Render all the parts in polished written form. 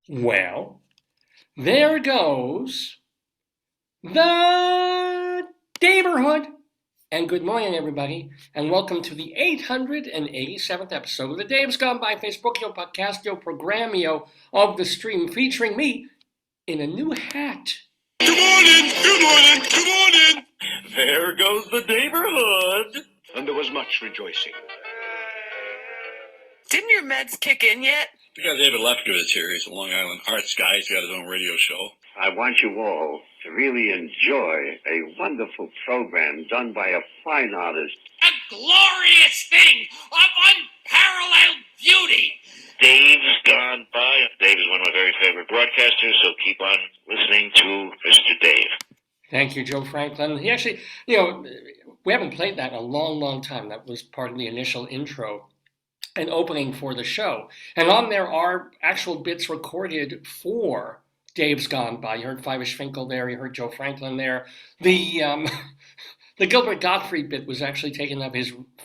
Well, there goes the Daverhood. And good morning, everybody, and welcome to the 887th episode of the Dave's Gone By Facebookio Podcastio Programmio of the stream, featuring me in a new hat. Good morning, good morning, good morning. There goes the Daverhood. And there was much rejoicing. Didn't your meds kick in yet? We got David Lefkowitz here. He's a Long Island arts guy. He's got his own radio show. I want you all to really enjoy a wonderful program done by a fine artist. A glorious thing of unparalleled beauty. Dave's Gone By. Dave is one of my very favorite broadcasters, so keep on listening to Mr. Dave. Thank you, Joe Franklin. He actually, we haven't played that in a long, long time. That was part of the initial intro and opening for the show. And on there are actual bits recorded for Dave's Gone By. You heard Five Finkel there. You heard Joe Franklin there. The Gilbert Gottfried bit was actually taken up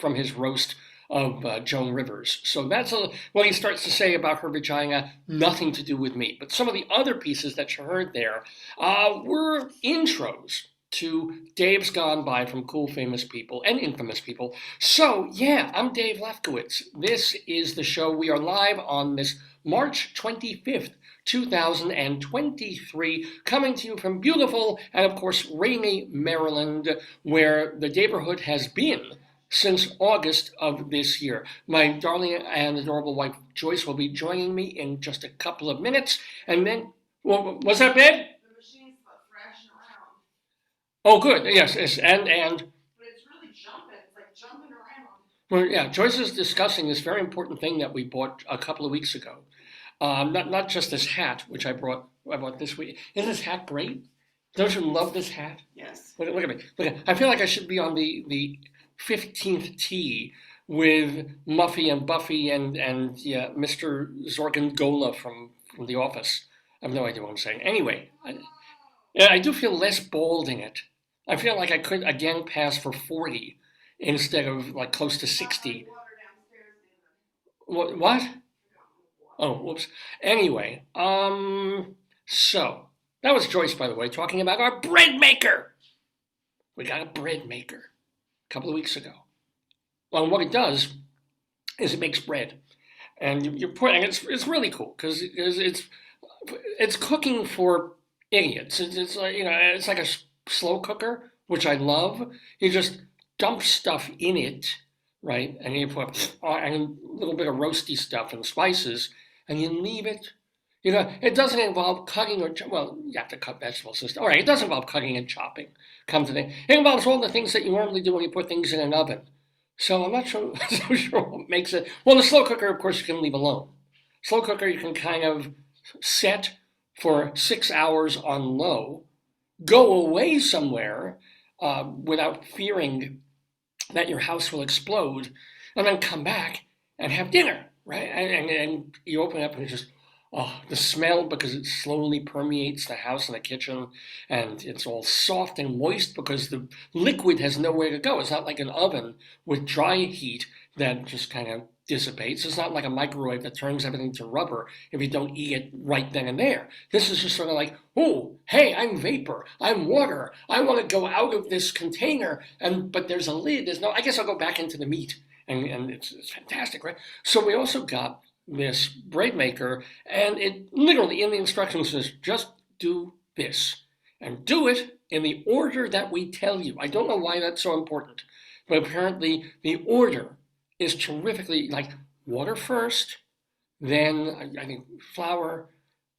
from his roast of Joan Rivers. So that's what he starts to say about her vagina, nothing to do with me. But some of the other pieces that you heard there were intros to Dave's Gone By from cool, famous people and infamous people. So, yeah, I'm Dave Lefkowitz. This is the show. We are live on this March 25th, 2023, coming to you from beautiful and, of course, rainy Maryland, where the Daverhood has been since August of this year. My darling and adorable wife, Joyce, will be joining me in just a couple of minutes. And then, was that babe? The machine's thrashing around. Oh, good. Yes. And But it's really jumping. It's like jumping around. well, yeah, Joyce is discussing this very important thing that we bought a couple of weeks ago. Not just this hat, which I bought this week. Isn't this hat great? Don't you love this hat? Yes. Look at me. Look I feel like I should be on the 15th tee with Muffy and Buffy and Mr. Zorgongola from The Office. I have no idea what I'm saying. Anyway, I do feel less bald in it. I feel like I could again pass for 40 instead of like close to 60. What? Oh, whoops. Anyway, so that was Joyce, by the way, talking about our bread maker. We got a bread maker a couple of weeks ago. Well, what it does is it makes bread, and you're putting it's really cool because it's cooking for idiots. It's like it's like a slow cooker, which I love. You just dump stuff in it, right, and you put and a little bit of roasty stuff and spices, and you leave it. It doesn't involve cutting or you have to cut vegetables and stuff. All right, it doesn't involve cutting and chopping. It involves all the things that you normally do when you put things in an oven. So I'm not so sure what makes it. Well, the slow cooker, of course, you can leave alone. Slow cooker you can kind of set for 6 hours on low, go away somewhere without fearing that your house will explode, and then come back and have dinner, right? And you open it up and it's just, the smell, because it slowly permeates the house and the kitchen, and it's all soft and moist because the liquid has nowhere to go. It's not like an oven with dry heat that just kind of dissipates. It's not like a microwave that turns everything to rubber if you don't eat it right then and there. This is just sort of like, oh, hey, I'm vapor, I'm water, I want to go out of this container, but there's a lid. I guess I'll go back into the meat, and it's fantastic, right? So we also got this bread maker, and it literally in the instructions says, just do this, and do it in the order that we tell you. I don't know why that's so important, but apparently the order is terrifically, like water first, then I think flour,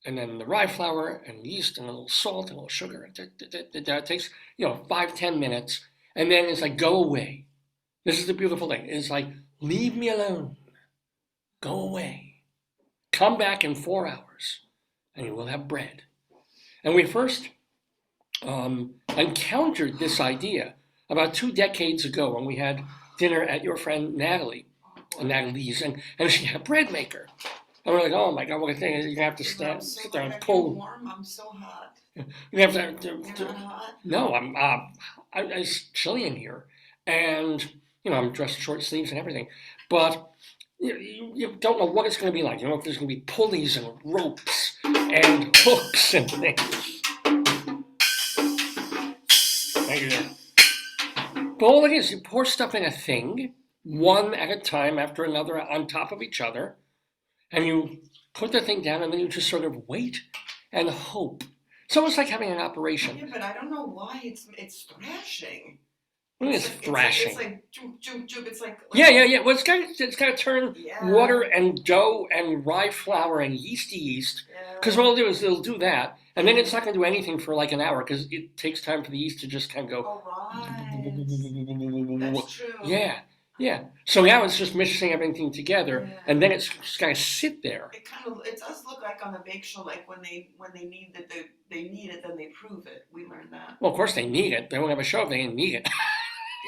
and then the rye flour, and yeast, and a little salt, and a little sugar. It takes 5-10 minutes, and then it's like, go away. This is the beautiful thing. It's like, leave me alone. Go away. Come back in 4 hours, and you will have bread. And we first encountered this idea about 2 decades ago when we had dinner at your friend Natalie's, and she had a bread maker. And we're like, oh my God, what a thing. You're going to have to sit there and cold. Warm. I'm so hot. You have to. You're not hot? No, it's chilly in here. And, I'm dressed short sleeves and everything. But you don't know what it's going to be like. You don't know if there's going to be pulleys and ropes and hooks and things. Thank you. But all it is, you pour stuff in a thing, one at a time after another on top of each other, and you put the thing down and then you just sort of wait and hope. It's almost like having an operation. Yeah, but I don't know why it's thrashing. What do you mean it's thrashing? It's like choop, choop, choop. It's like Yeah. Well, it's got to turn Yeah. water and dough and rye flour and yeasty yeast. Because what it'll do is it'll do that, and then it's not going to do anything for like an hour because it takes time for the yeast to just kind of go. Oh, right. That's true. Yeah. So now it's just mixing everything together, and then it's just got to sit there. It does look like on the bake show, like when they need that they need it, then they prove it. We learned that. Well, of course they need it. They won't have a show if they didn't need it.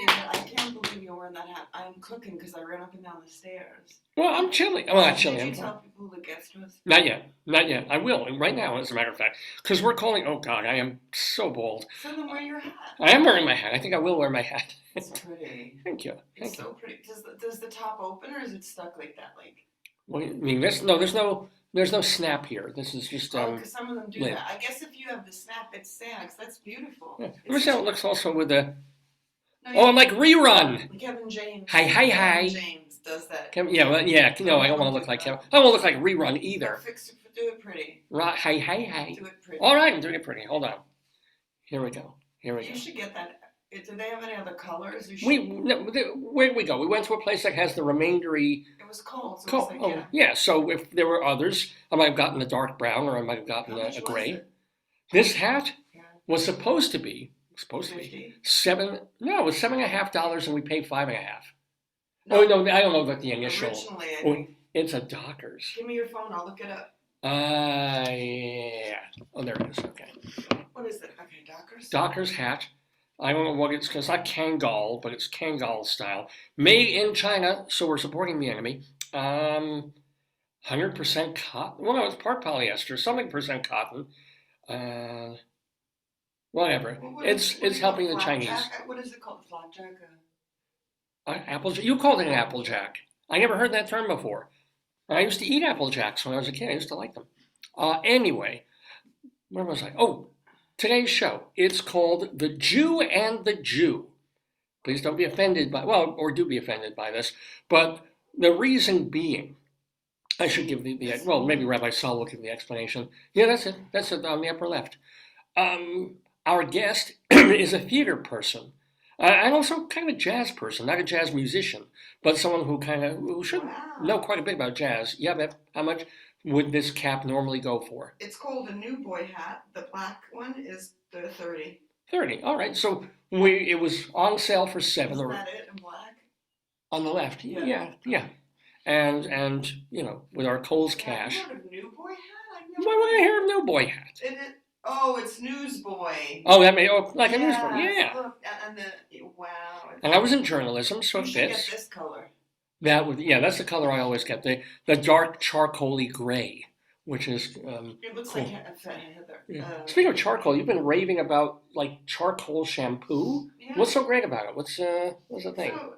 Yeah, I can't believe you're wearing that hat. I'm cooking because I ran up and down the stairs. Well, I'm chilling. Well, not chilling. Did you tell people who the guest was? Not yet. I will right now, as a matter of fact, because we're calling. Oh God, I am so bold. So then wear your hat. I am wearing my hat. I think I will wear my hat. It's pretty. Thank you. It's so pretty. Does the top open or is it stuck like that? Like. What do you mean? There's no snap here. This is just because some of them do lid. that. I guess if you have the snap, it sags. That's beautiful. Yeah. Let me see how it looks also with the. No, Oh, I'm like rerun. Kevin James. Hi. Kevin James does that. No, I don't want to look like Kevin. I don't want to look like rerun either. Do it pretty. Right, hi. Do it pretty. All right, I'm doing it pretty. Hold on. Here we go. You should get that. Do they have any other colors? Where did we go? We went to a place that has the remaindery. It was cold. So Cool. it was like, Yeah. So if there were others, I might have gotten a dark brown or I might have gotten a gray. It? This hat Yeah. was supposed to be it was $7.50, and we paid $5.50. No, Oh no, I don't know about the initial. Originally, I Oh, think. it's a Dockers. Give me your phone. I'll look it up. Yeah. Oh, there it is. Okay. What is it? Okay, Dockers. Dockers hat. I don't know what it's not Kangol, but it's Kangol style. Made in China, so we're supporting the enemy. 100% cotton. Well, no, it's part polyester, something percent cotton. Whatever. It's helping the Chinese. What is it called? Flapjack? Applejack. You called it an applejack. I never heard that term before. I used to eat applejacks when I was a kid. I used to like them. Anyway, where was I? Oh, today's show. It's called The Jew and the Jew. Please don't be offended by, or do be offended by this. But the reason being, I should give maybe Rabbi Sol will give the explanation. Yeah, that's it. That's it on the upper left. Our guest is a theater person. And also kind of a jazz person, not a jazz musician, but someone who should know quite a bit about jazz. Yeah, but how much would this cap normally go for? It's called a new boy hat. The black one is the 30. 30. All right. So it was on sale for $7. Is that it in black? On the left. Yeah. And with our Kohl's cash. Have you heard of new boy hat? Why would I hear of new boy hat? It's Newsboy. Oh, like a newsboy. Yeah. Look, wow. And I was in journalism, so it You should fits. get this color. That's the color I always get. The dark charcoaly gray, which is It looks cool. like Heather. Yeah. Speaking of charcoal, you've been raving about like charcoal shampoo. Yeah. What's so great about it? What's the thing? So,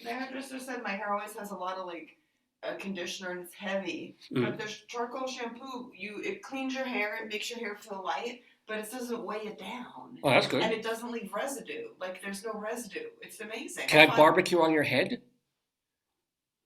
the hairdresser said my hair always has a lot of like a conditioner and it's heavy. But there's charcoal shampoo. It cleans your hair, it makes your hair feel light, but it doesn't weigh it down. Oh, that's good. And it doesn't leave residue. Like there's no residue. It's amazing. Can I barbecue on your head?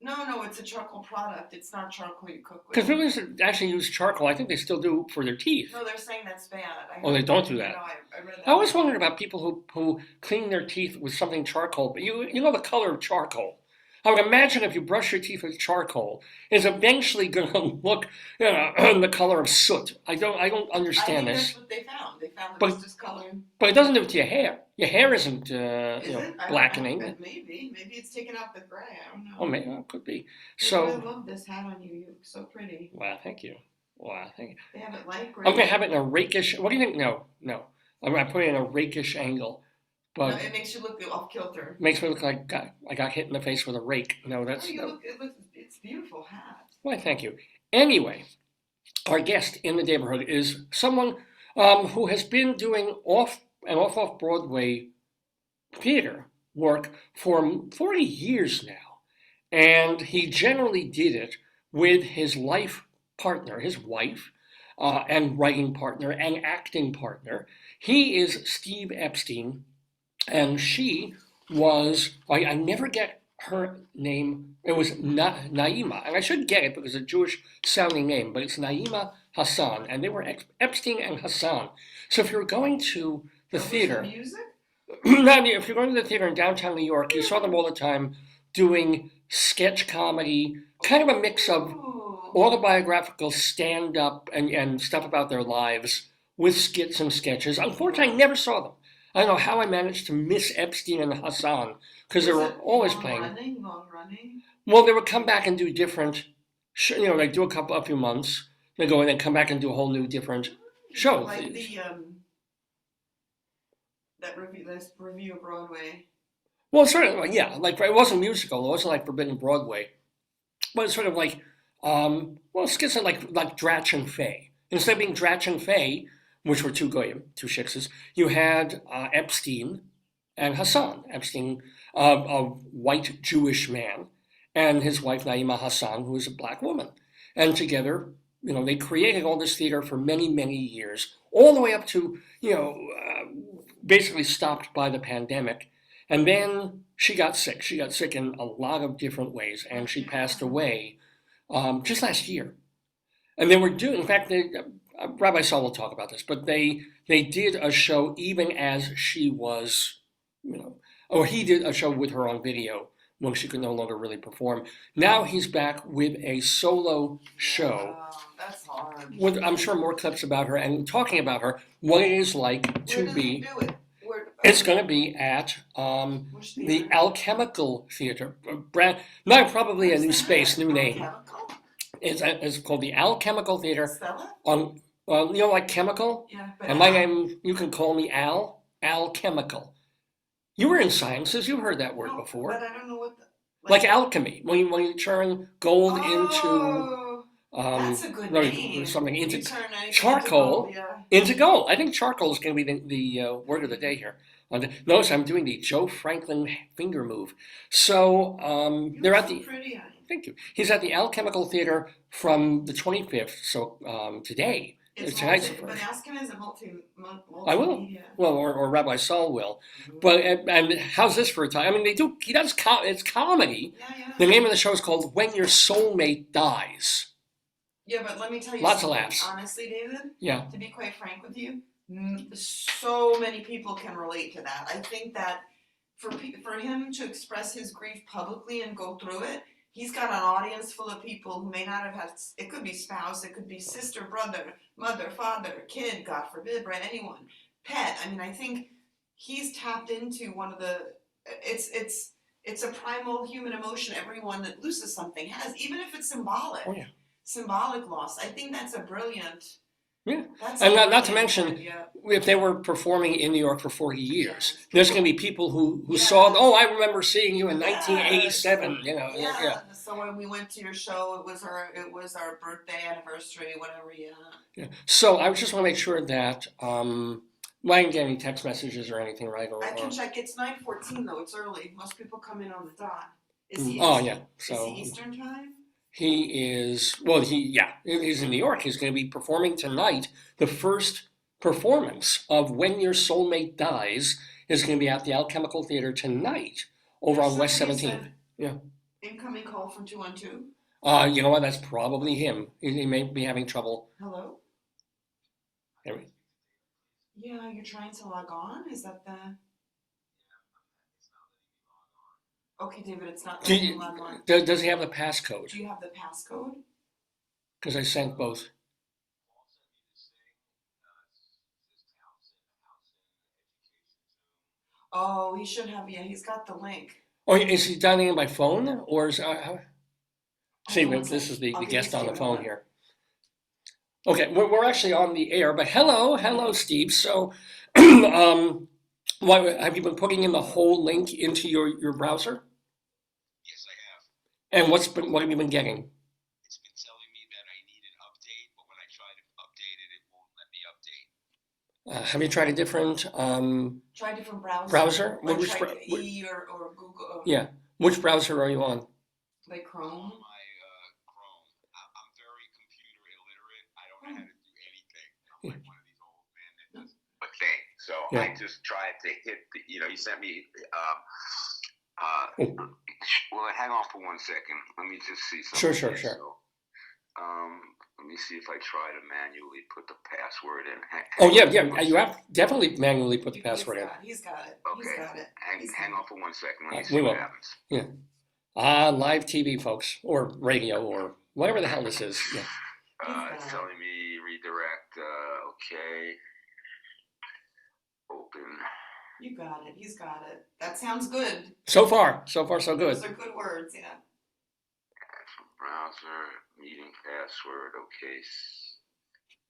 No, it's a charcoal product. It's not charcoal you cook with. Because people actually use charcoal. I think they still do for their teeth. No, they're saying that's bad. They don't do that. No, I read that. I always wondered about people who clean their teeth with something charcoal. But you know the color of charcoal. I would imagine if you brush your teeth with charcoal, it's eventually going to look, the color of soot. I don't understand I think this. that's what they found. They found But- it was discoloring. But it doesn't do it to your hair. Your hair isn't, Is it? blackening. Maybe it's taking out the gray. I don't know. Oh, maybe it could be. I So, love this hat on you. You look so pretty. wow, thank you. They have it light gray. I'm going to have it in a rakish. What do you think? No. I'm going to put it in a rakish angle, No, but it makes you look off kilter. makes me look like I got hit in the face with a rake. No, that's It's a beautiful hat. Why, thank you. Anyway, our guest in the Daverhood is someone who has been doing off-off-Broadway theater work for 40 years now. And he generally did it with his life partner, his wife, and writing partner and acting partner. He is Steve Epstein, and she was, I never get her name. It was Naima, and I should get it because it's a Jewish sounding name, but it's Naima Hassan, and they were Epstein and Hassan. So if you're going to the theater, Music? if you're going to the theater in downtown New York, you saw them all the time doing sketch comedy, kind of a mix of Ooh. autobiographical stand-up and stuff about their lives with skits and sketches. Unfortunately, I never saw them. I don't know how I managed to miss Epstein and Hassan because they Was were it always long playing. Long running? Well, they would come back and do different, like do a few months. They go and then come back and do a whole new different show. Like the this review of Broadway. Well, it's sort of like, yeah, like it wasn't musical. It wasn't like Forbidden Broadway, but it's sort of like, skits are like Dratch and Fay. Instead of being Dratch and Fay, which were two shitzes, you had Epstein and Hassan. Epstein, a white Jewish man, and his wife Naima Hassan, who is a black woman. And together, they created all this theater for many, many years, all the way up to, basically stopped by the pandemic. And then she got sick. She got sick in a lot of different ways, and she passed away just last year. And they were doing, in fact, Rabbi Sol will talk about this, but they did a show even as she was, or he did a show with her on video when she could no longer really perform. Now he's back with a solo show. Wow, that's hard. With, I'm sure, more clips about her and talking about her, what it is like to Where be. does he do it? It's going to be at the Alchemical Theater. Not probably a new space, new name. It's called the Alchemical Theater. Spell On, like chemical? it? Yeah. But And my name, you can call me Al. Alchemical. You were in sciences. You've heard that word No, before. But I don't know what. Like alchemy, when you turn gold Oh, into that's a good name. something into You turn anything charcoal. into gold, yeah. into gold. I think charcoal is going to be the word of the day here. Notice I'm doing the Joe Franklin finger move. So they're at the. Pretty, honey. Thank you. He's at the Alchemical Theater from the 25th. So today. Tonight's the But first. ask him as a multimedia. I will. Well, or Rabbi Sol will. But and how's this for a time? I mean, he does. It's comedy. Yeah. The name of the show is called When Your Soulmate Dies. Yeah, but let me tell you Lots of something. laughs. Honestly, David, Yeah. to be quite frank with you, so many people can relate to that. I think that for him to express his grief publicly and go through it, he's got an audience full of people who may not have had, it could be spouse, it could be sister, brother, mother, father, kid, God forbid, right, anyone, pet. I mean, I think he's tapped into one of the, it's a primal human emotion everyone that loses something has, even if it's symbolic. Oh, yeah. Symbolic loss. I think that's a brilliant. Yeah. That's And a not to brilliant mention, idea. if they were performing in New York for 40 years, Yes. there's going to be people who Yes. saw, I remember seeing you in Yes. 1987, Yeah. So when we went to your show, it was our birthday, anniversary, whatever. Yeah. So I just want to make sure that I didn't get any text messages or anything, right? I can check. It's 9:14 though. It's early. Most people come in on the dot. Is he? Yeah. Is So he Eastern time? he is. Well, he's in New York. He's going to be performing tonight. The first performance of When Your Soulmate Dies is going to be at the Alchemical Theater tonight over on West Somebody 17th. said, Yeah. Incoming call from 212. You know what? That's probably him. He may be having trouble. Hello. Anyway. Yeah, you're trying to log on. Is that the? Okay, David, it's not letting you log on. Does he have the passcode? Do you have the passcode? Because I sent both. Oh, he should have. Yeah, he's got the link. Oh, is he dialing in by phone or is? See, Hold on one this second. is the I'll give guest you on the David, phone hold on. here. Okay, we're actually on the air, but hello, Steve. So, have you been putting in the whole link into your browser? Yes, I have. And what have you been getting? It's been telling me that I need an update, but when I try to update it, it won't let me update. Have you tried a different Try different browsers. browser? Like Which try br- E or Google. Yeah, which browser are you on? Like Chrome? My Chrome. I'm very computer illiterate. I don't know how to do anything. I'm like one of these old men that does a thing. So Yeah. I just tried to hit the, he sent me, well, hang on for 1 second. Let me just see something. Sure. So, let me see if I try to manually put the password in. Oh, yeah. You have definitely manually put the password in. He's got it. Okay. He's got it. Hang on for 1 second. Let me We see will. what happens. Yeah. Live TV, folks, or radio, or whatever the hell this is. Yeah. It's telling me redirect. Okay. Open. You got it. He's got it. That sounds good. So far, so good. Those are good words, yeah. Browser, meeting password, okay.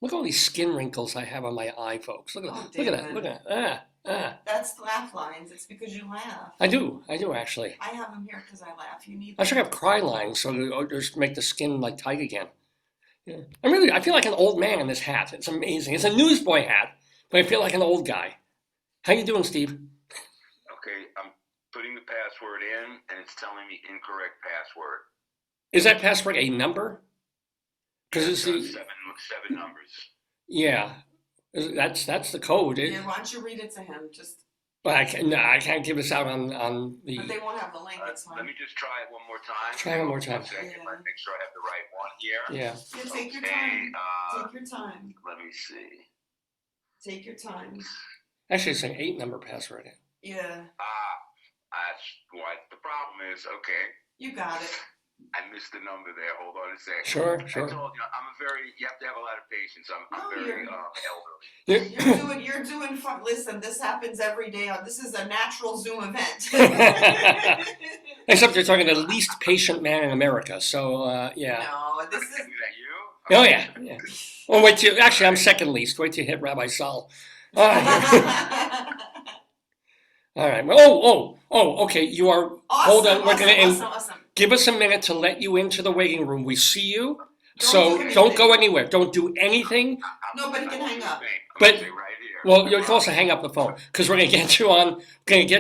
Look at all these skin wrinkles I have on my eye, folks. Look at that. Look at that. That's laugh lines. It's because you laugh. I do actually. I have them here because I laugh. You need I should have cry lines so to just make the skin like tight again. Yeah. I feel like an old man in this hat. It's amazing. It's a newsboy hat, but I feel like an old guy. How you doing, Steve? Okay, I'm putting the password in, and it's telling me incorrect password. Is that password a number? Because it's the seven numbers. Yeah, that's the code. Yeah, why don't you read it to him? But I can't give this out on the. But they won't have the link. It's fine. Let me just try it one more time. Try one more time. 1 second. Let me make sure I have the right one here. Yeah. Yeah, take your time. Take your time. Let me see. Take your time. Actually, it's an 8-number password. Yeah. That's what the problem is. Okay. You got it. I missed the number there. Hold on a second. Sure. I told you, you have to have a lot of patience. I'm very elderly. You're doing fun. Listen, this happens every day. This is a natural Zoom event. Except you're talking to the least patient man in America. So, yeah. No, this is. Is that you? Oh, yeah. Well, actually, I'm second least. Wait till you hit Rabbi Sol. All right. Well, okay. You are. Awesome, hold on. We're going to awesome. give us a minute to let you into the waiting room. We see you. Don't Don't go anywhere. Don't do anything. Nobody can hang up. But right here. well, you can also hang up the phone because we're going to get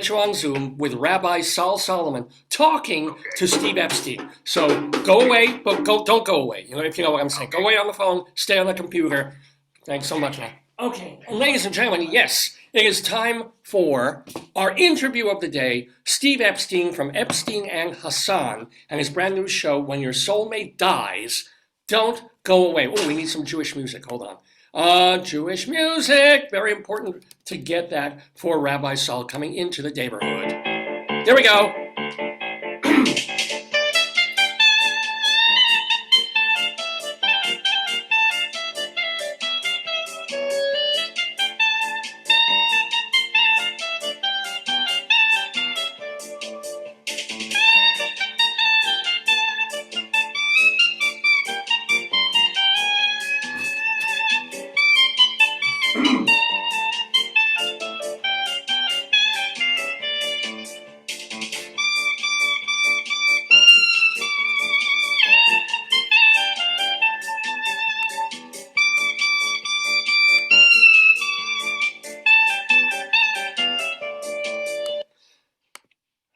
you on Zoom with Rabbi Sol Solomon talking to Steve Epstein. So go away, but don't go away. If you know what I'm saying. Go away on the phone. Stay on the computer. Thanks so much, man. Okay, ladies and gentlemen, yes, it is time for our interview of the day. Steve Epstein from Epstein and Hassan and his brand new show, When Your Soulmate Dies. Don't go away. Oh, we need some Jewish music. Hold on. Jewish music. Very important to get that for Rabbi Sol coming into the Daverhood. There we go.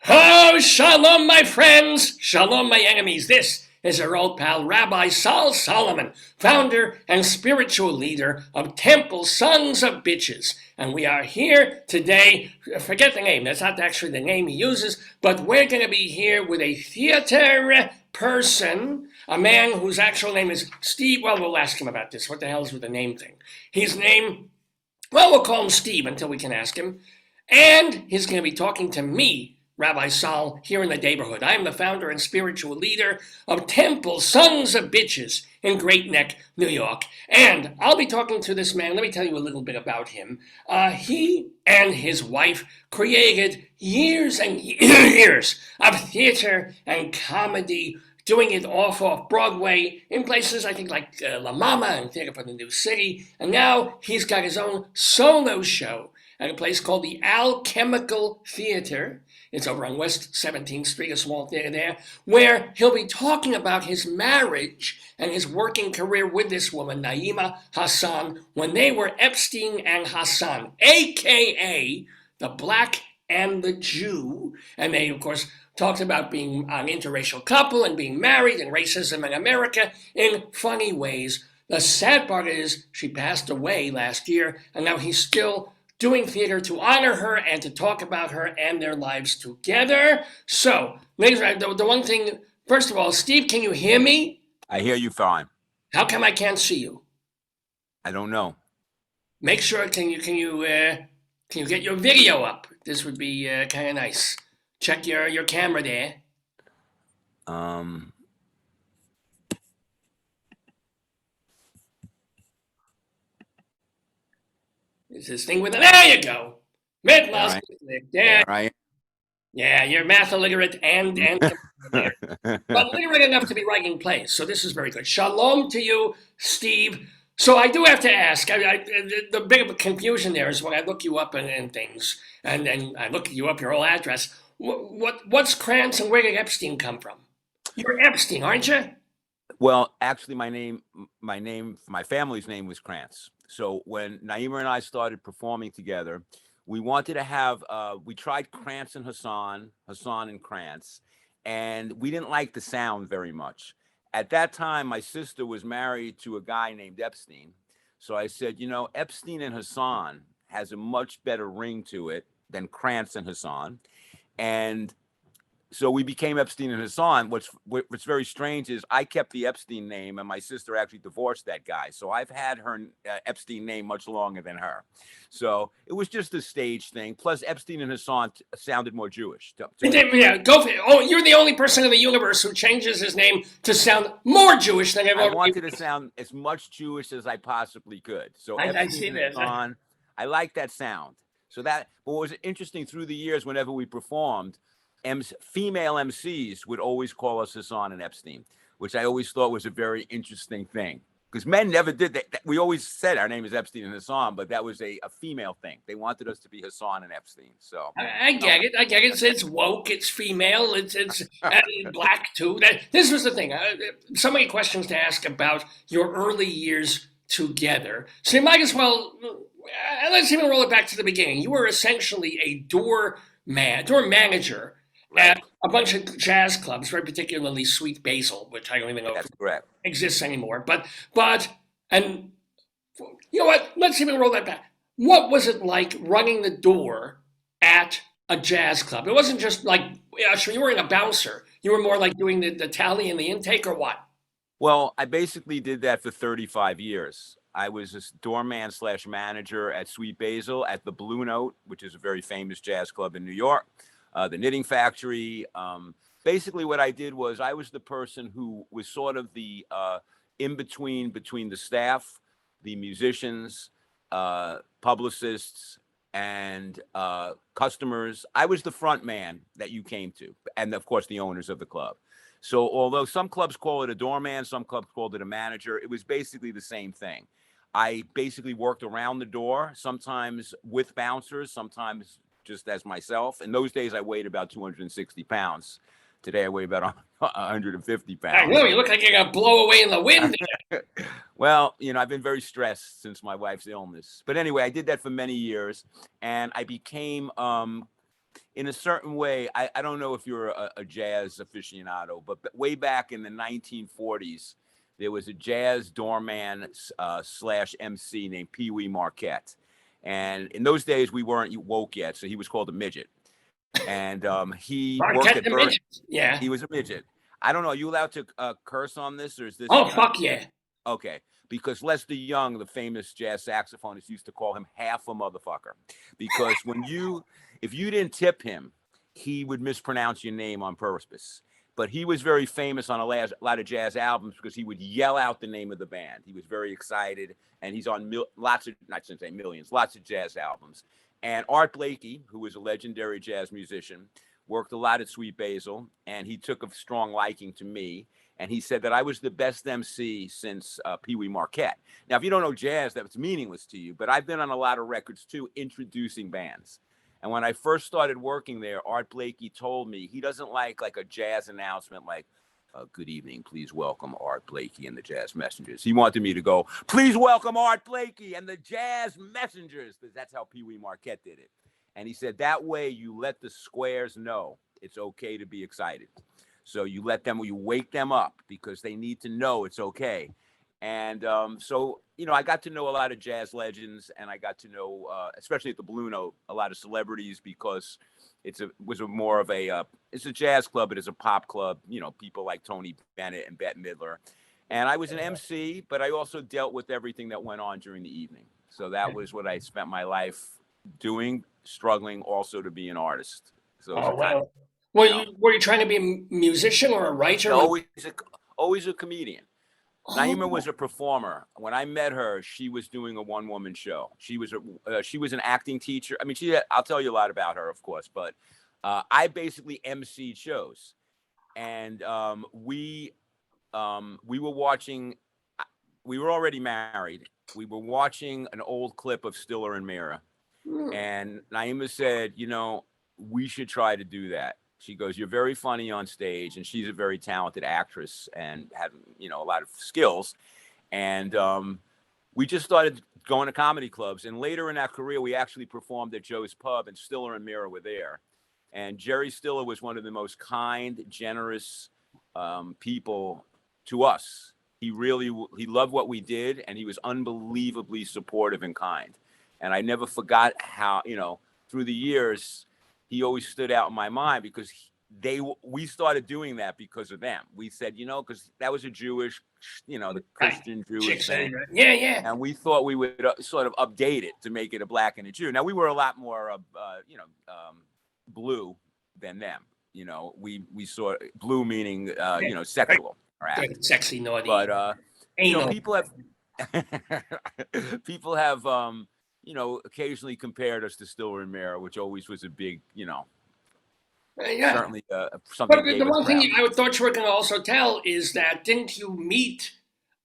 Oh, shalom, my friends. Shalom, my enemies. This is our old pal, Rabbi Sol Solomon, founder and spiritual leader of Temple Sons of Bitches. And we are here today, forget the name, that's not actually the name he uses, but we're going to be here with a theater person, a man whose actual name is Steve. Well, we'll ask him about this. What the hell is with the name thing? His name, well, we'll call him Steve until we can ask him. And he's going to be talking to me, Rabbi Sol, here in the Daverhood. I am the founder and spiritual leader of Temple Sons of Bitches in Great Neck, New York. And I'll be talking to this man. Let me tell you a little bit about him. He and his wife created years and years of theater and comedy, doing it off-off-Broadway in places, I think, like La Mama and Theater for the New City. And now he's got his own solo show at a place called the Alchemical Theater. It's over on West 17th Street, a small theater there, where he'll be talking about his marriage and his working career with this woman, Naima Hassan, when they were Epstein and Hassan, a.k.a. the Black and the Jew. And they, of course, talks about being an interracial couple and being married and racism in America in funny ways. The sad part is she passed away last year, and now he's still doing theater to honor her and to talk about her and their lives together. So, ladies, the one thing, first of all, Steve, can you hear me? I hear you fine. How come I can't see you? I don't know. Make sure, can you get your video up? This would be kind of nice. Check your camera there. It's this thing with it. There you go. Math Right. there. Right. Yeah, you're math illiterate and but literate enough to be writing plays. So this is very good. Shalom to you, Steve. So I do have to ask. The big confusion there is when I look you up and things, and then I look you up your whole address. What's Krantz and where did Epstein come from? You're Epstein, aren't you? Well, actually, my family's name was Krantz. So when Naima and I started performing together, we wanted to have, we tried Krantz and Hassan and Krantz, and we didn't like the sound very much. At that time, my sister was married to a guy named Epstein. So I said, you know, Epstein and Hassan has a much better ring to it than Krantz and Hassan. And so we became Epstein and Hassan. What's very strange is I kept the Epstein name, and my sister actually divorced that guy. So I've had her Epstein name much longer than her. So it was just a stage thing. Plus, Epstein and Hassan sounded more Jewish. Yeah, go for it. Oh, you're the only person in the universe who changes his name to sound more Jewish than everyone. I wanted to sound as much Jewish as I possibly could. So I see that. Hassan, I like that sound. So that, but what was interesting through the years, whenever we performed, female MCs would always call us Hassan and Epstein, which I always thought was a very interesting thing. Because men never did that. We always said our name is Epstein and Hassan, but that was a female thing. They wanted us to be Hassan and Epstein. So I get it. It's woke. It's female. It's black too. This was the thing. So many questions to ask about your early years together. So you might as well. Let's even roll it back to the beginning. You were essentially a door manager at a bunch of jazz clubs, very particularly Sweet Basil, which I don't even know if it exists anymore. But and you know what? Let's even roll that back. What was it like running the door at a jazz club? It wasn't just like you weren't a bouncer. You were more like doing the tally and the intake, or what? Well, I basically did that for 35 years. I was a doorman / manager at Sweet Basil, at the Blue Note, which is a very famous jazz club in New York, the Knitting Factory. Basically, what I did was I was the person who was sort of the in-between between the staff, the musicians, publicists, and customers. I was the front man that you came to, and of course, the owners of the club. So although some clubs call it a doorman, some clubs called it a manager, it was basically the same thing. I basically worked around the door, sometimes with bouncers, sometimes just as myself. In those days, I weighed about 260 pounds. Today, I weigh about 150 pounds. I know, you look like you're going to blow away in the wind. Well, you know, I've been very stressed since my wife's illness. But anyway, I did that for many years, and I became, in a certain way, I don't know if you're a jazz aficionado, but way back in the 1940s, there was a jazz doorman / MC named Pee Wee Marquette. And in those days, we weren't woke yet, so he was called a midget. And he worked at Burton. Yeah. He was a midget. I don't know. Are you allowed to curse on this, or is this? Oh, fuck yeah. Okay. Because Lester Young, the famous jazz saxophonist, used to call him half a motherfucker. Because if you didn't tip him, he would mispronounce your name on purpose. But he was very famous on a lot of jazz albums because he would yell out the name of the band. He was very excited, and he's on lots of jazz albums. And Art Blakey, who was a legendary jazz musician, worked a lot at Sweet Basil, and he took a strong liking to me. And he said that I was the best MC since Pee Wee Marquette. Now, if you don't know jazz, that's meaningless to you. But I've been on a lot of records, too, introducing bands. And when I first started working there, Art Blakey told me he doesn't like a jazz announcement like, good evening, please welcome Art Blakey and the Jazz Messengers. He wanted me to go, please welcome Art Blakey and the Jazz Messengers, because that's how Pee Wee Marquette did it. And he said, that way you let the squares know It's okay to be excited. So you wake them up because they need to know it's okay. And so, I got to know a lot of jazz legends, and I got to know, especially at the Blue Note, a lot of celebrities, because it's a jazz club, but it's a pop club. People like Tony Bennett and Bette Midler. And I was an MC, but I also dealt with everything that went on during the evening. So that was what I spent my life doing, struggling also to be an artist. So it's Oh, kind well. Were you trying to be a musician or a writer? always a comedian. Oh. Naima was a performer. When I met her, she was doing a one-woman show. She was an acting teacher. I mean, I'll tell you a lot about her, of course, but I basically emceed shows, and we were watching. We were already married. We were watching an old clip of Stiller and Mira, and Naima said, we should try to do that. She goes, you're very funny on stage, and she's a very talented actress and had, a lot of skills. And we just started going to comedy clubs. And later in our career, we actually performed at Joe's Pub, and Stiller and Mira were there. And Jerry Stiller was one of the most kind, generous people to us. He loved what we did, and he was unbelievably supportive and kind. And I never forgot how, through the years, he always stood out in my mind because we started doing that because of them. We said, because that was a Jewish, the Christian Jewish thing. Yeah. And we thought we would sort of update it to make it a black and a Jew. Now, we were a lot more, blue than them. We saw blue meaning, sexual. Sexy, naughty. But, people have, occasionally compared us to Stiller and Mira, which always was a big, certainly something. But the one thing I thought you were going to also tell is that didn't you meet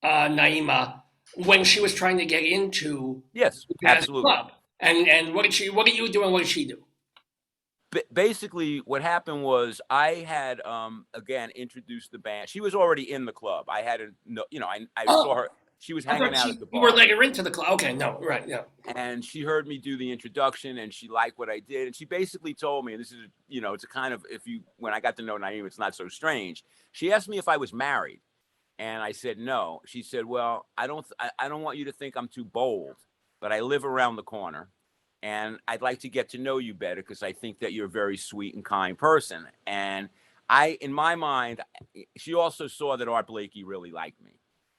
Naima when she was trying to get into the jazz club? And what did you do and what did she do? Basically, what happened was I had again introduced the band. She was already in the club. I hadn't, I saw her. She was hanging out at the bar. You were letting her into the club. Okay, no, right, yeah. And she heard me do the introduction, and she liked what I did. And she basically told me, and this is, it's a kind of, when I got to know Naima, it's not so strange. She asked me if I was married, and I said no. She said, well, I don't want you to think I'm too bold, but I live around the corner, and I'd like to get to know you better because I think that you're a very sweet and kind person. And in my mind, she also saw that Art Blakey really liked me.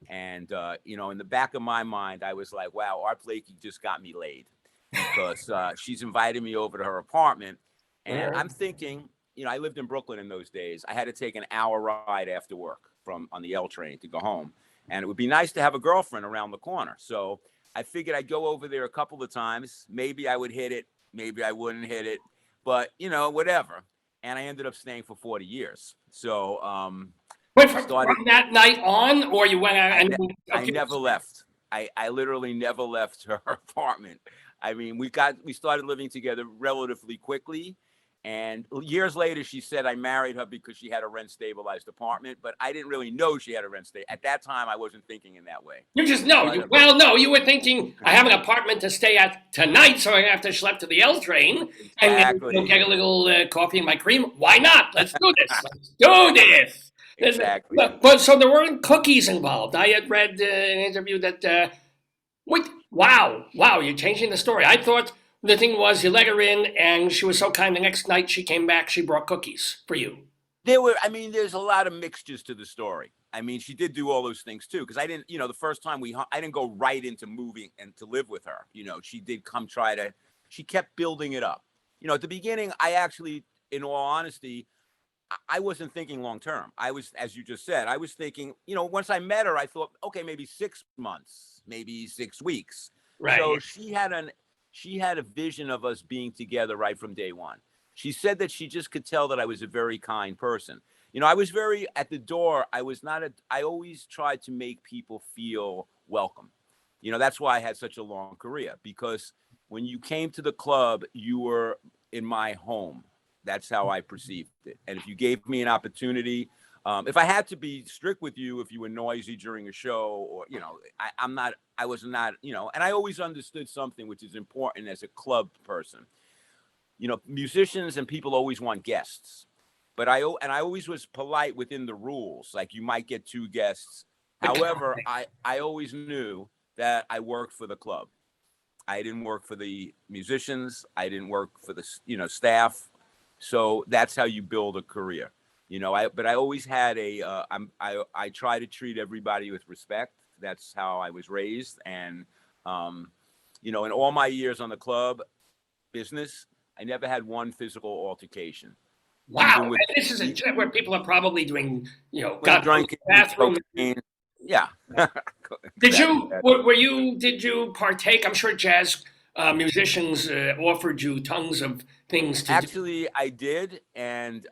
And, in the back of my mind, I was like, wow, Art Blakey just got me laid because she's invited me over to her apartment. And I'm thinking, I lived in Brooklyn in those days. I had to take an hour ride after work on the L train to go home. And it would be nice to have a girlfriend around the corner. So I figured I'd go over there a couple of times. Maybe I would hit it. Maybe I wouldn't hit it. But, whatever. And I ended up staying for 40 years. So, Wait, from that night on, or you went out and I never left. I literally never left her apartment. I mean, we started living together relatively quickly. And years later, she said I married her because she had a rent-stabilized apartment. But I didn't really know she had a at that time, I wasn't thinking in that way. You just know. You were thinking, I have an apartment to stay at tonight, so I have to schlep to the L train. Exactly. And get a little coffee and my cream. Why not? Let's do this. Let's do this. Exactly. But so there weren't cookies involved. I had read an interview that, wow, you're changing the story. I thought the thing was you let her in and she was so kind. The next night she came back, she brought cookies for you. There's a lot of mixtures to the story. I mean, she did do all those things too. Because I didn't, the first time I didn't go right into moving and to live with her. She did come she kept building it up. At the beginning, I actually, in all honesty, I wasn't thinking long term. I was, as you just said, I was thinking, once I met her, I thought, okay, maybe 6 months, maybe 6 weeks. Right. So she had a vision of us being together right from day one. She said that she just could tell that I was a very kind person. I was very at the door. I always tried to make people feel welcome. That's why I had such a long career, because when you came to the club, you were in my home. That's how I perceived it. And if you gave me an opportunity, if I had to be strict with you, if you were noisy during a show, or, I was not, and I always understood something which is important as a club person. Musicians and people always want guests. but I always was polite within the rules. Like you might get 2 guests. However, I always knew that I worked for the club. I didn't work for the musicians. I didn't work for the staff. So that's how you build a career. But I always had I try to treat everybody with respect. That's how I was raised. And, in all my years on the club business, I never had one physical altercation. Wow. And this is a joint where people are probably doing, drinking, bathroom. Cocaine. Yeah. Did you partake? I'm sure jazz musicians offered you tons of things to Actually, I did. And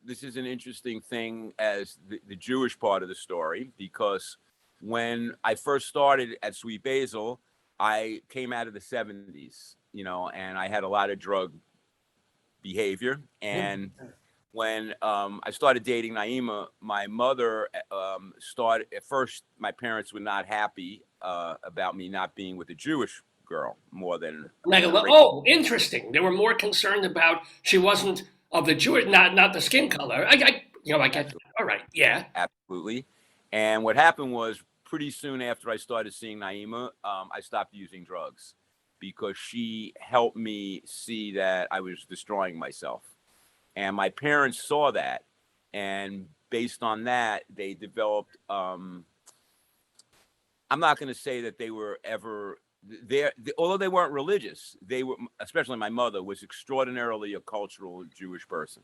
this is an interesting thing as the Jewish part of the story, because when I first started at Sweet Basil, I came out of the 70s, and I had a lot of drug behavior. And when I started dating Naima, my mother started, at first, my parents were not happy about me not being with a Jewish girl more than. Interesting. They were more concerned about she wasn't of the Jewish, not the skin color. I get that. All right, yeah, absolutely. And what happened was, pretty soon after I started seeing Naima, I stopped using drugs because she helped me see that I was destroying myself. And my parents saw that. And based on that, they developed, I'm not going to say that they were ever there, although they weren't religious, they were, especially my mother, was extraordinarily a cultural Jewish person.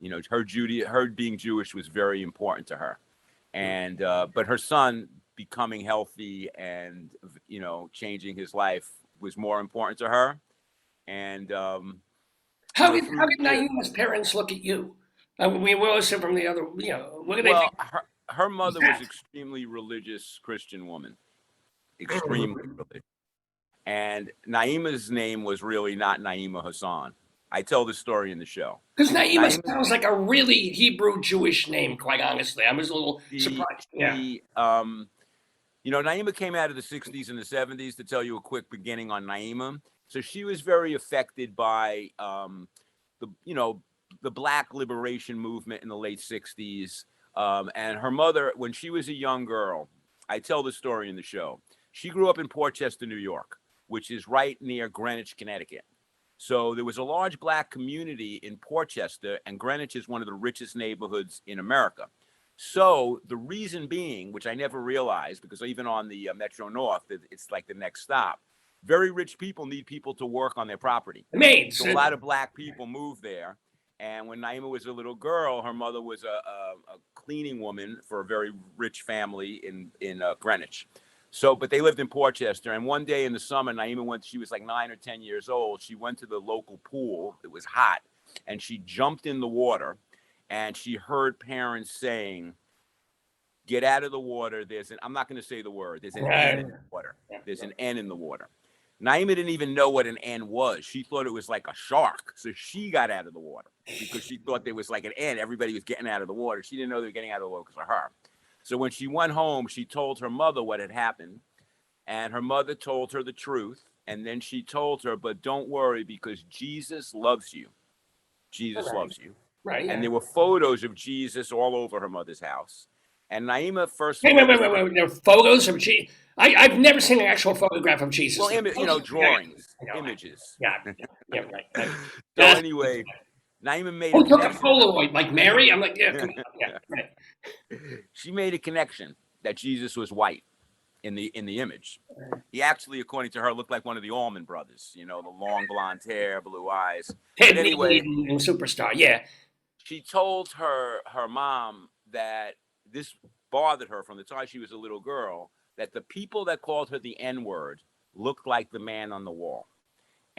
Her being Jewish was very important to her. And, but her son becoming healthy and, changing his life was more important to her. And, how did Naima's parents look at you? We always said from the other, what did they think? Her mother was extremely religious Christian woman, extremely religious. And Naima's name was really not Naima Hassan. I tell this story in the show. Because Naima sounds like a really Hebrew Jewish name, quite honestly. I was a little surprised. Naima came out of the 60s and the 70s. To tell you a quick beginning on Naima. So she was very affected by the Black liberation movement in the late 60s. And her mother, when she was a young girl, I tell the story in the show. She grew up in Port Chester, New York, which is right near Greenwich, Connecticut. So there was a large Black community in Port Chester, and Greenwich is one of the richest neighborhoods in America. So the reason being, which I never realized, because even on the Metro North, it's like the next stop, very rich people need people to work on their property. So a lot of Black people moved there. And when Naima was a little girl, her mother was a cleaning woman for a very rich family in Greenwich. So, but they lived in Port Chester. And one day in the summer, Naima she was like 9 or 10 years old. She went to the local pool. It was hot. And she jumped in the water. And she heard parents saying, "Get out of the water. I'm not going to say the word. There's an N in the water. There's an N in the water." Naima didn't even know what an N was. She thought it was like a shark. So she got out of the water because she thought there was like an N. Everybody was getting out of the water. She didn't know they were getting out of the water because of her. So when she went home, she told her mother what had happened. And her mother told her the truth. And then she told her, "But don't worry, because Jesus loves you. Jesus loves you." Right. And there were photos of Jesus all over her mother's house. And Naima first. Wait. There are photos of Jesus. I've never seen an actual photograph of Jesus. Well, drawings, images. Yeah, right. So anyway, Naima made. Who took a Polaroid, like Mary? I'm like, yeah, come on, yeah, right. She made a connection that Jesus was white in the image. He actually, according to her, looked like one of the Allman Brothers. The long blonde hair, blue eyes. Ted anyway, and Superstar, yeah. She told her mom that this bothered her from the time she was a little girl, that the people that called her the N-word looked like the man on the wall.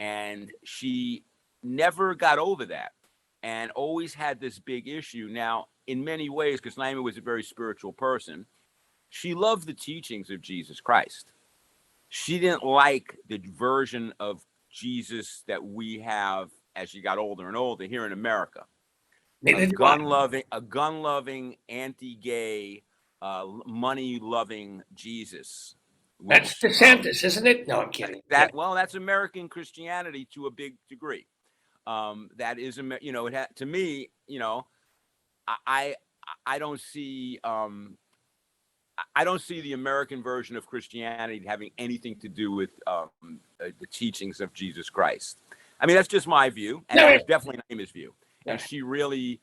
And she never got over that and always had this big issue. Now, in many ways, because Naima was a very spiritual person, she loved the teachings of Jesus Christ. She didn't like the version of Jesus that we have as she got older and older here in America. A gun-loving, anti-gay, money-loving Jesus. That's DeSantis, isn't it? No, I'm kidding. That's American Christianity to a big degree. that is, you know, to me, you know, I don't see I don't see the American version of Christianity having anything to do with the teachings of Jesus Christ. I mean, that's just my view, and that was definitely Naima's view, and she really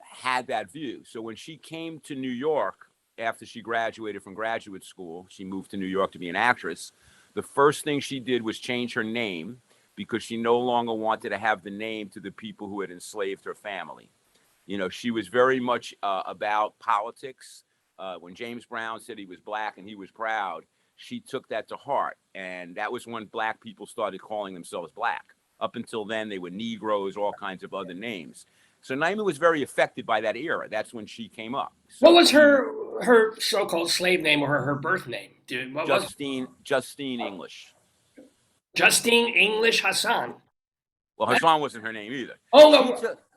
had that view. So when she came to New York after she graduated from graduate school, she moved to New York to be an actress. The first thing she did was change her name because she no longer wanted to have the name to the people who had enslaved her family. You know, she was very much about politics. When James Brown said he was black and he was proud, she took that to heart. And that was when black people started calling themselves black. Up until then, they were Negroes, all kinds of other names. So Naima was very affected by that era. That's when she came up. So what was her so-called slave name or her birth name? What Justine English. Justine English Hassan. Well, Hassan wasn't her name either. Wow.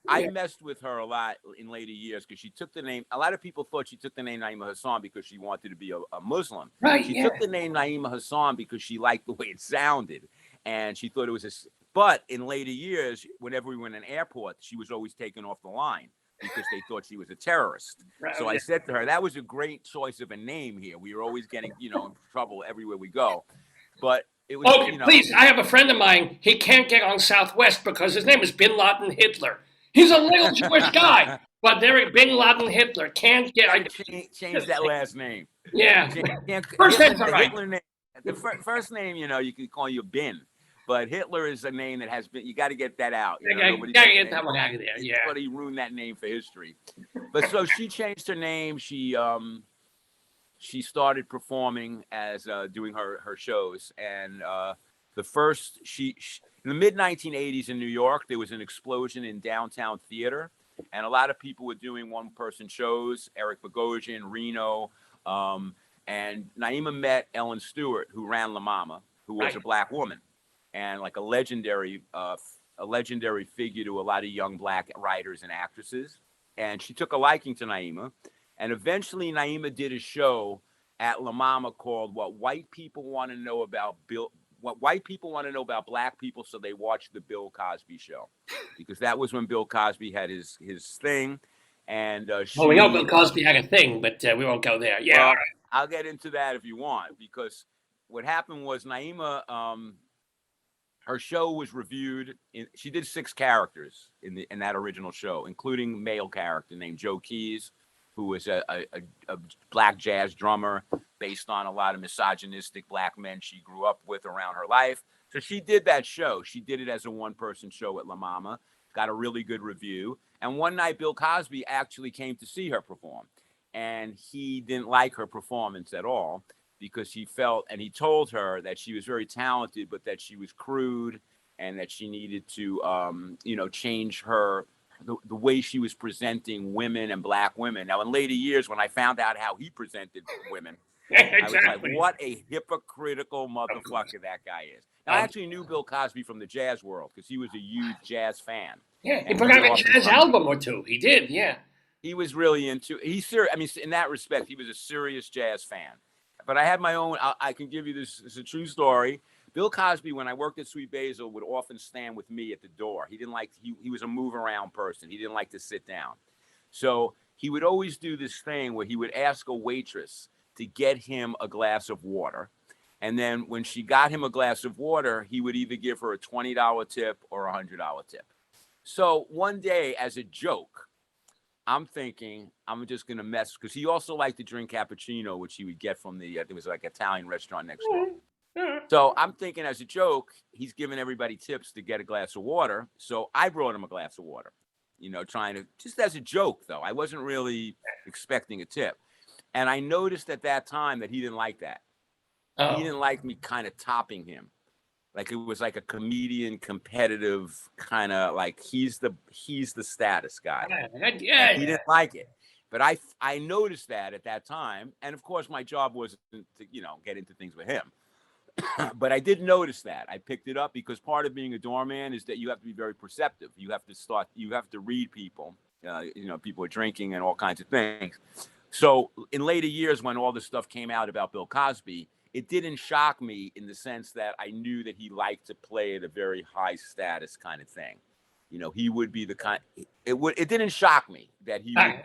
I messed with her a lot in later years because she took the name. A lot of people thought she took the name Naima Hassan because she wanted to be a Muslim. Right. She took the name Naima Hassan because she liked the way it sounded, and she thought it was But in later years, whenever we were in an airport, she was always taken off the line because they thought she was a terrorist. Right. So I said to her, that was a great choice of a name here. We were always getting, you know, in trouble everywhere we go. But it was, you know, please, I have a friend of mine. He can't get on Southwest because his name is Bin Laden Hitler. He's a little Jewish guy, but there, Bin Laden Hitler can't get. Change that last name. Yeah. First name's all right. Hitler name, the first name, you know, you could call you Bin, but Hitler is a name that has been. You got to get that out. You gotta get that one out of there. Yeah. Somebody ruined that name for history. But so she changed her name. She started performing as doing her shows, and the first in the mid 1980s in New York, there was an explosion in downtown theater, and a lot of people were doing one-person shows. Eric Bogosian, Reno, and Naima met Ellen Stewart, who ran La Mama, who was a black woman, and like a legendary figure to a lot of young black writers and actresses. And she took a liking to Naima. And eventually Naima did a show at La Mama called What White People Want to Know About Black People, so they watch the Bill Cosby Show. Because that was when Bill Cosby had his thing. And we know Bill Cosby had a thing, but we won't go there. Yeah, well, all right. I'll get into that if you want, because what happened was Naima, her show was reviewed. She did 6 characters in that original show, including a male character named Joe Keys, who was a black jazz drummer based on a lot of misogynistic black men she grew up with around her life. So she did that show. She did it as a one-person show at La Mama, got a really good review. And one night, Bill Cosby actually came to see her perform. And he didn't like her performance at all because he felt, and he told her that she was very talented, but that she was crude and that she needed to, change the way she was presenting women and black women. Now, in later years, when I found out how he presented women, exactly. I was like, what a hypocritical motherfucker that guy is. Now, I actually knew Bill Cosby from the jazz world because he was a huge jazz fan. Yeah, he put out a jazz album or two. He did, yeah. He was really into, in that respect, he was a serious jazz fan. But I had my own, I can give you this, it's a true story. Bill Cosby, when I worked at Sweet Basil, would often stand with me at the door. He didn't like, he was a move around person. He didn't like to sit down. So he would always do this thing where he would ask a waitress to get him a glass of water. And then when she got him a glass of water, he would either give her a $20 tip or a $100 tip. So one day, as a joke, I'm thinking I'm just going to mess, because he also liked to drink cappuccino, which he would get from there was like an Italian restaurant next door. So I'm thinking as a joke, he's giving everybody tips to get a glass of water. So I brought him a glass of water, trying to, just as a joke though. I wasn't really expecting a tip. And I noticed at that time that he didn't like that. Oh. He didn't like me kind of topping him. Like it was like a comedian, competitive kind of like he's the status guy. Yeah. He didn't like it. But I noticed that at that time. And of course my job wasn't to, get into things with him. But I did notice that. I picked it up because part of being a doorman is that you have to be very perceptive. You have to read people. People are drinking and all kinds of things. So in later years, when all this stuff came out about Bill Cosby, it didn't shock me in the sense that I knew that he liked to play at a very high status kind of thing. You know, he would be the kind. It didn't shock me that he would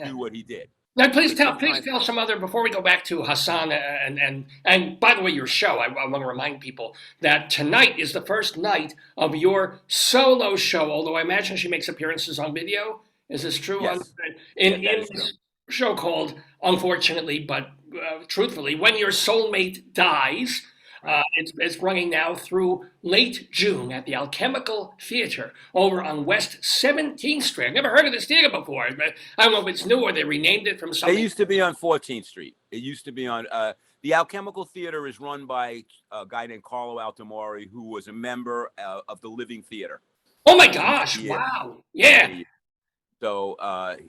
do what he did. Now, please But tell sometimes- some other before we go back to Hassan and by the way, your show. I want to remind people that tonight is the first night of your solo show. Although I imagine she makes appearances on video. Is this true? Yes. In Yes, that is this show called, unfortunately, but truthfully, When Your Soulmate Dies. It's running now through late June at the Alchemical Theater over on West 17th Street. I've never heard of this theater before. But I don't know if it's new or they renamed it from something. They used to be on 14th Street. It used to be on the Alchemical Theater is run by a guy named Carlo Altamori, who was a member of the Living Theater. Oh my gosh! Wow! Yeah. So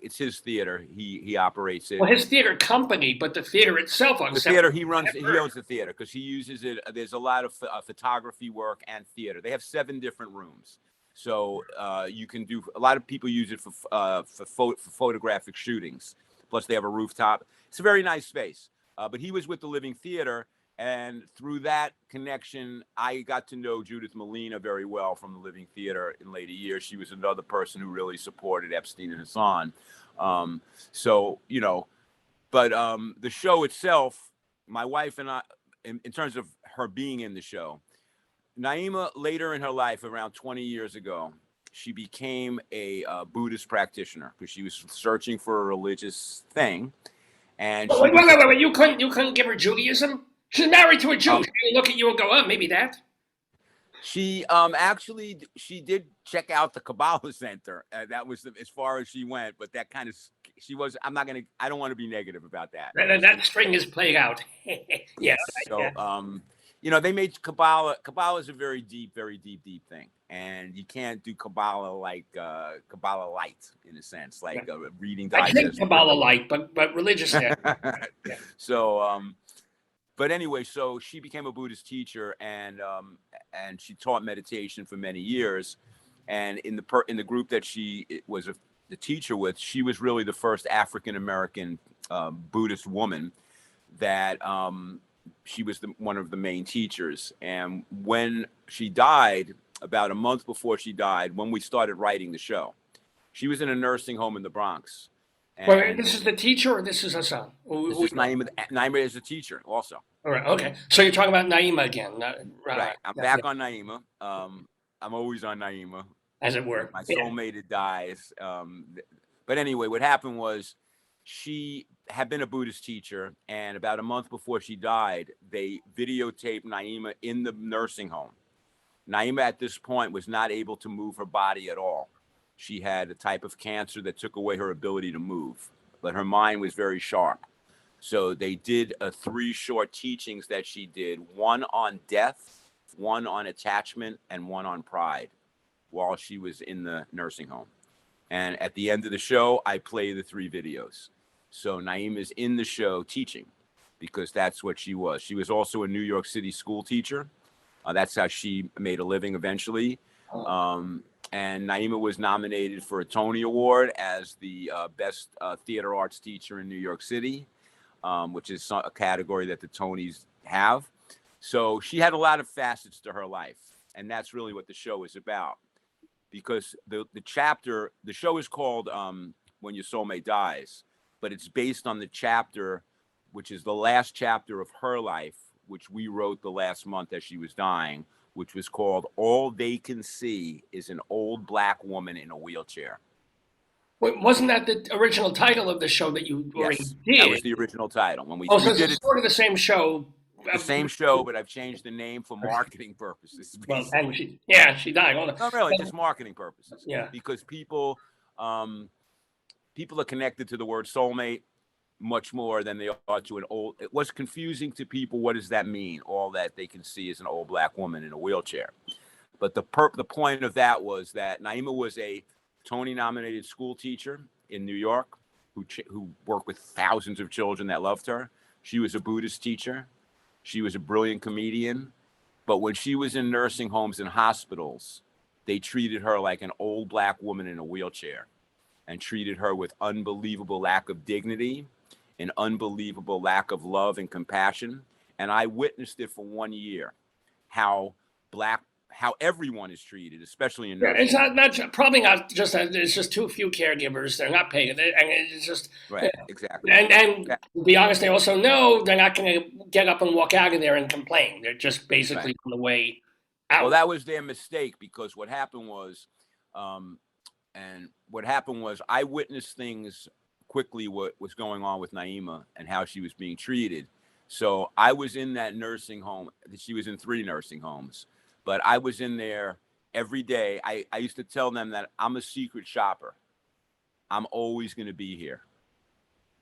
it's his theater. He operates it. Well, his theater company, but the theater itself on The theater he runs. He owns the theater because he uses it. There's a lot of photography work and theater. They have 7 different rooms, so you can do. A lot of people use it for photographic shootings. Plus, they have a rooftop. It's a very nice space. But he was with the Living Theater, and through that connection, I got to know Judith Molina very well from the Living Theater in later years. She was another person who really supported Epstein and Hassan. So, you know, but the show itself, my wife and I, in terms of her being in the show, Naima, later in her life, around 20 years ago, she became a Buddhist practitioner because she was searching for a religious thing. And wait, you couldn't give her Judaism? She's married to a Jew. She look at you and go, "Oh, maybe that." She actually she did check out the Kabbalah Center. That was as far as she went, but that kind of she was. I don't want to be negative about that. That string is played out. Yeah. So you know, they made Kabbalah. Kabbalah is a very deep thing, and you can't do Kabbalah like Kabbalah light in a sense, like reading. I drink Kabbalah light, but religious. Yeah. So. But anyway, so she became a Buddhist teacher, and she taught meditation for many years. And in the group that she was the teacher with, she was really the first African American Buddhist woman that she was one of the main teachers. And when she died, about a month before she died, when we started writing the show, she was in a nursing home in the Bronx. Wait, this is the teacher, or this is Hassan? This is Naima. Naima is a teacher also. All right. Okay. So you're talking about Naima again, right? I'm back on Naima. I'm always on Naima, as it were. My soulmate dies. But anyway, what happened was she had been a Buddhist teacher, and about a month before she died, they videotaped Naima in the nursing home. Naima at this point was not able to move her body at all. She had a type of cancer that took away her ability to move, but her mind was very sharp. So they did 3 short teachings that she did, one on death, one on attachment, and one on pride while she was in the nursing home. And at the end of the show, I play the 3 videos. So Naima is in the show teaching because that's what she was. She was also a New York City school teacher. That's how she made a living eventually. And Naima was nominated for a Tony Award as the best theater arts teacher in New York City, which is a category that the Tonys have. So she had a lot of facets to her life, and that's really what the show is about. Because the show is called When Your Soulmate Dies, but it's based on the chapter, which is the last chapter of her life, which we wrote the last month as she was dying, which was called All They Can See is an Old Black Woman in a Wheelchair. Wait, wasn't that the original title of the show that you already did? That was the original title. When we so did it's sort of the same show. The same show, but I've changed the name for marketing purposes. Well, and she died. No, really, just marketing purposes. Yeah. Because people are connected to the word soulmate much more than they are to an old. It was confusing to people. What does that mean? All that they can see is an old black woman in a wheelchair. But the point of that was that Naima was a Tony-nominated school teacher in New York who worked with thousands of children that loved her. She was a Buddhist teacher. She was a brilliant comedian. But when she was in nursing homes and hospitals, they treated her like an old black woman in a wheelchair and treated her with unbelievable lack of dignity, an unbelievable lack of love and compassion, And I witnessed it for 1 year, how everyone is treated, especially in Yeah, nursing. it's probably not just that. It's just too few caregivers. They're not paying, and it's just Right, exactly. And to be honest, they also know they're not going to get up and walk out of there and complain. They're just basically Right. on the way out. Well, that was their mistake, because what happened was, I witnessed things quickly, what was going on with Naima and how she was being treated. So I was in that nursing home. She was in 3 nursing homes, but I was in there every day. I used to tell them that I'm a secret shopper. I'm always going to be here.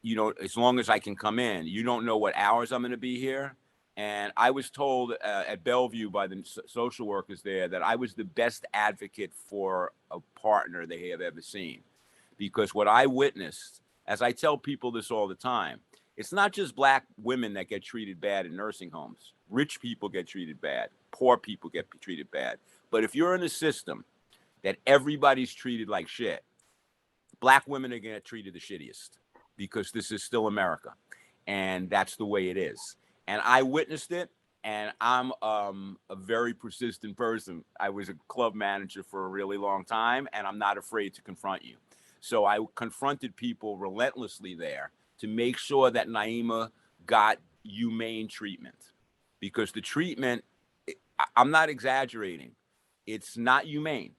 You know, as long as I can come in. You don't know what hours I'm going to be here. And I was told at Bellevue by the social workers there that I was the best advocate for a partner they have ever seen. Because what I witnessed, as I tell people this all the time, it's not just Black women that get treated bad in nursing homes. Rich people get treated bad. Poor people get treated bad. But if you're in a system that everybody's treated like shit, Black women are going to get treated the shittiest, because this is still America. And that's the way it is. And I witnessed it, and I'm a very persistent person. I was a club manager for a really long time, and I'm not afraid to confront you. So I confronted people relentlessly there to make sure that Naima got humane treatment, because the treatment, I'm not exaggerating, it's not humane.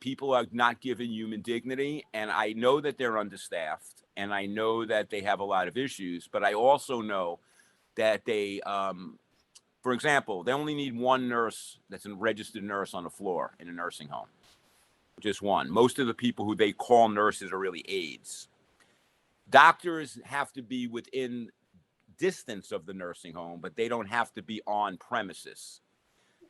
People are not given human dignity, and I know that they're understaffed, and I know that they have a lot of issues, but I also know that they, for example, they only need 1 nurse that's a registered nurse on the floor in a nursing home. Just 1. Most of the people who they call nurses are really aides. Doctors have to be within distance of the nursing home, but they don't have to be on premises.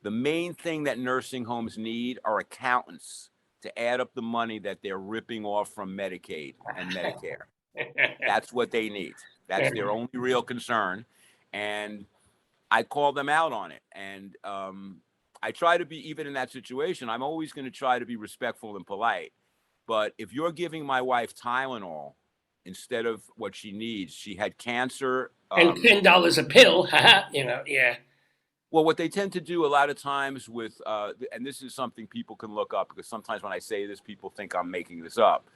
The main thing that nursing homes need are accountants to add up the money that they're ripping off from Medicaid and Medicare. That's what they need. That's their only real concern. And I call them out on it. And I try to be, even in that situation, I'm always going to try to be respectful and polite. But if you're giving my wife Tylenol instead of what she needs, she had cancer. And $10 a pill, yeah. Well, what they tend to do a lot of times with, and this is something people can look up, because sometimes when I say this, people think I'm making this up.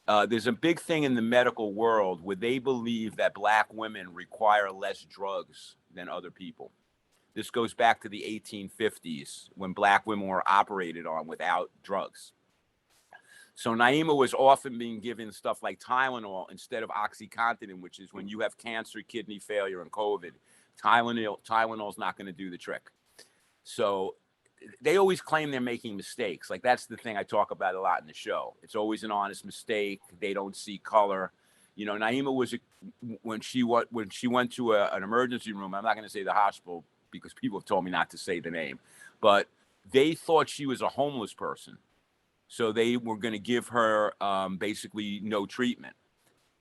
There's a big thing in the medical world where they believe that Black women require less drugs than other people. This goes back to the 1850s, when Black women were operated on without drugs. So Naima was often being given stuff like Tylenol instead of OxyContin, which is when you have cancer, kidney failure, and COVID. Tylenol is not going to do the trick. So they always claim they're making mistakes. Like, that's the thing I talk about a lot in the show. It's always an honest mistake. They don't see color. You know, Naima was, when she went to an emergency room, I'm not going to say the hospital because people have told me not to say the name, but they thought she was a homeless person. So they were going to give her basically no treatment,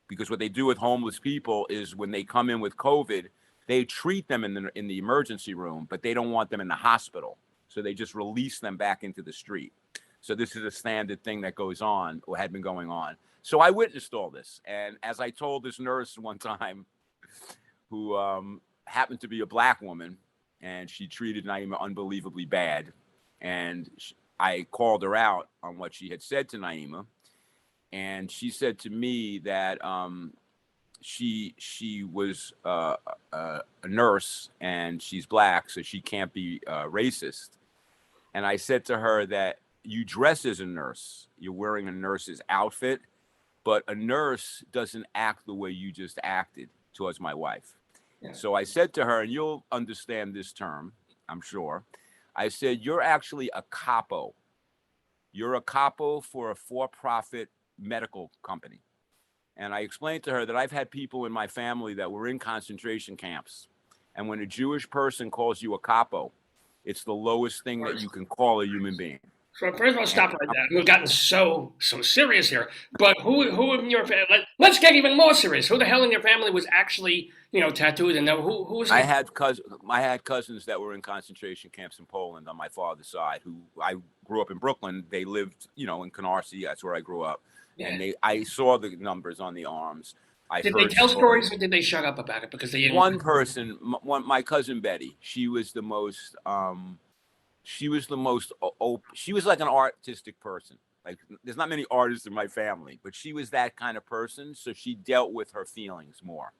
because what they do with homeless people is when they come in with COVID, they treat them in the emergency room, but they don't want them in the hospital. So they just release them back into the street. So this is a standard thing that goes on, or had been going on. So I witnessed all this. And as I told this nurse one time, who happened to be a Black woman, and she treated Naima unbelievably bad. And I called her out on what she had said to Naima. And she said to me that she was a nurse, and she's Black, so she can't be racist. And I said to her that you dress as a nurse, you're wearing a nurse's outfit, but a nurse doesn't act the way you just acted towards my wife. Yeah. So I said to her, and you'll understand this term, I'm sure. I said, you're actually a capo. You're a capo for a for-profit medical company. And I explained to her that I've had people in my family that were in concentration camps. And when a Jewish person calls you a capo, it's the lowest thing that you can call a human being. So first of all, stop right there. We've gotten so serious here. But who in your family? Let's get even more serious. Who the hell in your family was actually, tattooed? And who was? I had cousins that were in concentration camps in Poland on my father's side. Who I grew up in Brooklyn. They lived, in Canarsie. That's where I grew up. Yeah. And I saw the numbers on the arms. I Did they heard tell stories. stories or did they shut up about it because they didn't? One person, my cousin Betty, she was the most she was the most she was like an artistic person. Like there's not many artists in my family, but she was that kind of person, so she dealt with her feelings more.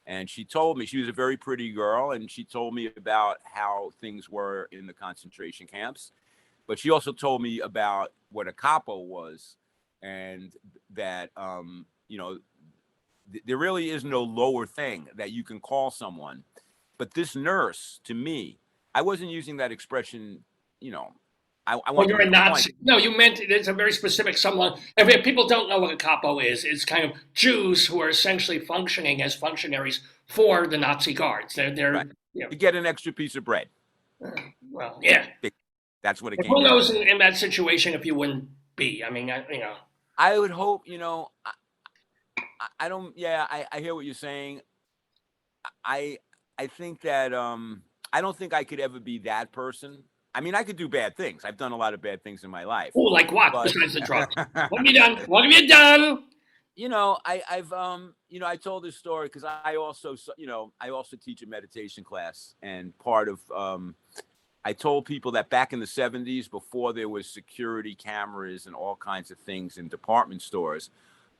And she told me, she was a very pretty girl, and she told me about how things were in the concentration camps. But she also told me about what a capo was, and that there really is no lower thing that you can call someone. But this nurse, to me, I wasn't using that expression, I Well, want to you're a make a point. Nazi. No, you meant it's a very specific someone. If people don't know what a capo is, it's kind of Jews who are essentially functioning as functionaries for the Nazi guards. They're Right. you know, To get an extra piece of bread. well, yeah. That's what it But came who down knows to. in that situation if you wouldn't be? I mean, I would hope, I don't, yeah, I hear what you're saying. I think that I don't think I could ever be that person. I mean, I could do bad things. I've done a lot of bad things in my life. oh, like what But besides the drugs? What have you done? What have you done? I told this story because I also teach a meditation class, and part of I told people that back in the 70s, before there was security cameras and all kinds of things in department stores,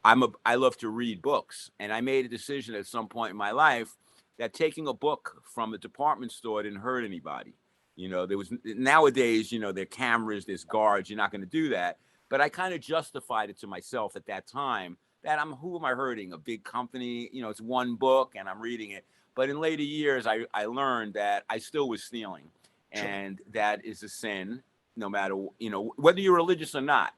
I love to read books, and I made a decision at some point in my life that taking a book from a department store didn't hurt anybody. There was nowadays, there are cameras, there's guards, you're not going to do that. But I kind of justified it to myself at that time that who am I hurting? A big company, it's one book and I'm reading it. But in later years, I learned that I still was stealing. And that is a sin, no matter, whether you're religious or not.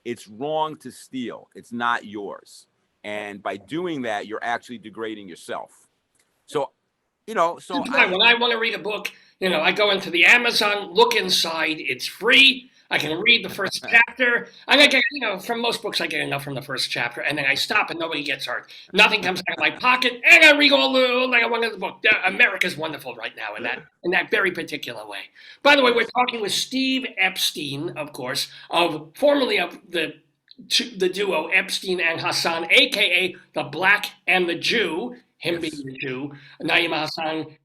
It's wrong to steal. It's not yours. And by doing that, you're actually degrading yourself. So, when I want to read a book, I go into the Amazon, look inside. It's free. I can read the first chapter. And I get, from most books, I get enough from the first chapter. And then I stop and nobody gets hurt. Nothing comes out of my pocket. And I read all I want of the book. America's wonderful right now in that very particular way. By the way, we're talking with Steve Epstein, of course, formerly of the duo Epstein and Hassan, a.k.a. the Black and the Jew. Him being the Jew, Naima Hassan,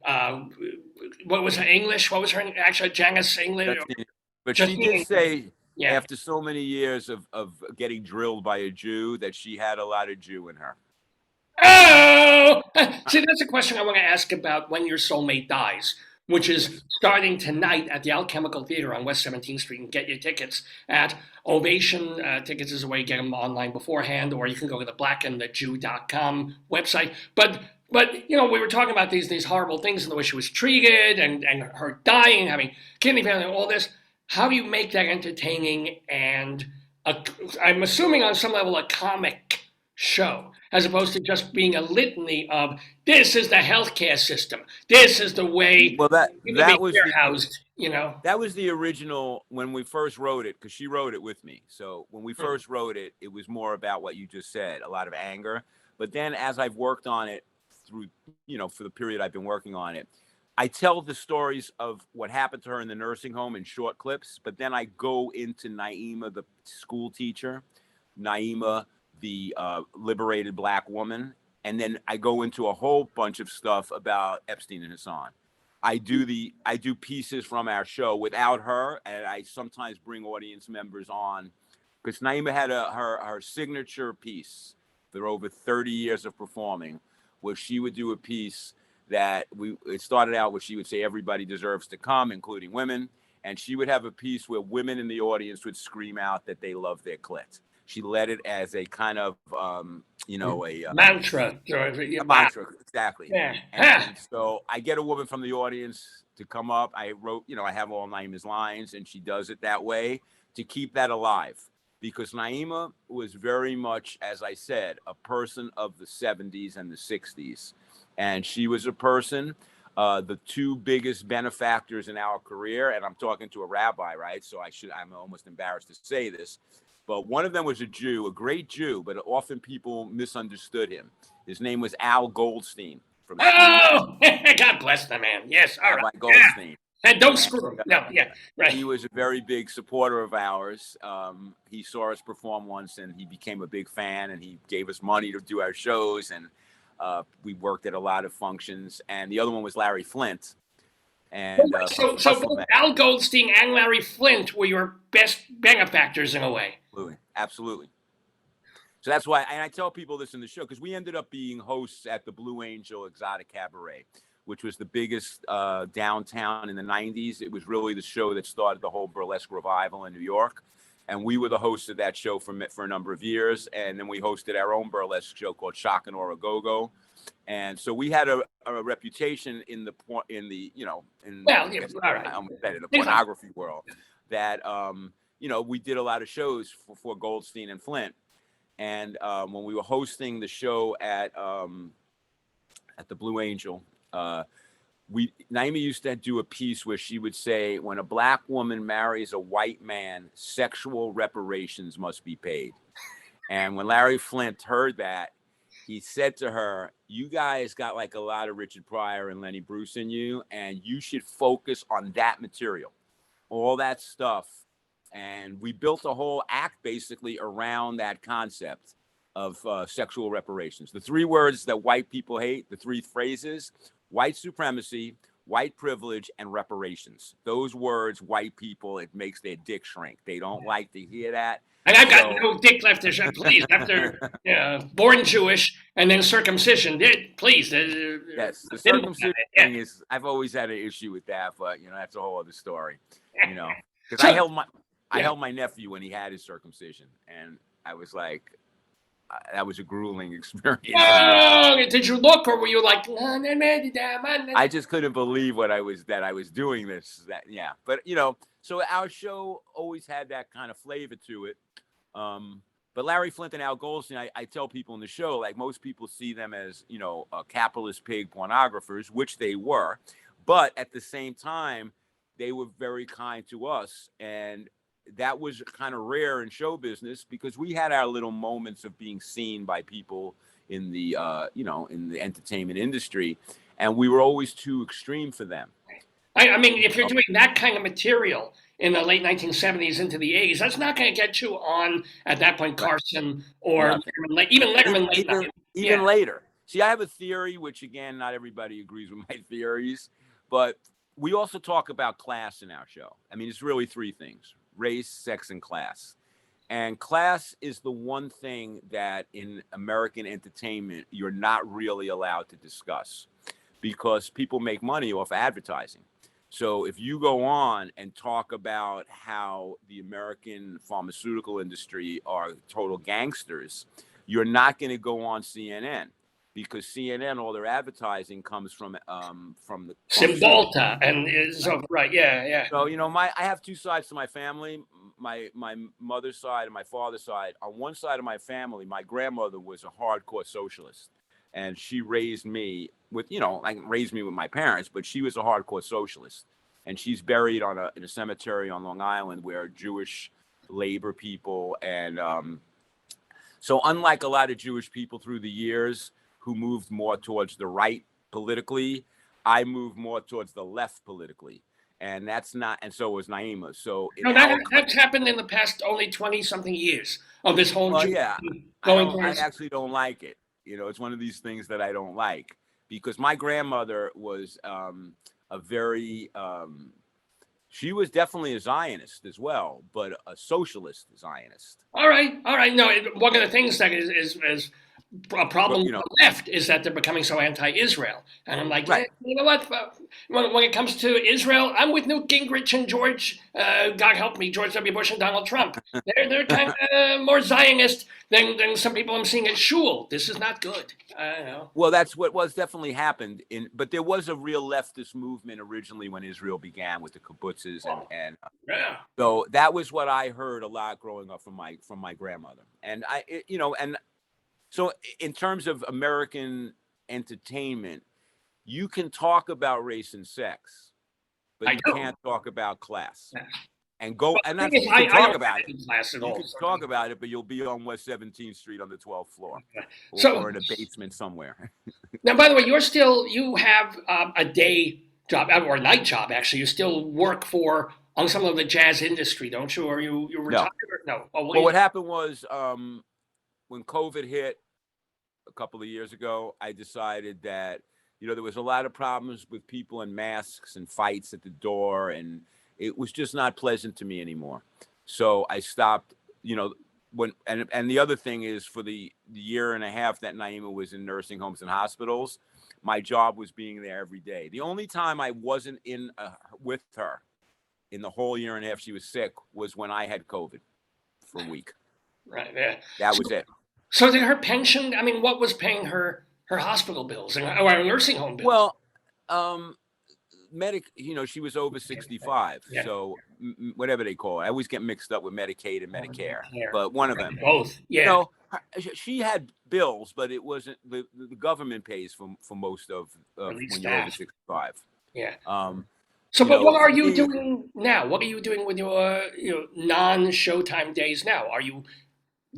what was her English? What was her actually Janice English? But she did say, yeah, after so many years of getting drilled by a Jew, that she had a lot of Jew in her. Oh! See, that's a question I want to ask about When Your Soulmate Dies, which is starting tonight at the Alchemical Theater on West 17th Street. And get your tickets at Ovation. Tickets is a way to get them online beforehand, or you can go to the blackandthejew.com website. But we were talking about these horrible things and the way she was treated and her dying and having kidney failure and all this. How do you make that entertaining and I'm assuming on some level a comic show, as opposed to just being a litany of this is the healthcare system, this is the way that was housed, That was the original when we first wrote it, because she wrote it with me. So when we first wrote it, it was more about what you just said, a lot of anger. But then as I've worked on it through, for the period I've been working on it, I tell the stories of what happened to her in the nursing home in short clips, but then I go into Naima, the school teacher, Naima, the liberated Black woman, and then I go into a whole bunch of stuff about Epstein and Hassan. I do pieces from our show without her, and I sometimes bring audience members on, because Naima had her signature piece for over 30 years of performing, where she would do a piece that it started out where she would say everybody deserves to come, including women, and she would have a piece where women in the audience would scream out that they love their clit. She led it as a kind of a mantra. A mantra, exactly. Yeah. And so I get a woman from the audience to come up. I wrote, I have all Naima's lines, and she does it that way to keep that alive. Because Naima was very much, as I said, a person of the 70s and the 60s. And she was a person, the two biggest benefactors in our career, and I'm talking to a rabbi, right? So I'm almost embarrassed to say this, but one of them was a Jew, a great Jew, but often people misunderstood him. His name was Al Goldstein. God bless the man. Yes, all right. Goldstein. Yeah. And don't screw him. No, yeah, right. He was a very big supporter of ours. He saw us perform once, and he became a big fan, and he gave us money to do our shows. And We worked at a lot of functions, and the other one was Larry Flint. And So both Al Goldstein and Larry Flint were your best benefactors in a way. Absolutely. So that's why, and I tell people this in the show, because we ended up being hosts at the Blue Angel Exotic Cabaret, which was the biggest downtown in the 90s. It was really the show that started the whole burlesque revival in New York. And we were the hosts of that show for a number of years. And then we hosted our own burlesque show called Shock and Aura Go-Go. And so we had a reputation in the pornography world that, we did a lot of shows for Goldstein and Flint. And when we were hosting the show at the Blue Angel, Naima used to do a piece where she would say, when a black woman marries a white man, sexual reparations must be paid. And when Larry Flint heard that, he said to her, you guys got like a lot of Richard Pryor and Lenny Bruce in you, and you should focus on that material, all that stuff. And we built a whole act basically around that concept of sexual reparations. The three words that white people hate, the three phrases: white supremacy, white privilege, and reparations. Those words, white people, it makes their dick shrink. They don't like to hear that. And I've got no dick left to show, please, after born Jewish and then circumcision. Please. Yes, the circumcision thing is, I've always had an issue with that, but, that's a whole other story, Because I held my nephew when he had his circumcision, and I was like, that was a grueling experience. Oh, did you look, or were you like, I just couldn't believe that I was doing this. But so our show always had that kind of flavor to it. But Larry Flint and Al Goldstein, I tell people in the show, like, most people see them as, capitalist pig pornographers, which they were. But at the same time, they were very kind to us. And that was kind of rare in show business, because we had our little moments of being seen by people in the, in the entertainment industry. And we were always too extreme for them. I mean, if you're doing that kind of material in the late 1970s into the 80s, that's not going to get you on, at that point, Carson or even Letterman late night. Even later. See, I have a theory, which, again, not everybody agrees with my theories, but we also talk about class in our show. I mean, it's really three things: race, sex, and class. And class is the one thing that in American entertainment you're not really allowed to discuss, because people make money off advertising. So if you go on and talk about how the American pharmaceutical industry are total gangsters, you're not going to go on CNN, because CNN, all their advertising comes from the Cymbalta, and so right, yeah. So I have two sides to my family: my mother's side and my father's side. On one side of my family, my grandmother was a hardcore socialist, and she raised me with raised me with my parents, but she was a hardcore socialist, and she's buried in a cemetery on Long Island where Jewish labor people and so unlike a lot of Jewish people through the years who moved more towards the right politically, I moved more towards the left politically. And that's not, and so was Naima. So that's happened in the past only 20-something years of this whole I actually don't like it. It's one of these things that I don't like, because my grandmother was a very, she was definitely a Zionist as well, but a socialist Zionist. All right. No, one of the things that is a problem with the left is that they're becoming so anti-Israel. And I'm like, you know what? When it comes to Israel, I'm with Newt Gingrich and George W. Bush and Donald Trump. They're kind of more Zionist than some people I'm seeing at shul. This is not good. I know. Well, that's what was definitely happened. But there was a real leftist movement originally when Israel began with the kibbutzes and so that was what I heard a lot growing up from my grandmother. And so in terms of American entertainment, you can talk about race and sex, but you can't talk about class. And that's you can talk about it. You can talk about it, but you'll be on West 17th Street on the 12th floor, or in a basement somewhere. Now, by the way, you have a day job or a night job. Actually, you still work on some of the jazz industry, don't you? Or you retired? No. Well, what happened was when COVID hit, a couple of years ago, I decided that, there was a lot of problems with people in masks and fights at the door, and it was just not pleasant to me anymore. So I stopped, and the other thing is, for the year and a half that Naima was in nursing homes and hospitals, my job was being there every day. The only time I wasn't with her in the whole year and a half she was sick was when I had COVID for a week. Right. Yeah. That was it. So did her pension? I mean, what was paying her hospital bills or her nursing home bills? Well, she was over 65. Yeah. So whatever they call it, I always get mixed up with Medicaid and Medicare, but one of them. Both. Yeah. She had bills, but it wasn't the government pays for most of when you're over 65. Yeah. But what are you doing now? What are you doing with your non-Showtime days now? Are you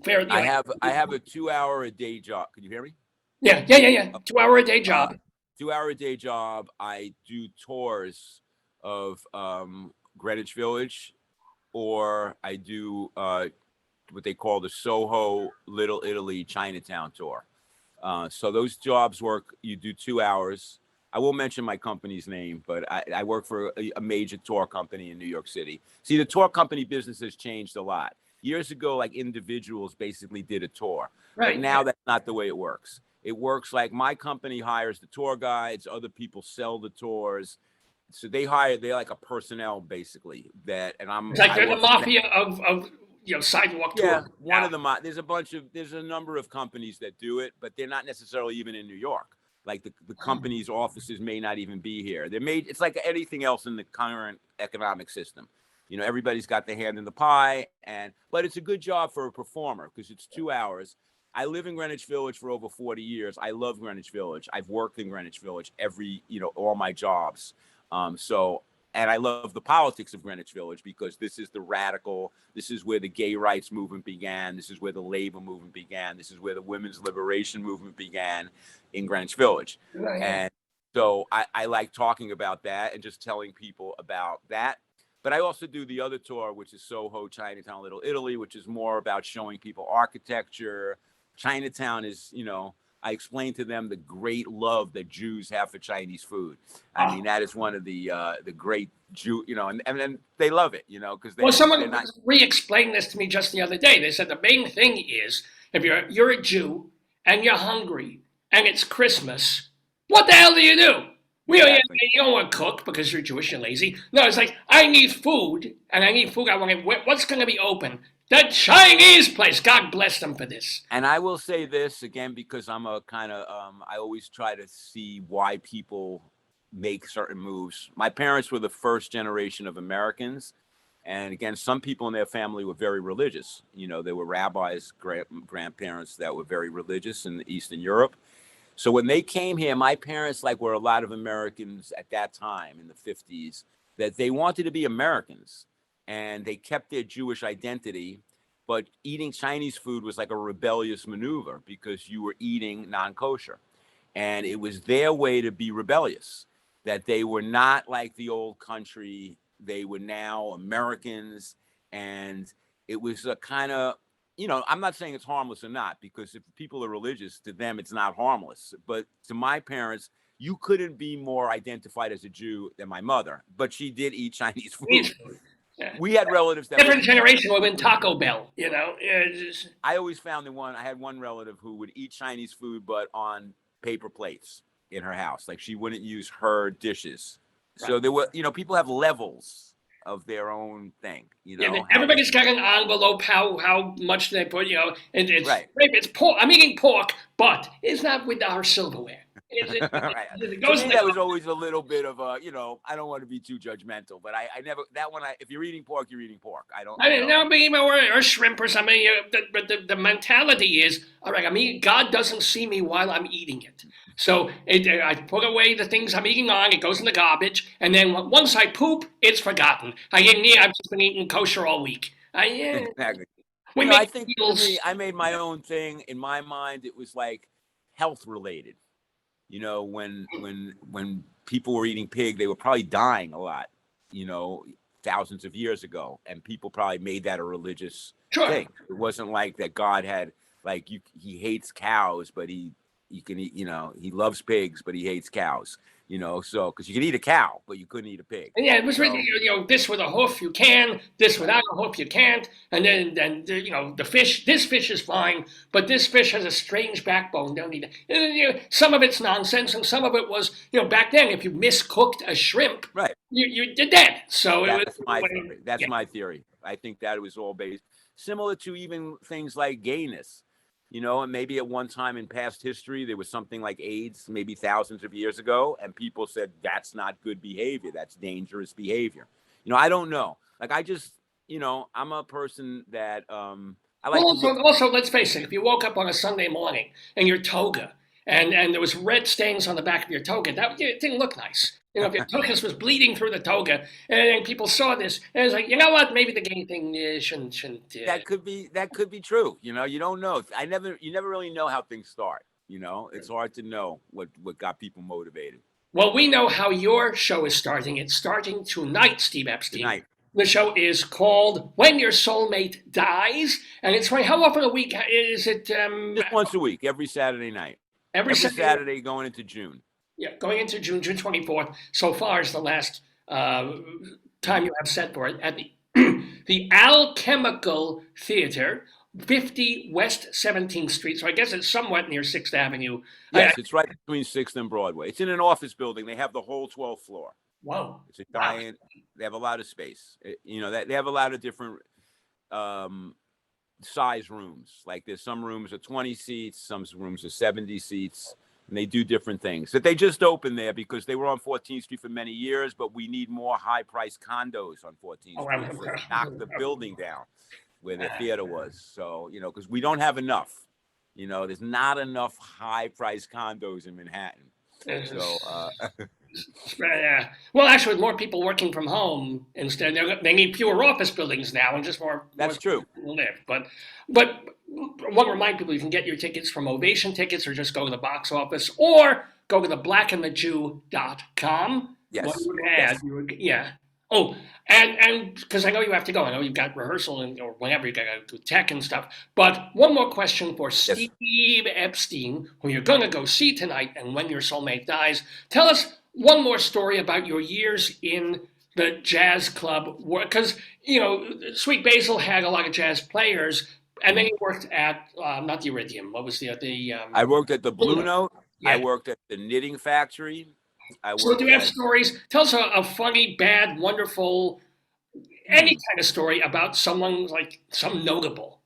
fair? I have a 2-hour a day job. Can you hear me? Yeah. 2-hour a day job. 2-hour a day job. I do tours of Greenwich Village, or I do what they call the Soho Little Italy Chinatown tour. So those jobs work. You do 2 hours. I won't mention my company's name, but I work for a major tour company in New York City. See, the tour company business has changed a lot. Years ago, like, individuals basically did a tour. Right. But now that's not the way it works. It works like my company hires the tour guides, other people sell the tours. So they're like a personnel basically and I'm it's like they're the mafia of sidewalk tour. Yeah, one of them. There's a number of companies that do it, but they're not necessarily even in New York. Like the company's offices may not even be here. It's like anything else in the current economic system. Everybody's got their hand in the pie, but it's a good job for a performer because it's 2 hours. I live in Greenwich Village for over 40 years. I love Greenwich Village. I've worked in Greenwich Village all my jobs. And I love the politics of Greenwich Village because this is where the gay rights movement began. This is where the labor movement began. This is where the women's liberation movement began in Greenwich Village. Right. And so I like talking about that and just telling people about that. But I also do the other tour, which is Soho, Chinatown, Little Italy, which is more about showing people architecture. Chinatown is, I explain to them the great love that Jews have for Chinese food. I mean, that is one of the great and they love it, because someone re-explained this to me just the other day. They said the main thing is if you're a Jew and you're hungry and it's Christmas, what the hell do? You don't want to cook because you're Jewish and lazy. No, it's like, I need food, and I need food. What's going to be open? The Chinese place. God bless them for this. And I will say this again, because I'm a kind of, I always try to see why people make certain moves. My parents were the first generation of Americans. And again, some people in their family were very religious. They were rabbis, grandparents that were very religious in Eastern Europe. So when they came here, my parents, like were a lot of Americans at that time in the 50s, that they wanted to be Americans and they kept their Jewish identity, but eating Chinese food was like a rebellious maneuver because you were eating non-kosher. And it was their way to be rebellious, that they were not like the old country. They were now Americans. And it was a kind of, I'm not saying it's harmless or not, because if people are religious, to them, it's not harmless. But to my parents, you couldn't be more identified as a Jew than my mother, but she did eat Chinese food. Yeah. We had relatives that different generation would in Taco Bell, I always found I had one relative who would eat Chinese food, but on paper plates in her house. Like, she wouldn't use her dishes. Right. So there were, people have levels of their own thing, everybody's got an envelope, how much they put, and it's right. It's pork. I'm eating pork, but it's not with our silverware. Right. It goes to me, that was always a little bit of a, I don't want to be too judgmental, but I never, that one, if you're eating pork, you're eating pork. I mean, no, or shrimp or something, but the mentality is, all right, God doesn't see me while I'm eating it. So I put away the things I'm eating on, it goes in the garbage, and then once I poop, it's forgotten. I've just been eating kosher all week. Exactly. I think for me, I made my own thing. In my mind, it was like health related. When people were eating pig, they were probably dying a lot, thousands of years ago. And people probably made that a religious thing. It wasn't like that God had like he hates cows, but he can eat, he loves pigs, but he hates cows, so because you can eat a cow, but you couldn't eat a pig. And yeah, it was So, really, this with a hoof you can, this without a hoof you can't, and then the fish. This fish is fine, but this fish has a strange backbone. Don't eat it. And, some of it's nonsense, and some of it was, back then if you miscooked a shrimp, right. you're dead. So That's it my was. theory. That's my theory. I think that it was all based similar to even things like gayness. And maybe at one time in past history, there was something like AIDS, maybe thousands of years ago, and people said, that's not good behavior. That's dangerous behavior. I don't know. Like, I just, I'm a person that I like also, let's face it, if you woke up on a Sunday morning in your toga and there was red stains on the back of your toga, it didn't look nice. If your toga was bleeding through the toga, and people saw this, and it's like, you know what? Maybe the gay thing shouldn't. That could be true. You don't know. You never really know how things start. It's hard to know what got people motivated. Well, we know how your show is starting. It's starting tonight, Steve Epstein. Tonight. The show is called When Your Soulmate Dies, and it's funny. How often a week is it? Just once a week, every Saturday night. Every Saturday going into June. Yeah, going into June 24th. So far is the last time you have set for it at the Alchemical Theater, 50 West 17th Street. So I guess it's somewhat near 6th Avenue. Yes, it's right between 6th and Broadway. It's in an office building. They have the whole 12th floor. Whoa. It's a giant. Wow. They have a lot of space. They have a lot of different size rooms. Like there's some rooms are 20 seats, some rooms are 70 seats. And they do different things. That they just opened there because they were on 14th Street for many years, but we need more high-priced condos on 14th Street. So they knocked the building down where the theater was. So, because we don't have enough. There's not enough high-priced condos in Manhattan. So, well, actually, with more people working from home instead, they need fewer office buildings now and just more. That's true. People live, but I want to remind people you can get your tickets from Ovation Tickets or just go to the box office or go to the blackandthejew.com. Yes. What you would add, yeah. Oh, and because I know you have to go. I know you've got rehearsal or whenever you got to do tech and stuff. But one more question for Steve Epstein, who you're going to go see tonight, and When Your Soulmate Dies. Tell us one more story about your years in the jazz club, because Sweet Basil had a lot of jazz players, and then he worked at not the Iridium. What was the? I worked at the Blue Note. Yeah. I worked at the Knitting Factory. So do you have stories? Tell us a funny, bad, wonderful, any kind of story about someone like some notable.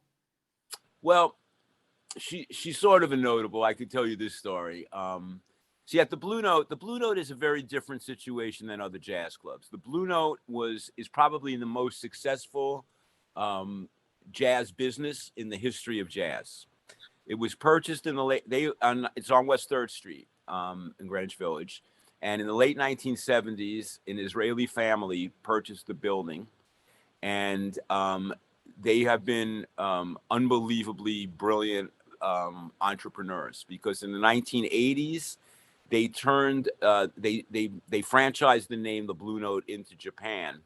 Well, she's sort of a notable. I could tell you this story. See, at the Blue Note is a very different situation than other jazz clubs. The Blue Note is probably the most successful jazz business in the history of jazz. It was purchased in it's on West 3rd Street in Greenwich Village. And in the late 1970s, an Israeli family purchased the building. And they have been unbelievably brilliant entrepreneurs, because in the 1980s, they franchised the name the Blue Note into Japan.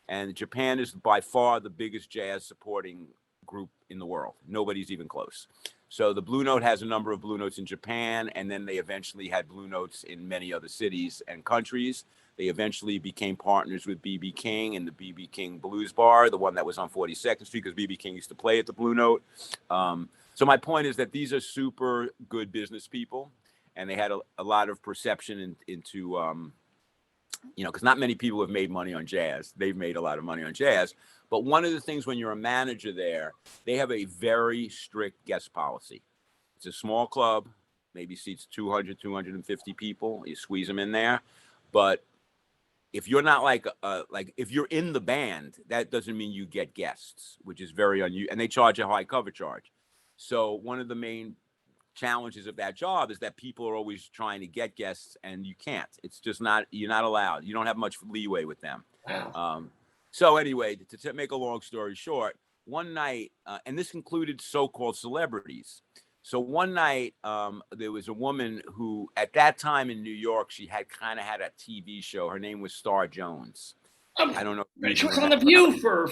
And Japan is by far the biggest jazz supporting group in the world. Nobody's even close. So the Blue Note has a number of Blue Notes in Japan, and then they eventually had Blue Notes in many other cities and countries. They eventually became partners with B.B. King and the B.B. King Blues Bar, the one that was on 42nd Street, because B.B. King used to play at the Blue Note. So my point is that these are super good business people, and they had a lot of perception into, because not many people have made money on jazz. They've made a lot of money on jazz. But one of the things when you're a manager there, they have a very strict guest policy. It's a small club, maybe seats 200, 250 people. You squeeze them in there. But if you're not if you're in the band, that doesn't mean you get guests, which is very unusual. And they charge a high cover charge. So one of the main challenges of that job is that people are always trying to get guests, and you can't. It's just you're not allowed. You don't have much leeway with them. Wow. So anyway, to make a long story short, one night, and this included so-called celebrities. So one night, there was a woman who, at that time in New York, she had kind of had a TV show. Her name was Star Jones. I don't know. She was on The View for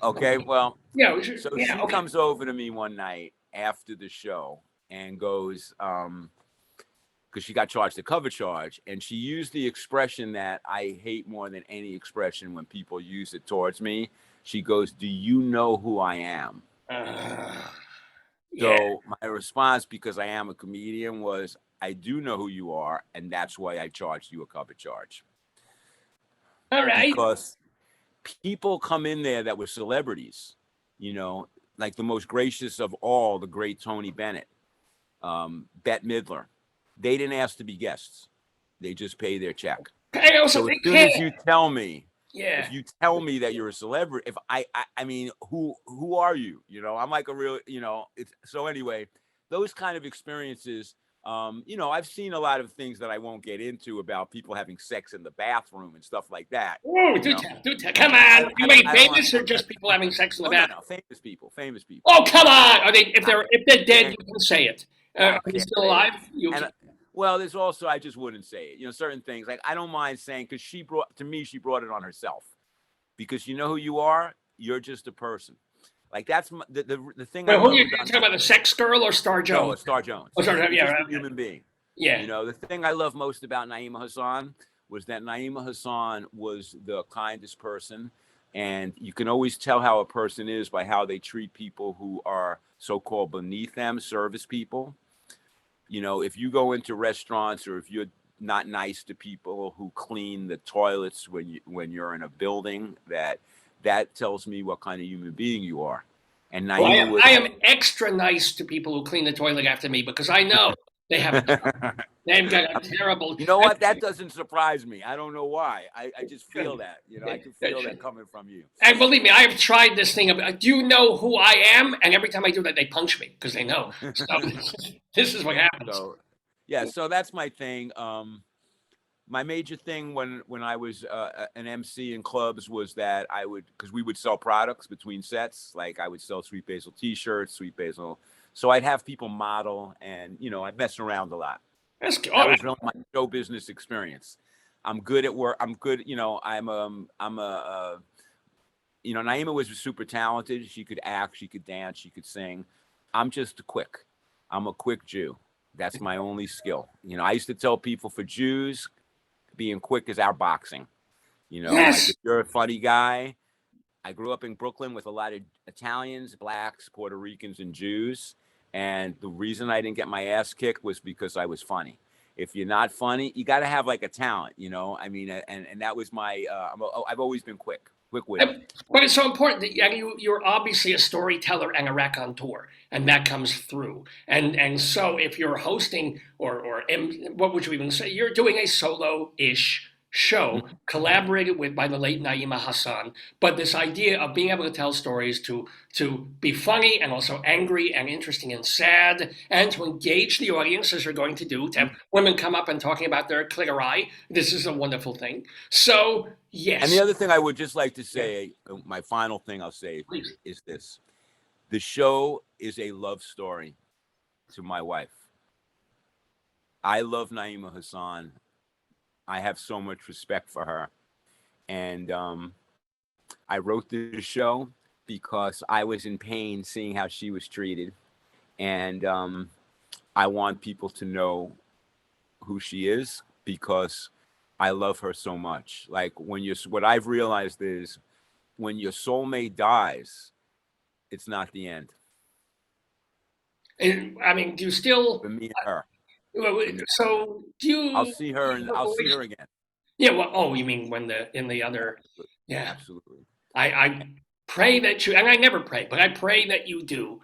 okay, well, yeah. So she comes over to me one night, after the show and goes, because she got charged a cover charge, and she used the expression that I hate more than any expression when people use it towards me. She goes, "Do you know who I am?" Yeah. So my response, because I am a comedian, was, "I do know who you are, and that's why I charged you a cover charge." All right. Because people come in there that were celebrities, like the most gracious of all, the great Tony Bennett, Bette Midler. They didn't ask to be guests. They just pay their check. I also So as think, soon as you tell me, yeah. if you tell me that you're a celebrity, if I mean, who are you? I'm like a real, so anyway, those kind of experiences, I've seen a lot of things that I won't get into about people having sex in the bathroom and stuff like that. Oh, do tell. Come on. You mean famous or just people having sex in the bathroom? No, famous people. Oh, come on. Are they? If they're dead, you can say it. Are they still alive? Well, there's also, I just wouldn't say it. Certain things, like I don't mind saying, because she brought it on herself. Because you know who you are? You're just a person. Like that's the thing. Wait, who are you talking about? The sex girl or Star Jones? No, Star Jones. Oh, Star Jones. Yeah, right. Human being. Yeah. The thing I love most about Naima Hassan was that Naima Hassan was the kindest person. And you can always tell how a person is by how they treat people who are so-called beneath them, service people. If you go into restaurants, or if you're not nice to people who clean the toilets when you're in a building, that tells me what kind of human being you are. And Naima I am extra nice to people who clean the toilet after me, because I know they've got a terrible. You know what? That doesn't surprise me. I don't know why. I just feel that. I can feel that coming from you. And believe me, I have tried this thing of, do you know who I am? And every time I do that, they punch me because they know. So this is what happens. So that's my thing. My major thing when I was an MC in clubs was that because we would sell products between sets. Like I would sell Sweet Basil T-shirts, Sweet Basil. So I'd have people model, and I'd mess around a lot. That's good. That was really my show business experience. I'm good at work. I'm good. Naima was super talented. She could act, she could dance, she could sing. I'm just I'm a quick Jew. That's my only skill. I used to tell people, for Jews, being quick is our boxing. Yes. Like if you're a funny guy. I grew up in Brooklyn with a lot of Italians, Blacks, Puerto Ricans, and Jews. And the reason I didn't get my ass kicked was because I was funny. If you're not funny, you got to have like a talent, I mean, and that was my, I've always been quick-witted. But it's so important that you're obviously a storyteller and a raconteur, and that comes through. And so if you're hosting or what would you even say? You're doing a solo-ish show collaborated with by the late Naima Hassan, but this idea of being able to tell stories to be funny and also angry and interesting and sad, and to engage the audience as you're going to do, to have women come up and talking about their clitori, this is a wonderful thing. So yes. And the other thing I would just like to say, my final thing I'll say, please, is this: the show is a love story to my wife. I love Naima Hassan. I have so much respect for her. And I wrote this show because I was in pain seeing how she was treated. And I want people to know who she is, because I love her so much. Like what I've realized is, when your soulmate dies, it's not the end. I mean, do you still? For me and her. So do you? I'll see her again. Yeah. Well, oh, you mean in the other? Absolutely. Yeah. Absolutely. I pray that you, and I never pray, but I pray that you do,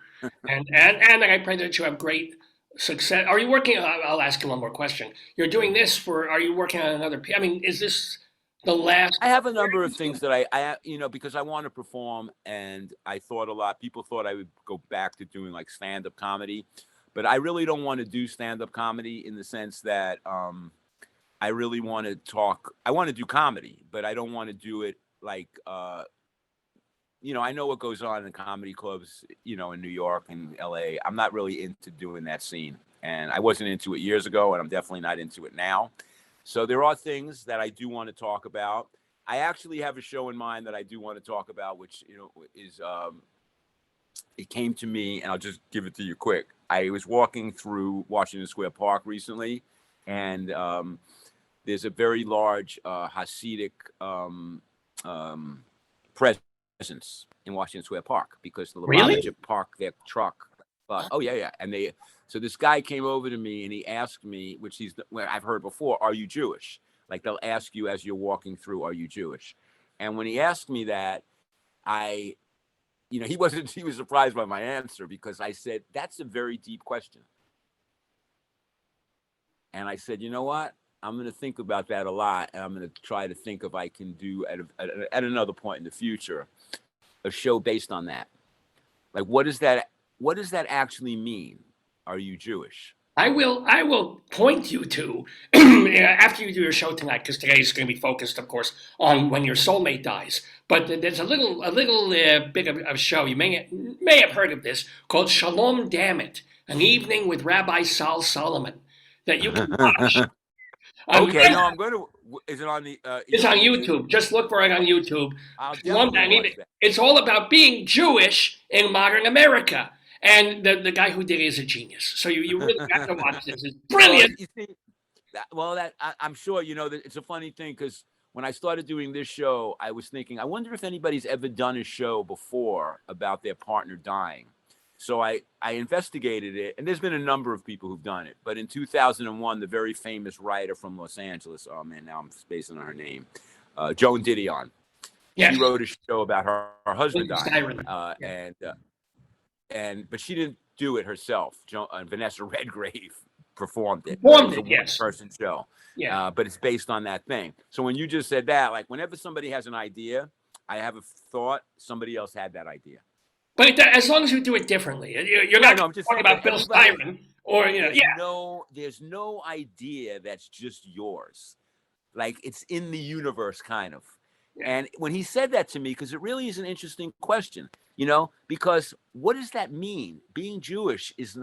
and I pray that you have great success. Are you working? I'll ask you one more question. You're doing this are you working on another? I mean, is this the last? I have a number of things that I because I want to perform, and I thought a lot. People thought I would go back to doing like stand-up comedy. But I really don't want to do stand-up comedy, in the sense that I really want to talk. I want to do comedy, but I don't want to do it like, I know what goes on in comedy clubs, in New York and LA. I'm not really into doing that scene. And I wasn't into it years ago, and I'm definitely not into it now. So there are things that I do want to talk about. I actually have a show in mind that I do want to talk about, which, is it came to me, and I'll just give it to you quick. I was walking through Washington Square Park recently, and there's a very large Hasidic presence in Washington Square Park because the Really? Lubavitcher parked their truck. Oh yeah. And so this guy came over to me and he asked me, which I've heard before, are you Jewish? Like they'll ask you as you're walking through, are you Jewish? And when he asked me that, he was surprised by my answer because I said, that's a very deep question. And I said, you know what? I'm going to think about that a lot. And I'm going to try to think if I can do at another point in the future, a show based on that. Like, what does that actually mean? Are you Jewish? I will point you to after you do your show tonight, because today is going to be focused, of course, on when your soulmate dies. But there's a little bit of a show you may have heard of this called Shalom Damn It, an evening with Rabbi Sol Solomon that you can watch. Okay, no, I'm going to. Is it on the? It's on YouTube. Just look for it on YouTube. I'll definitely watch that. It's all about being Jewish in modern America. And the guy who did it is a genius. So you really got to watch this. It's brilliant. I'm sure, that it's a funny thing because when I started doing this show, I was thinking, I wonder if anybody's ever done a show before about their partner dying. So I investigated it, and there's been a number of people who've done it. But in 2001, the very famous writer from Los Angeles, oh man, now I'm spacing on her name, Joan Didion. Yes. She wrote a show about her husband dying. But she didn't do it herself. Vanessa Redgrave performed it. It was a one-person show. Yeah. But it's based on that thing. So when you just said that, like whenever somebody has an idea, I have a thought, somebody else had that idea. But as long as you do it differently, you're not talking about Bill Styron or There's no idea that's just yours. Like it's in the universe, kind of. Yeah. And when he said that to me, because it really is an interesting question, because what does that mean? Being Jewish it's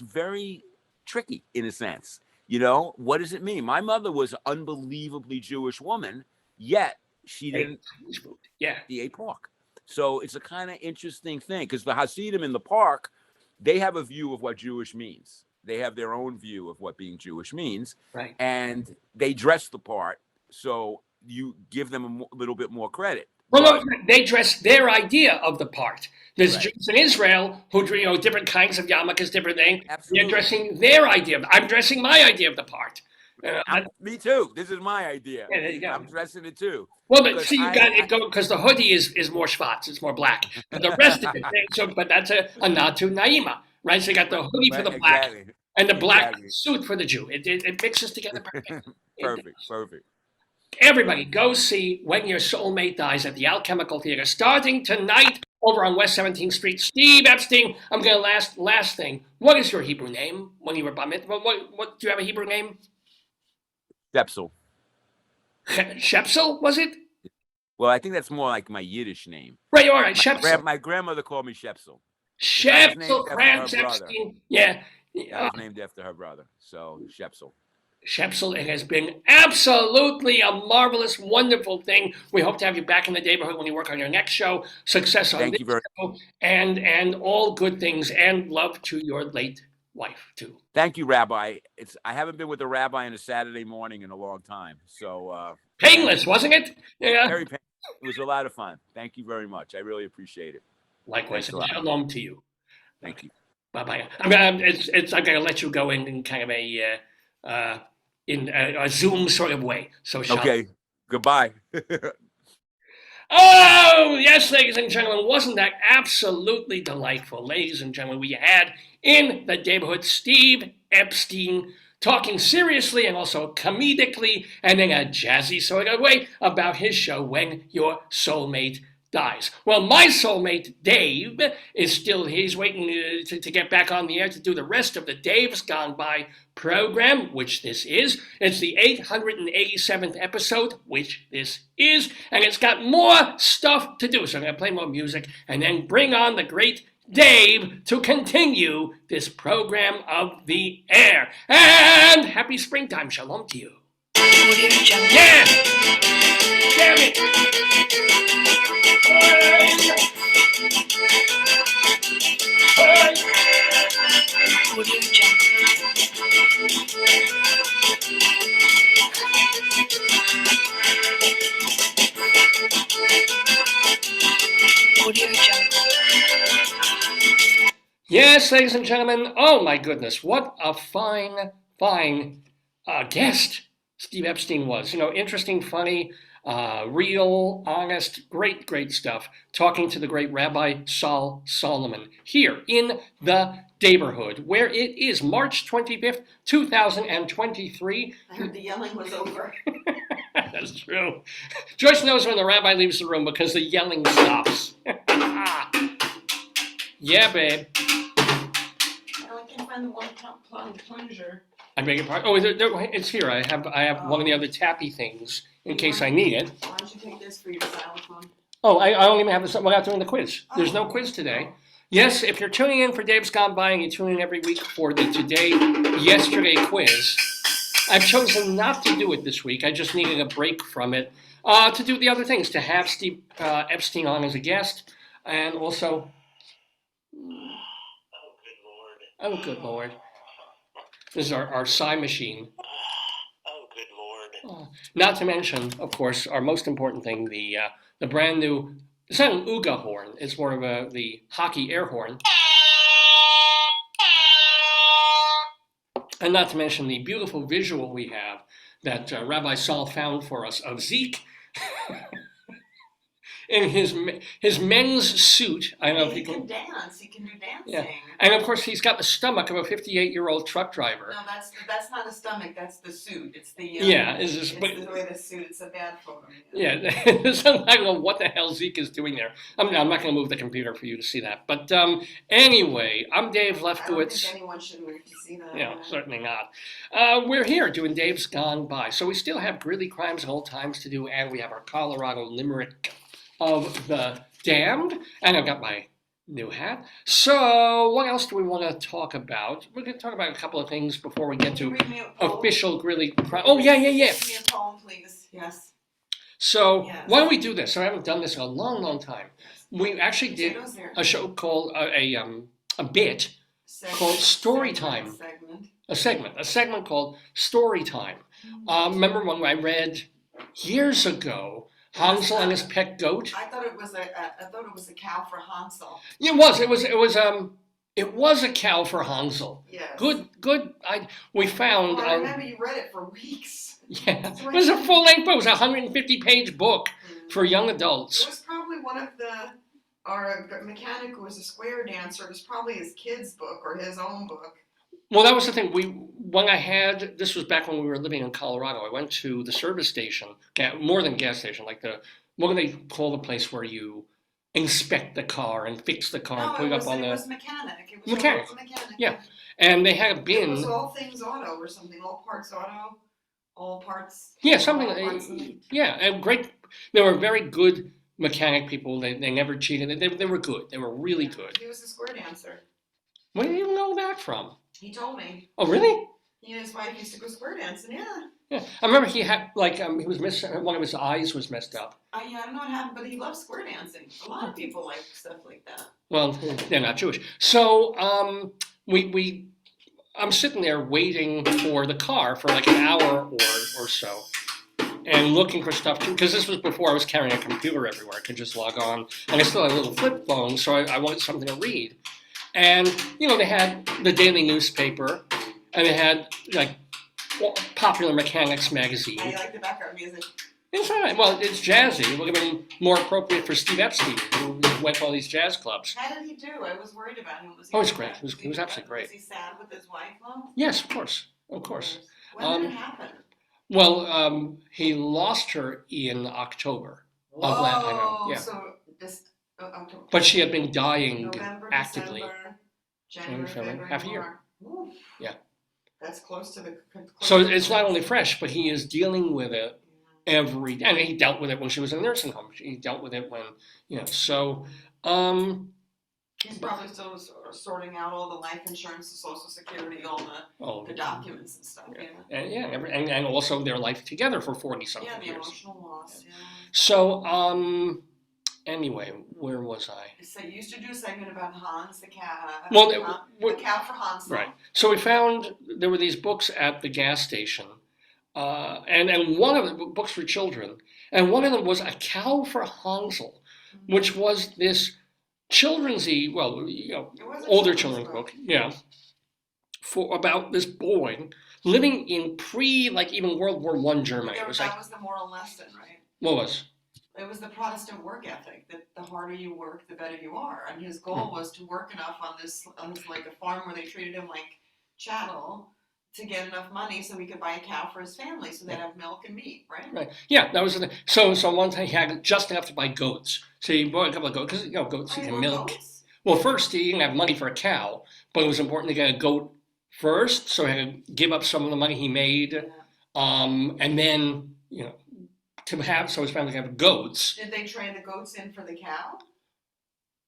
very tricky in a sense. What does it mean? My mother was an unbelievably Jewish woman, yet she didn't eat pork. So it's a kind of interesting thing because the Hasidim in the park, they have a view of what Jewish means. They have their own view of what being Jewish means. Right. And they dress the part. So you give them a little bit more credit. Well, they dress their idea of the part. There's Jews in Israel who, different kinds of yarmulkes, different things. Absolutely. They're dressing their idea. I'm dressing my idea of the part. Me too. This is my idea. Yeah, there you go. I'm dressing it too. Well, but see, you got it because the hoodie is more schwarz, it's more black. But the rest of it, but that's a nod to Naima, right? So you got the hoodie for the black and the black suit for the Jew. It mixes together perfect. Perfect. Everybody, go see When Your Soulmate Dies at the Alchemical Theater, starting tonight over on West 17th Street. Steve Epstein, I'm going to last thing. What is your Hebrew name when you were bar mitzvah? What do you have a Hebrew name? Shepsel. Shepsel, was it? Well, I think that's more like my Yiddish name. Right, all right, Shepsel. My grandmother called me Shepsel. Shepsel, Franz Epstein. Yeah. I was named after her brother, so Shepsel. Shepsel, it has been absolutely a marvelous, wonderful thing. We hope to have you back in the Daverhood when you work on your next show. Success on this show, and all good things, and love to your late wife, too. Thank you, Rabbi. I haven't been with a rabbi on a Saturday morning in a long time. So painless, wasn't it? Yeah. Very painless. It was a lot of fun. Thank you very much. I really appreciate it. Likewise. Shalom to you. Thank you. Bye-bye. I'm going to let you go in kind of a Zoom sort of way. So okay. Goodbye. Oh, yes, ladies and gentlemen, wasn't that absolutely delightful? Ladies and gentlemen, we had in the Daverhood Steve Epstein talking seriously and also comedically and in a jazzy sort of way about his show, When Your Soulmate Dies. Well, my soulmate, Dave, is still here. He's waiting to get back on the air to do the rest of the Dave's Gone By program, which this is. It's the 887th episode, which this is, and it's got more stuff to do. So I'm going to play more music and then bring on the great Dave to continue this program of the air. And happy springtime. Shalom to you. Yeah! Damn it! Yes, ladies and gentlemen, oh my goodness, what a fine guest Steve Epstein was. Interesting, funny, real, honest, great stuff. Talking to the great Rabbi Sol Solomon here in the Daverhood, where it is March 25th, 2023. I heard the yelling was over. That's true. Joyce knows when the rabbi leaves the room because the yelling stops. Yeah, babe. I can't find the one plunger. I beg your pardon. Oh, it's here. I have one of the other tappy things in case I need it. Why don't you take this for your xylophone? Oh, I don't even have this without doing the quiz. There's no quiz today. Yes, if you're tuning in for Dave's Gone By and you tune in every week for the yesterday quiz, I've chosen not to do it this week. I just needed a break from it to do the other things, to have Steve Epstein on as a guest, and also... Oh, good Lord. This is our sigh machine. Oh, good Lord. Not to mention, of course, our most important thing, the brand new, it's not an Uga horn, it's more of the hockey air horn. And not to mention the beautiful visual we have that Rabbi Sol found for us of Zeke in his men's suit. I don't know if he can dance. He can do dancing. Yeah. And of course, he's got the stomach of a 58-year-old truck driver. No, that's not a stomach. That's the suit. It's the it's the way the suit. It's a bad photo. Yeah, I don't know what the hell Zeke is doing there. I'm not going to move the computer for you to see that. But anyway, I'm Dave Lefkowitz. I don't think anyone should wait to see that. Yeah, certainly not. We're here doing Dave's Gone By. So we still have Greeley Crimes Old Times to do, and we have our Colorado Limerick of the Damned, and I've got my new hat. So what else do we want to talk about? We're going to talk about a couple of things before we get to official Greeley Crimes. Oh, yeah. Read me a poem, please. Yes. So why don't we do this? So I haven't done this in a long time. We actually did a show called a bit called StoryTime. A segment called StoryTime. Remember when I read years ago Hansel and his pet goat? I thought it was a cow for Hansel. It was a cow for Hansel. Yes. Good. We found. Well, I remember you read it for weeks. Yeah, it was a full-length book. It was a 150-page book for young adults. It was probably one of our mechanic who was a square dancer. It was probably his kid's book or his own book. Well, that was the thing. This was back when we were living in Colorado. I went to the service station, more than gas station, like what do they call the place where you inspect the car and fix the car and put it up on the... it was mechanic. It was mechanic. Mechanic. Yeah. And they had a bin. It was all things auto or something. All parts auto. All parts. Yeah, something. Yeah, and great. They were very good mechanic people. They never cheated. They were good. They were really good. He was a square dancer. Where do you know that from? He told me. Oh, really? He and his wife used to go square dancing, Yeah, I remember he had, he was one of his eyes was messed up. I don't know what happened, but he loved square dancing. A lot of people like stuff like that. Well, they're not Jewish. So, I'm sitting there waiting for the car for like an hour or so, and looking for stuff, because this was before I was carrying a computer everywhere. I could just log on, and I still had a little flip phone, so I wanted something to read. And, they had the daily newspaper, and they had, Popular Mechanics magazine. I like the background music. It's all right. Well, it's jazzy. It would have been more appropriate for Steve Epstein, who went to all these jazz clubs. How did he do? I was worried about him. It's great. It was absolutely great. Was he sad with his wife, though? Yes, of course. Of course. When did it happen? Well, he lost her in October of last time. Yeah. So this... October. But she had been dying November, actively. December, January, February, half a year. Ooh. Yeah. That's close to the... So it's not only fresh, but he is dealing with it every day. And he dealt with it when she was in a nursing home. He dealt with it when, so... He's probably still sorting out all the life insurance, the Social Security, all the documents and stuff. Yeah. And also their life together for 40-something years. Yeah, the emotional loss, So, anyway, where was I? So you used to do a segment about Hans, the cow. Well, the cow for Hans. Right. So we found there were these books at the gas station, and one of them, books for children, and one of them was A Cow for Hansel, which was this children's-y, well, It was a older children's children's book, yeah, for about this boy living in like even World War I Germany. It was that like, was the moral lesson, right? what was? It was the Protestant work ethic that the harder you work, the better you are. And his goal was to work enough on this like a farm where they treated him like chattel to get enough money so he could buy a cow for his family so they'd have milk and meat, right? Right. Yeah, that was the thing. So one time he had just enough to buy goats. So he bought a couple of goats because goats you can milk. Goats? Well, first he didn't have money for a cow, but it was important to get a goat first, so he had to give up some of the money he made, Yeah. and then to have so his family could have goats. Did they trade the goats in for the cow?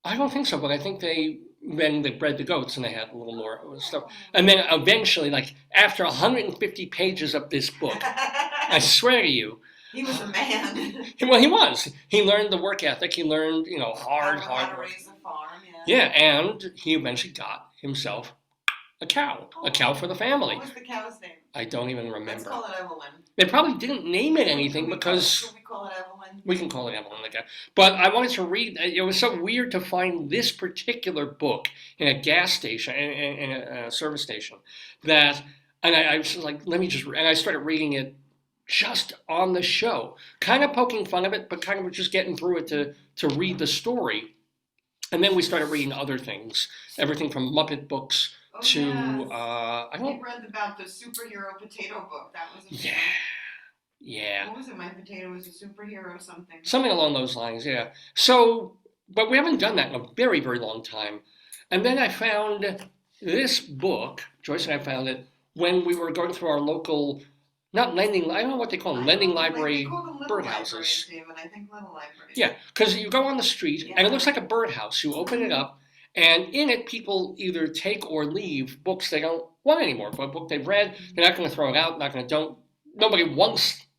I don't think so, but I think they bred the goats and they had a little more stuff. And then eventually, like after 150 pages of this book, I swear to you, He was a man. well, he was. He learned the work ethic. He learned, hard How to work. raise a farm, Yeah, and he eventually got himself a cow for the family. What was the cow's name? I don't even Let's remember. call it Evelyn. They probably didn't name it anything Should because we call it Evelyn? we can call it Evelyn again. But I wanted to read. It was so weird to find this particular book in a gas station, in a service station, and I was like, let me just. And I started reading it just on the show, kind of poking fun of it, but kind of just getting through it to read the story. And then we started reading other things, everything from Muppet books to Yes. I I don't. read about the superhero potato book. That was a Yeah. What was it? My potato was a superhero or something. Something along those lines, yeah. So, but we haven't done that in a very, very long time. And then I found this book, Joyce and I found it when we were going through our local, not lending, I don't know what they call them, lending library birdhouses. David, I think little libraries. Yeah, because you go on the street and it looks like a birdhouse. You open it up, and in it, people either take or leave books they don't want anymore. But a book they've read, they're not going to throw it out,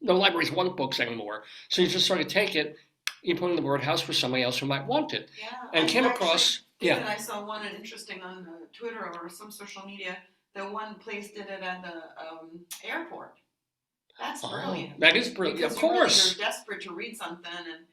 no libraries want books anymore. So you just sort of take it, you put it in the birdhouse for somebody else who might want it. Yeah. And came across, And I saw one interesting on Twitter or some social media. The one place did it at the airport. That's brilliant. That is brilliant, Because of course. You're desperate to read something, and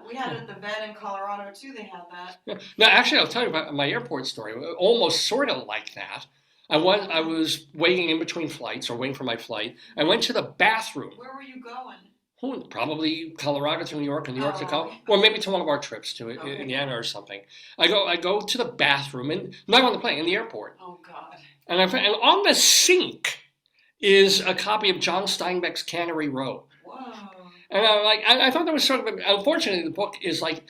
we had it at the vet in Colorado too. They had that. Yeah. Now, actually, I'll tell you about my airport story. Almost sort of like that. I was waiting in between flights or waiting for my flight. I went to the bathroom. Where were you going? Probably Colorado to New York and New York to Oh. Colorado, or maybe to one of our trips to Indiana or something. I go to the bathroom, and not on the plane, in the airport. Oh God. And on the sink is a copy of John Steinbeck's Cannery Row. Whoa. And I thought that was sort of, unfortunately, the book is like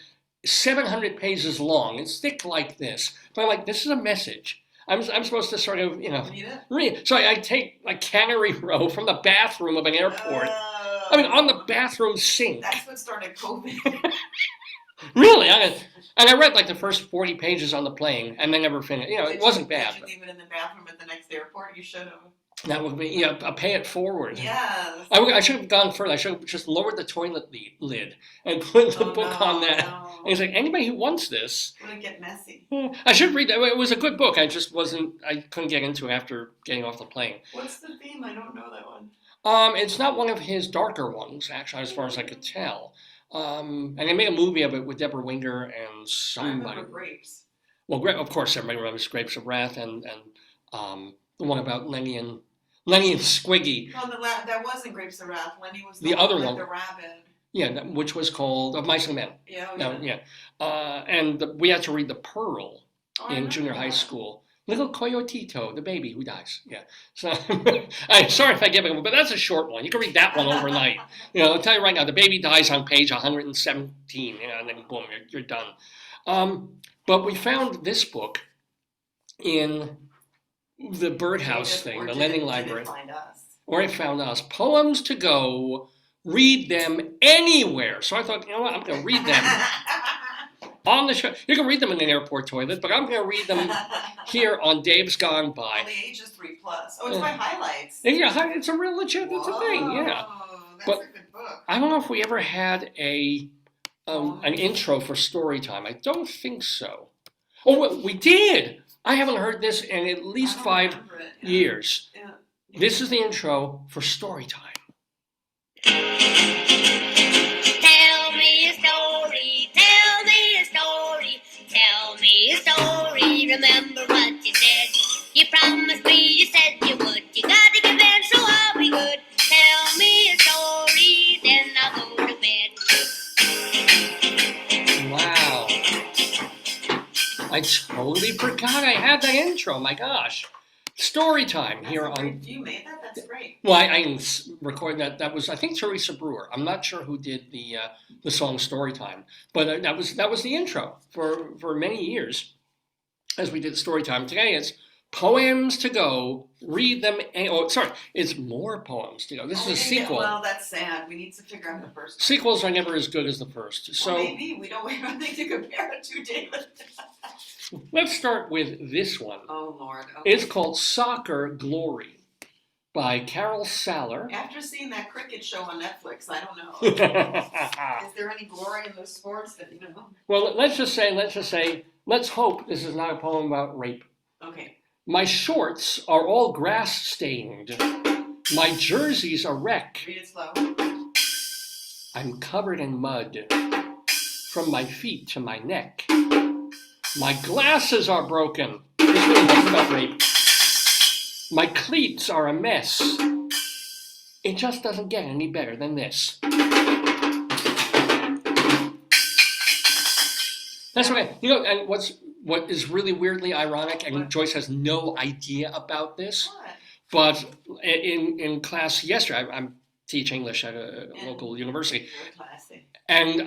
700 pages long. It's thick like this. But I'm like, this is a message. I'm supposed to sort of, read it. So I take like Cannery Row from the bathroom of an airport. On the bathroom sink. That's what started COVID. Really? And I read like the first 40 pages on the plane and then never finished. It wasn't bad. Did you leave it in the bathroom at the next airport? You should have. That would be, a pay it forward. Yes. I should have gone further. I should have just lowered the toilet lid and put the book on that. No. And he's like, anybody who wants this. Would it get messy? I should read that. It was a good book. I couldn't get into it after getting off the plane. What's the theme? I don't know that one. It's not one of his darker ones, actually, as far as I could tell. And they made a movie of it with Deborah Winger and I somebody. remember Grapes. Well, of course, everybody remembers Grapes of Wrath and the one about Lenny and Squiggy. No, that wasn't Grapes of Wrath. Lenny was The one other with one. the rabbit. Yeah, which was called Of Mice and Men. Yeah. No, yeah. And we had to read The Pearl in junior high school. Little Coyotito, the baby who dies. Yeah. So I'm sorry if I give it, but that's a short one. You can read that one overnight. I'll tell you right now, the baby dies on page 117, and then boom, you're done. But we found this book in the birdhouse thing, the lending library. Or it found us. Poems to go. Read them anywhere. So I thought, what? I'm going to read them on the show. You can read them in an airport toilet, but I'm going to read them here on Dave's Gone By. Well, the age is 3+. Oh, it's by highlights. Yeah, it's a real legit. It's a thing. Yeah. That's But a good book. I don't know if we ever had an intro for StoryTime. I don't think so. Oh, well, we did. I haven't heard this in at least 5 years. Yeah. This is the intro for StoryTime. Tell me a story, tell me a story, I totally forgot I had that intro. My gosh. Story time here on. You made that? That's great. Well, I recorded that. That was, I think, Teresa Brewer. I'm not sure who did the song Story Time, but that was the intro for many years as we did Story Time. Today it's poems to go. Read them. It's more poems to go. This is a sequel. Well, that's sad. We need to figure out the first one. Sequels are never as good as the first. So well, maybe we don't have anything to compare it to, David. let's start with this one. Oh, Lord. Okay. It's called Soccer Glory by Carol Saller. After seeing that cricket show on Netflix, I don't know. Is there any glory in those sports that, Well, let's just say, let's hope this is not a poem about rape. Okay. My shorts are all grass stained. My jersey's a wreck. Read it slow. I'm covered in mud from my feet to my neck. My glasses are broken. This really is about rape. My cleats are a mess. It just doesn't get any better than this. That's okay. And what is really weirdly ironic, and Joyce has no idea about this, What? but in class yesterday, I'm teaching English at a local university, Very classy. and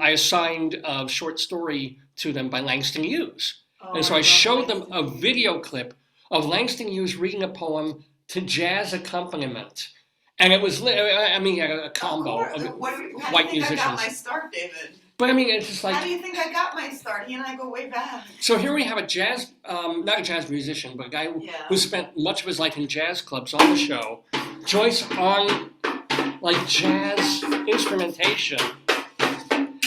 I assigned a short story to them by Langston Hughes. Oh, And so I love showed them a Langston. video clip of Langston Hughes reading a poem to jazz accompaniment. And it was, he had a combo of How do you white think I got musicians. my start, David? But it's just How like, do you think I got my start? He and I go way back. so here we have a jazz, not a jazz musician, but a guy who spent much of his life in jazz clubs on the show. Joyce on jazz instrumentation.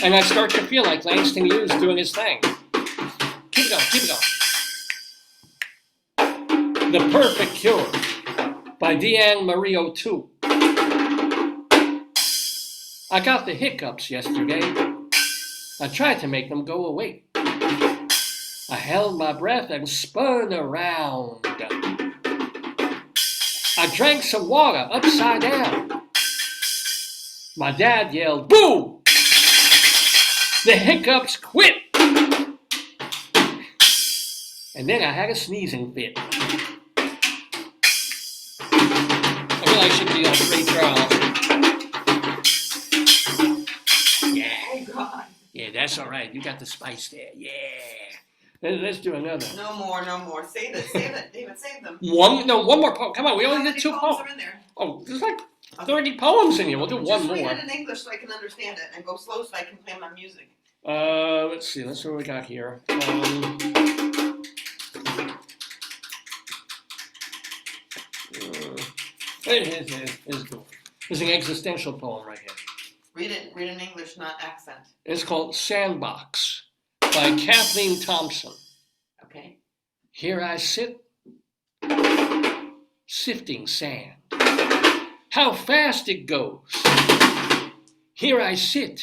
And I start to feel like Langston Hughes doing his thing. Keep it going. The Perfect Cure by Deanne Marie O'Toole. I got the hiccups yesterday. I tried to make them go away. I held my breath and spun around. I drank some water upside down. My dad yelled, "Boo!" The hiccups quit. And then I had a sneezing fit. I feel like I should be on Ray Charles. Yeah. Oh, God. Yeah, that's all right. You got the spice there. Yeah. Let's do another. No more. Save it, David, save them. One more poem. Come on, we only How did many 2 poems poems. are in there? Oh, there's like 30 poems in here. We'll do one Just read more. it in English so I can understand it, and go slow so I can play my music. Let's see. Let's see what we got here. Here's cool. There's an existential poem right here. Read it in English, not accent. It's called Sandbox by Kathleen Thompson. Okay. Here I sit, sifting sand. How fast it goes. Here I sit,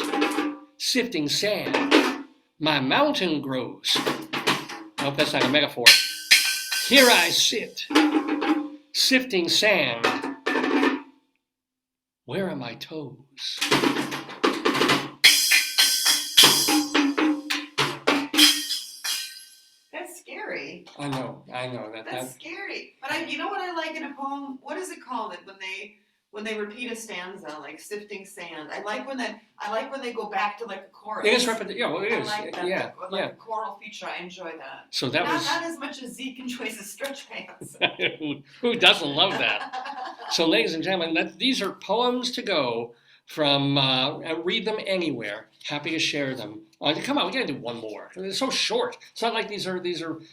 sifting sand. My mountain grows. I hope that's not a metaphor. Here I sit, sifting sand. Where are my toes? That's scary. I know. That's scary. But you know what I like in a poem? What is it called? When they repeat a stanza, like sifting sand. I like when they go back to like a chorus. It is repetitive. Yeah, well, it is. I like that. Yeah, like yeah. a choral feature. I enjoy that. So that was. Not as much as Zeke and Joyce's stretch pants. Who doesn't love that? So, ladies and gentlemen, these are poems to go from Read Them Anywhere. Happy to share them. Come on, we gotta do one more. They're so short. It's not like these are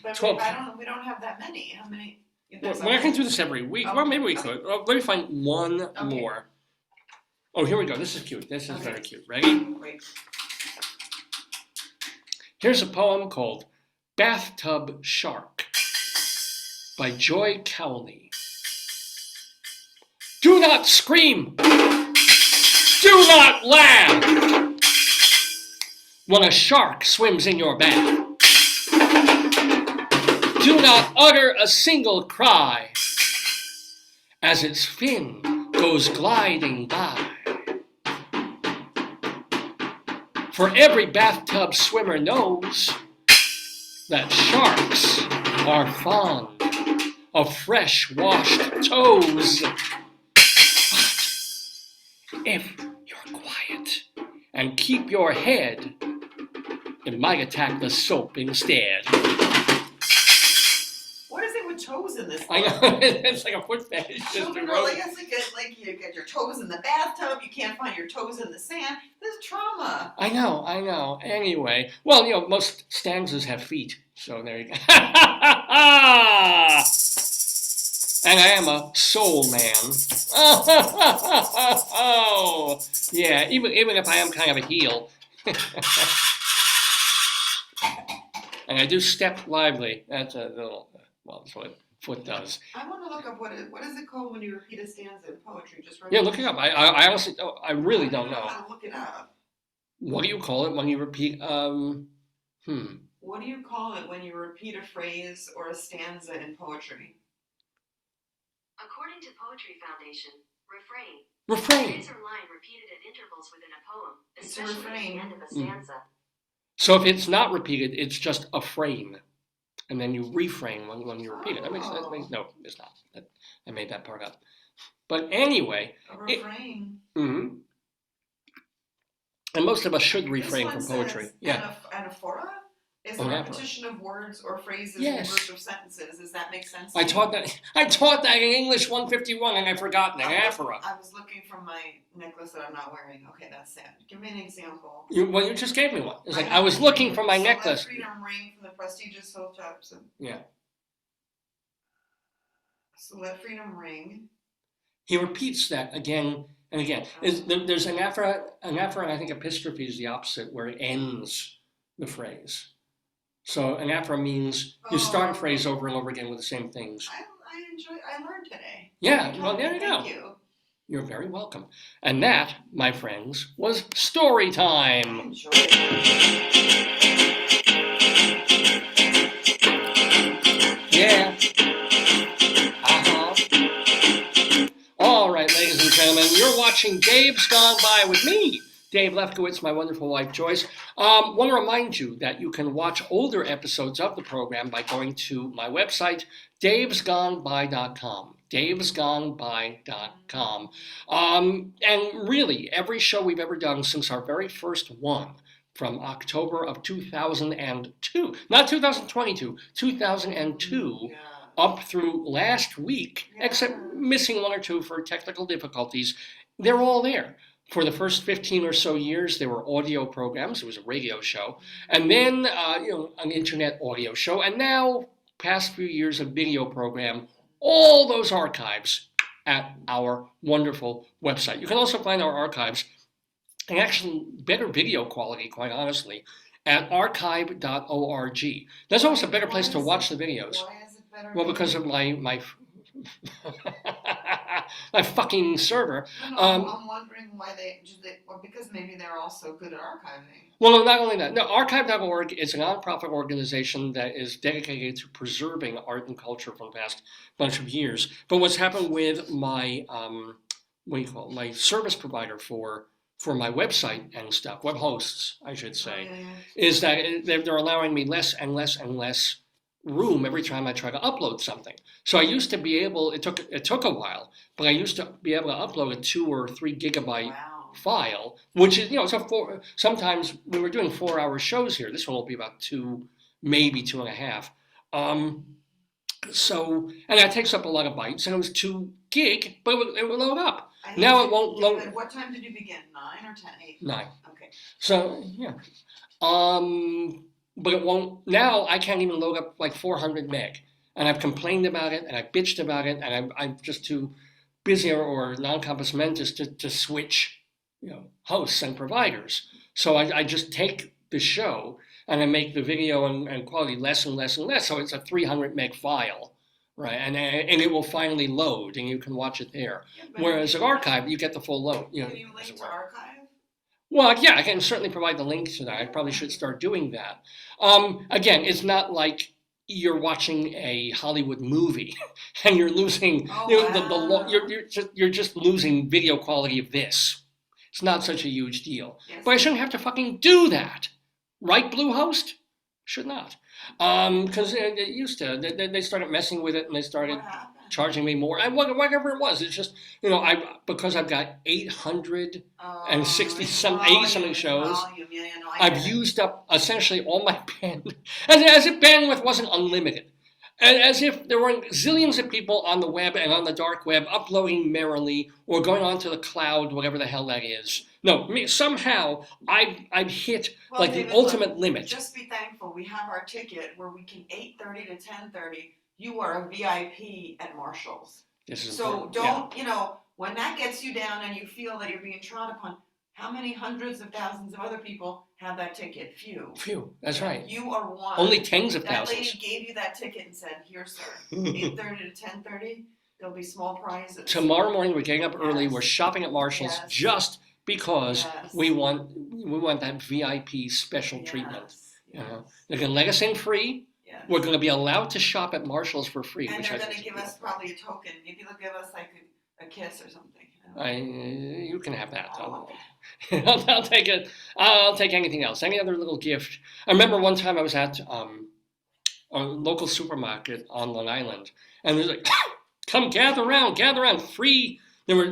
But 12. we don't have that many. How many? We're not gonna do this every week. Well, maybe we could. Let me find one more. Oh, here we go. This is cute. This is very cute. Ready? Wait. Here's a poem called Bathtub Shark by Joy Cowley. Do not scream! Do not laugh! When a shark swims in your bath. Do not utter a single cry as its fin goes gliding by. For every bathtub swimmer knows that sharks are fond of fresh washed toes. But if you're quiet and keep your head, it might attack the soap instead. What is it with toes in this? I know, it's like a foot fetish. Just Children are like, it's like you get your toes in the bathtub, you can't find your toes in the sand. This is trauma. I know. Anyway, well, most stanzas have feet, so there you go. And I am a soul man. Oh, yeah, even if I am kind of a heel. And I do step lively. That's a little, well, that's what foot does. I want to look up what is it called when you repeat a stanza in poetry? Just Yeah, look it up. I honestly, I really don't know. How to look it up. What do you call it when you repeat? What do you call it when you repeat a phrase or a stanza in poetry? According to Poetry Foundation, refrain. Refrain. Phrase or line repeated at intervals within a poem, It's a especially at refrain. the end of a stanza. So if it's not repeated, it's just a frame, and then you refrain when you repeat it. That makes sense. No, it's not. I made that part up. But anyway, A refrain. And most of us should refrain This from one poetry. says Yeah. Anaphora is a Anaphora. repetition of words or phrases Yes. in a group of sentences. Does that make sense? I to you? taught that in English 151, and I've forgotten anaphora. I was looking for my necklace that I'm not wearing. Okay, that's sad. Give me an example. You just gave me one. It's like I was looking for my So necklace. Let freedom ring from the prestigious Sol Solomon. Yeah. So let freedom ring. He repeats that again and again. There's anaphora, and I think epistrophe is the opposite, where it ends the phrase. So anaphora means you start a phrase over and over again with the same things. I learned today. Yeah, well, there you go. Thank you. You're very welcome. And that, my friends, was story time. Enjoy it. Yeah. All right, ladies and gentlemen, you're watching Dave's Gone By with me, Dave Lefkowitz, my wonderful wife, Joyce. Want to remind you that you can watch older episodes of the program by going to my website, davesgoneby.com. davesgoneby.com. And really, every show we've ever done since our very first one, from October of 2002, not 2022, 2002, Yeah. up through last week, except missing one or two for technical difficulties, they're all there. For the first 15 or so years, there were audio programs. It was a radio show. And then, an internet audio show. And now, past few years, a video program. All those archives at our wonderful website. You can also find our archives, and actually better video quality, quite honestly, at archive.org. That's almost a better place to watch the videos. Why is it better? Well, because of my my fucking server. No, I'm wondering why well, because maybe they're also good at archiving. Well, no, not only that. No, archive.org is a nonprofit organization that is dedicated to preserving art and culture from the past bunch of years. But what's happened with my my service provider for my website and stuff, web hosts, I should say, is that they're allowing me less and less and less room every time I try to upload something. So I used to be able, it took a while, but I used to be able to upload a 2 or 3 gigabyte file, which is, sometimes we were doing 4-hour shows here. This one will be about 2, maybe 2.5. So, and that takes up a lot of bytes, and it was 2 gig, but it would load up. Now it won't load. At what time did you begin? 9 or 10? 8? 9. Okay. So, yeah. But it won't, now I can't even load up like 400 meg. And I've complained about it, and I bitched about it, and I'm just too busy or non-compos mentis to switch, hosts and providers. So I just take the show, and I make the video and quality less and less and less. So it's a 300 meg file, right? And it will finally load, and you can watch it there. Yeah, Whereas at archive, you get the full load. Can you link to archive? Well, yeah, I can certainly provide the link to that. I probably should start doing that. Again, it's not like you're watching a Hollywood movie and you're losing you're just losing video quality of this. It's not such a huge deal. Yes. But I shouldn't have to fucking do that. Right, Bluehost? Should not. Because it used to. They started messing with it and they started What happened? charging me more. And whatever it was, it's just, because I've got 860 80 something shows. Volume. Yeah, no, I I've get it. used up essentially all my bandwidth, as if bandwidth wasn't unlimited. As if there weren't zillions of people on the web and on the dark web uploading merrily or going onto the cloud, whatever the hell that is. No, somehow I've hit Well, like David, the ultimate look, limit. Just be thankful we have our ticket where we can 8:30 to 10:30. You are a VIP at Marshall's. This is So important. don't, when that gets you down and you feel that you're being trod upon, how many hundreds of thousands of other people have that ticket? Few. Phew, that's right. You are one. Only tens of That thousands. lady gave you that ticket and said, "Here, sir, 8:30 to 10:30. There'll be small prizes." Tomorrow morning we're getting up early. Yes. We're shopping at Marshall's Yes. just because Yes. we want that VIP special treatment. Yes. They're gonna let us in free. Yes. We're going to be allowed to shop at Marshall's for free, And which they're I going think to is give us probably a token. Maybe they'll give us like a kiss or something. you can have that. Oh, I'll take it. I'll take anything else. Any other little gift. I remember one time I was at a local supermarket on Long Island, and they're like, "Come gather around, free." They were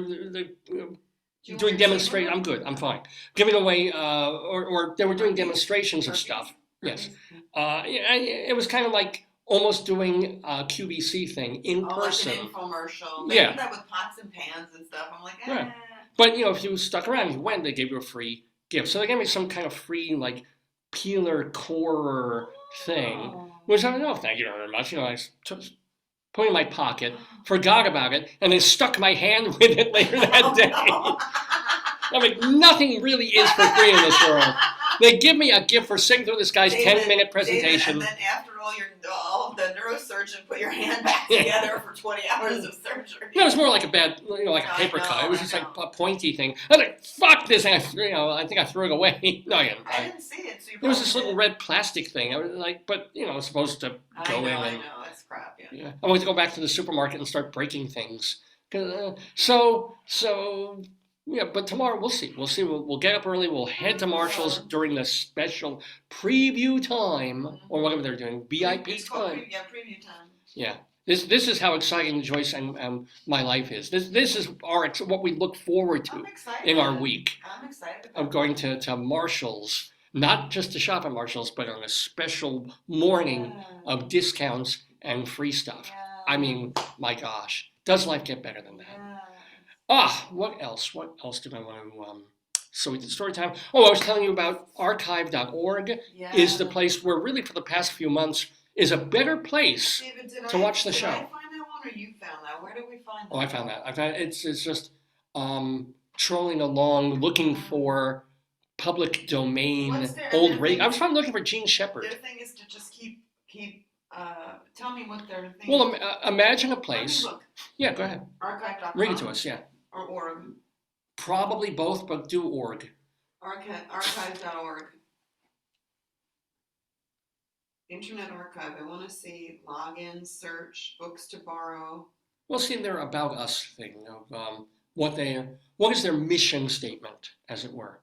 doing demonstrations. I'm good. I'm fine. Giving away, or they were doing demonstrations of stuff. Yes. It was kind of like almost doing a QVC thing in person. Like an infomercial. They Yeah. do that with pots and pans and stuff. I'm like, Right. But if you stuck around, you went, they gave you a free gift. So they gave me some kind of free like peeler corer thing, which I don't know. Thank you very much. I put it in my pocket, forgot about it, and then stuck my hand with it later that day. I'm like, nothing really is for free in this world. They give me a gift for sitting through this guy's 10-minute presentation. David, and then after all the neurosurgeon put your hand back together for 20 hours of surgery. No, it was more like a bad, like a paper cut. It was just like a pointy thing. I was like, fuck this thing. I think I threw it away. No, I didn't. I didn't see it. So you It was this probably little red plastic thing. I was like, but it's supposed to go in. I And, know, it's crap. Yeah. yeah. I want to go back to the supermarket and start breaking things. So. Yeah, but tomorrow we'll see. We'll get up early. We'll head to Marshall's during the special preview time or whatever they're doing. VIP It's called time. preview time. Yeah. This is how exciting Joyce and my life is. This is what we look forward to I'm excited. in our week I'm excited. of going to Marshall's, not just to shop at Marshall's, but on a special morning of discounts and free stuff. I mean, my gosh, does life get better than that? What else? What else did I want to? So we did story time. Oh, I was telling you about archive.org is the place where really for the past few months is a better place David, to watch the show. Did I find that one or you found that? Where did we find that? Oh, I found that. It's just trolling along looking for public domain What's their- old their radio. thing- I was trying looking for Gene Shepard. Their thing is to just keep. Tell me what their thing. Well, is. imagine a Let me place. look. Yeah, go ahead. Archive.com. Read it to us. Yeah, Or org. probably both, but do org. Archive.org. Internet Archive. I want to see login, search, books to borrow. We'll see their about us thing of what is their mission statement, as it were.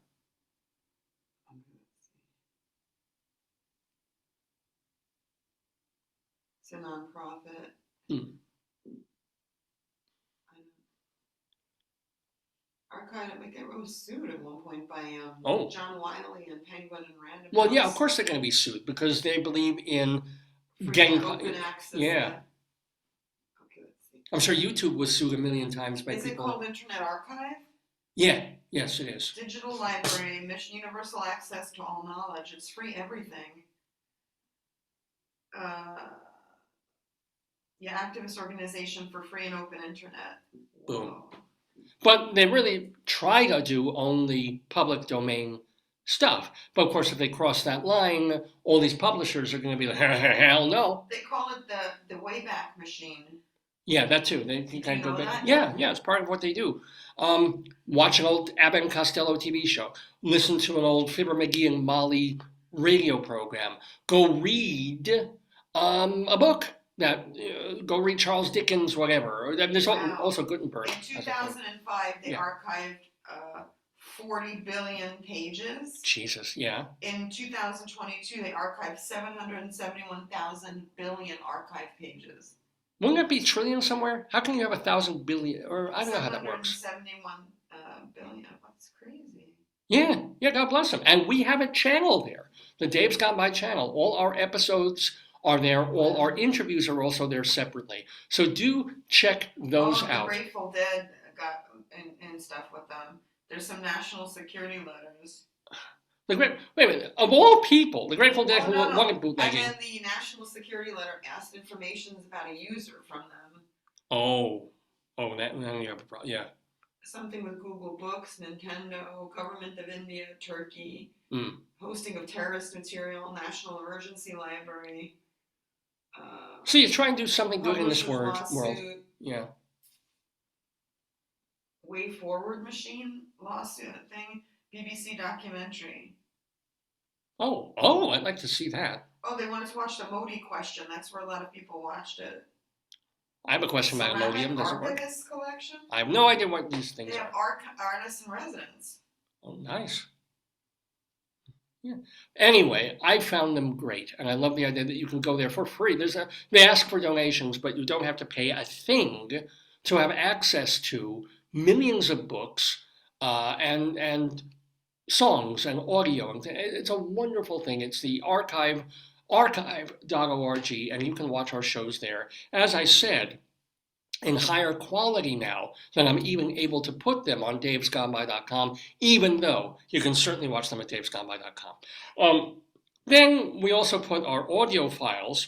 It's a nonprofit. Archive, like they were sued at one point by John Wiley and Penguin and Random Well, yeah, House. of course they're going to be sued because they believe in For getting open access. yeah. Okay, let's see. I'm sure YouTube was sued a million times by Is it people. called Internet Archive? Yeah, yes, it is. Digital library, mission universal access to all knowledge. It's free everything. Activist organization for free and open internet. Boom. Whoa. But they really try to do only public domain stuff. But of course, if they cross that line, all these publishers are going to be like, hell no. They call it the Wayback Machine. Yeah, that too. They Did kind you of go know back. that? Yeah, it's part of what they do. Watch an old Abbott and Costello TV show. Listen to an old Fibber McGee and Molly radio program. Go read a book. Go read Charles Dickens, whatever. Or there's Wow. also Gutenberg. In 2005, they Yeah. archived 40 billion pages. Jesus, yeah. In 2022, they archived 771,000 billion archive pages. Wouldn't that be trillion somewhere? How can you have 1,000 billion? Or I don't know how that works. 771 billion. That's crazy. Yeah, God bless them. And we have a channel there, the Dave's Gone By channel. All our episodes are there. All our interviews are also there separately. So do check those out. The Grateful Dead got and stuff with them. There's some national security letters. Wait a minute. Of all people, the Grateful Dead who wanted bootlegging. And then the national security letter asked information about a user from them. Oh, that you have a problem. Yeah. Something with Google Books, Nintendo, Government of India, Turkey, hosting of terrorist material, National Emergency Library. So you try and do something good in this world. Yeah. Way Forward Machine lawsuit thing, BBC documentary. Oh, I'd like to see that. Oh, they wanted to watch the Modi question. That's where a lot of people watched it. I have a question about Imodium. Does it work? Archivist collection? I have no idea what these things they have artists in residence. Oh, nice. Yeah. Anyway, I found them great, and I love the idea that you can go there for free. They ask for donations, but you don't have to pay a thing to have access to millions of books and songs and audio. It's a wonderful thing. It's the archive.org, and you can watch our shows there. As I said, in higher quality now than I'm even able to put them on davesgoneby.com, even though you can certainly watch them at davesgoneby.com. Then we also put our audio files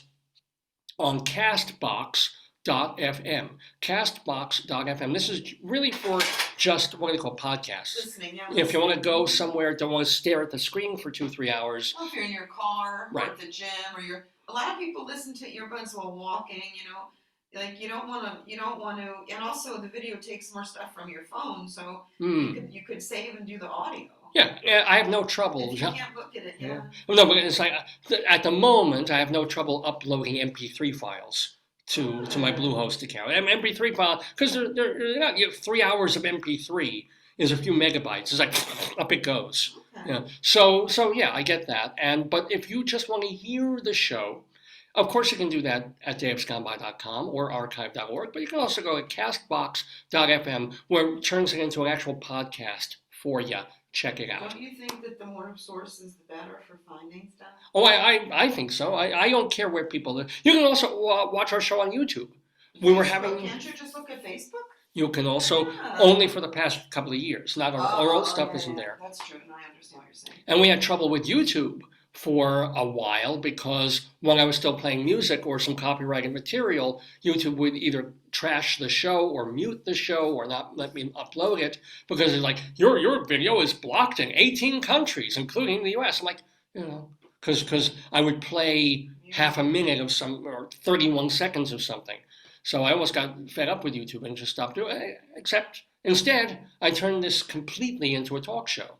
on castbox.fm. Castbox.fm. This is really for just what they call podcasts. Listening, yeah. If you want to go somewhere, don't want to stare at the screen for 2-3 hours. Well, if you're in your car right. or at the gym, or a lot of people listen to earbuds while walking, Like you don't want to, and also the video takes more stuff from your phone, so you could save and do the audio. Yeah, I have no trouble. If you can't look at it, yeah. No, but it's like at the moment I have no trouble uploading MP3 files to my Bluehost account. MP3 file because they're not 3 hours of MP3 is a few megabytes. It's like up it goes. Okay. Yeah. So yeah, I get that. But if you just want to hear the show. Of course, you can do that at davesgoneby.com or archive.org, but you can also go to castbox.fm, where it turns it into an actual podcast for you. Check it out. Don't you think that the more sources, the better for finding stuff? Oh, I think so. I don't care where people live. You can also watch our show on YouTube. We were having. Can't you just look at Facebook? You can also, only for the past couple of years. Not our old stuff isn't there. That's true, and I understand what you're saying. And we had trouble with YouTube for a while because when I was still playing music or some copyrighted material, YouTube would either trash the show or mute the show or not let me upload it because it's like, your video is blocked in 18 countries, including the US. I'm like, because I would play half a minute of some or 31 seconds of something. So I almost got fed up with YouTube and just stopped doing it, except instead I turned this completely into a talk show,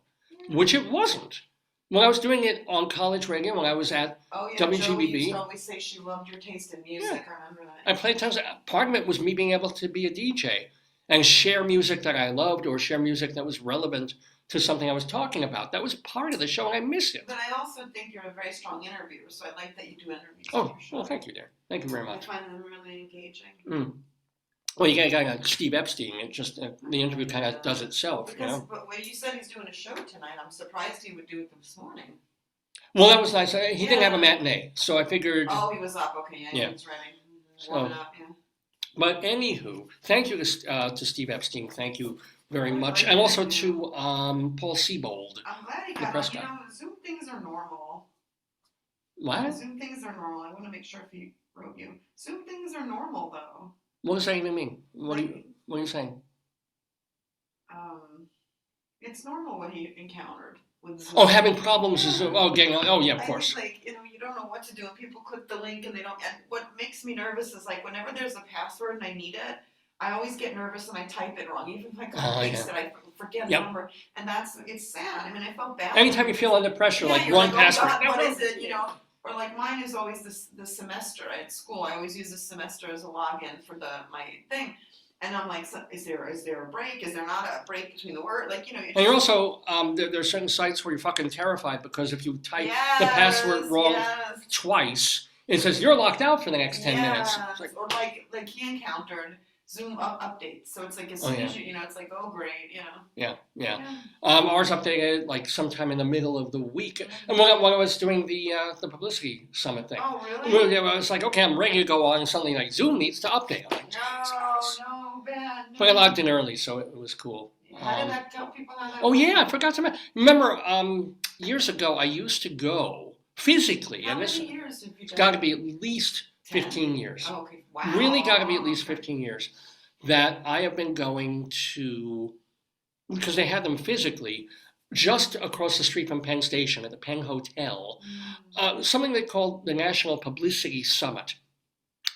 which it wasn't. When I was doing it on college radio, when I was at WGBB. Joey used to always say she loved your taste in music. I remember that. I played tons. Part of it was me being able to be a DJ and share music that I loved or share music that was relevant to something I was talking about. That was part of the show, and I miss it. But I also think you're a very strong interviewer, so I like that you do interviews. Oh, well, thank you, dear. Thank you very much. I find them really engaging. Well, you got a guy like Steve Epstein. It just the interview kind of does itself, But when you said he's doing a show tonight, I'm surprised he would do it this morning. Well, that was nice. He didn't have a matinee, so I figured. Oh, he was up. Okay, he was ready. Warming up, But anywho, thank you to Steve Epstein. Thank you very much, and also to Paul Siebold. I'm glad he got on. Zoom things are normal. What? Zoom things are normal. I want to make sure if he wrote you. Zoom things are normal, though. What does that even mean? What are you saying? It's normal what he encountered with Zoom. Oh, having problems with Zoom. Oh, getting on. Oh, yeah, of course. Think, you don't know what to do, and people click the link and they don't. And what makes me nervous is like whenever there's a password and I need it, I always get nervous and I type it wrong. Even if I fix it, I forget the number, and it's sad. I mean, I felt bad. Anytime you feel under pressure, like one password. Oh God, what is it? Or like mine is always the semester at school. I always use the semester as a login for my thing. And I'm like, so, is there a break? Is there not a break between the word? Like, you know. And you're also, there's certain sites where you're fucking terrified because if you type the password wrong twice, it says you're locked out for the next 10 minutes. It's like, or like he encountered Zoom updates. So it's like as soon as you know, it's like, oh great, you know. Yeah. Ours updated like sometime in the middle of the week. And when I was doing the publicity summit thing. Oh really? I was like, okay, I'm ready to go on, and suddenly like Zoom needs to update. I'm like, no, bad. No. But I logged in early, so it was cool. How did that tell people how that Oh works? yeah, I forgot to mention. Remember, years ago I used to go physically, How and many this years have you it's done? got to be at least 15 years. Oh, okay. Wow. Really got to be at least 15 years that I have been going to, because they had them physically, just across the street from Penn Station at the Penn Hotel, something they called the National Publicity Summit,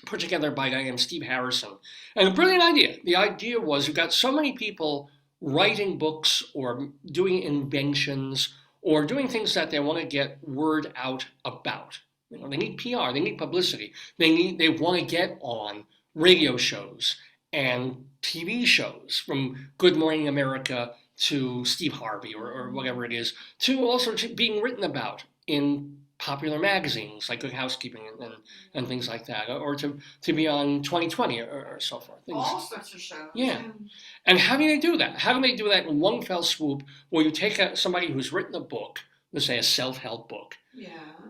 put together by a guy named Steve Harrison. And a brilliant idea. The idea was you've got so many people writing books or doing inventions or doing things that they want to get word out about. You know, they need PR, they need publicity, they want to get on radio shows and TV shows, from Good Morning America to Steve Harvey or whatever it is, to also being written about in popular magazines like Good Housekeeping and things like that, or to be on 2020 or so forth. All sorts of shows. Yeah. And how do they do that? How do they do that in one fell swoop where you take somebody who's written a book, let's say a self-help book, Yeah.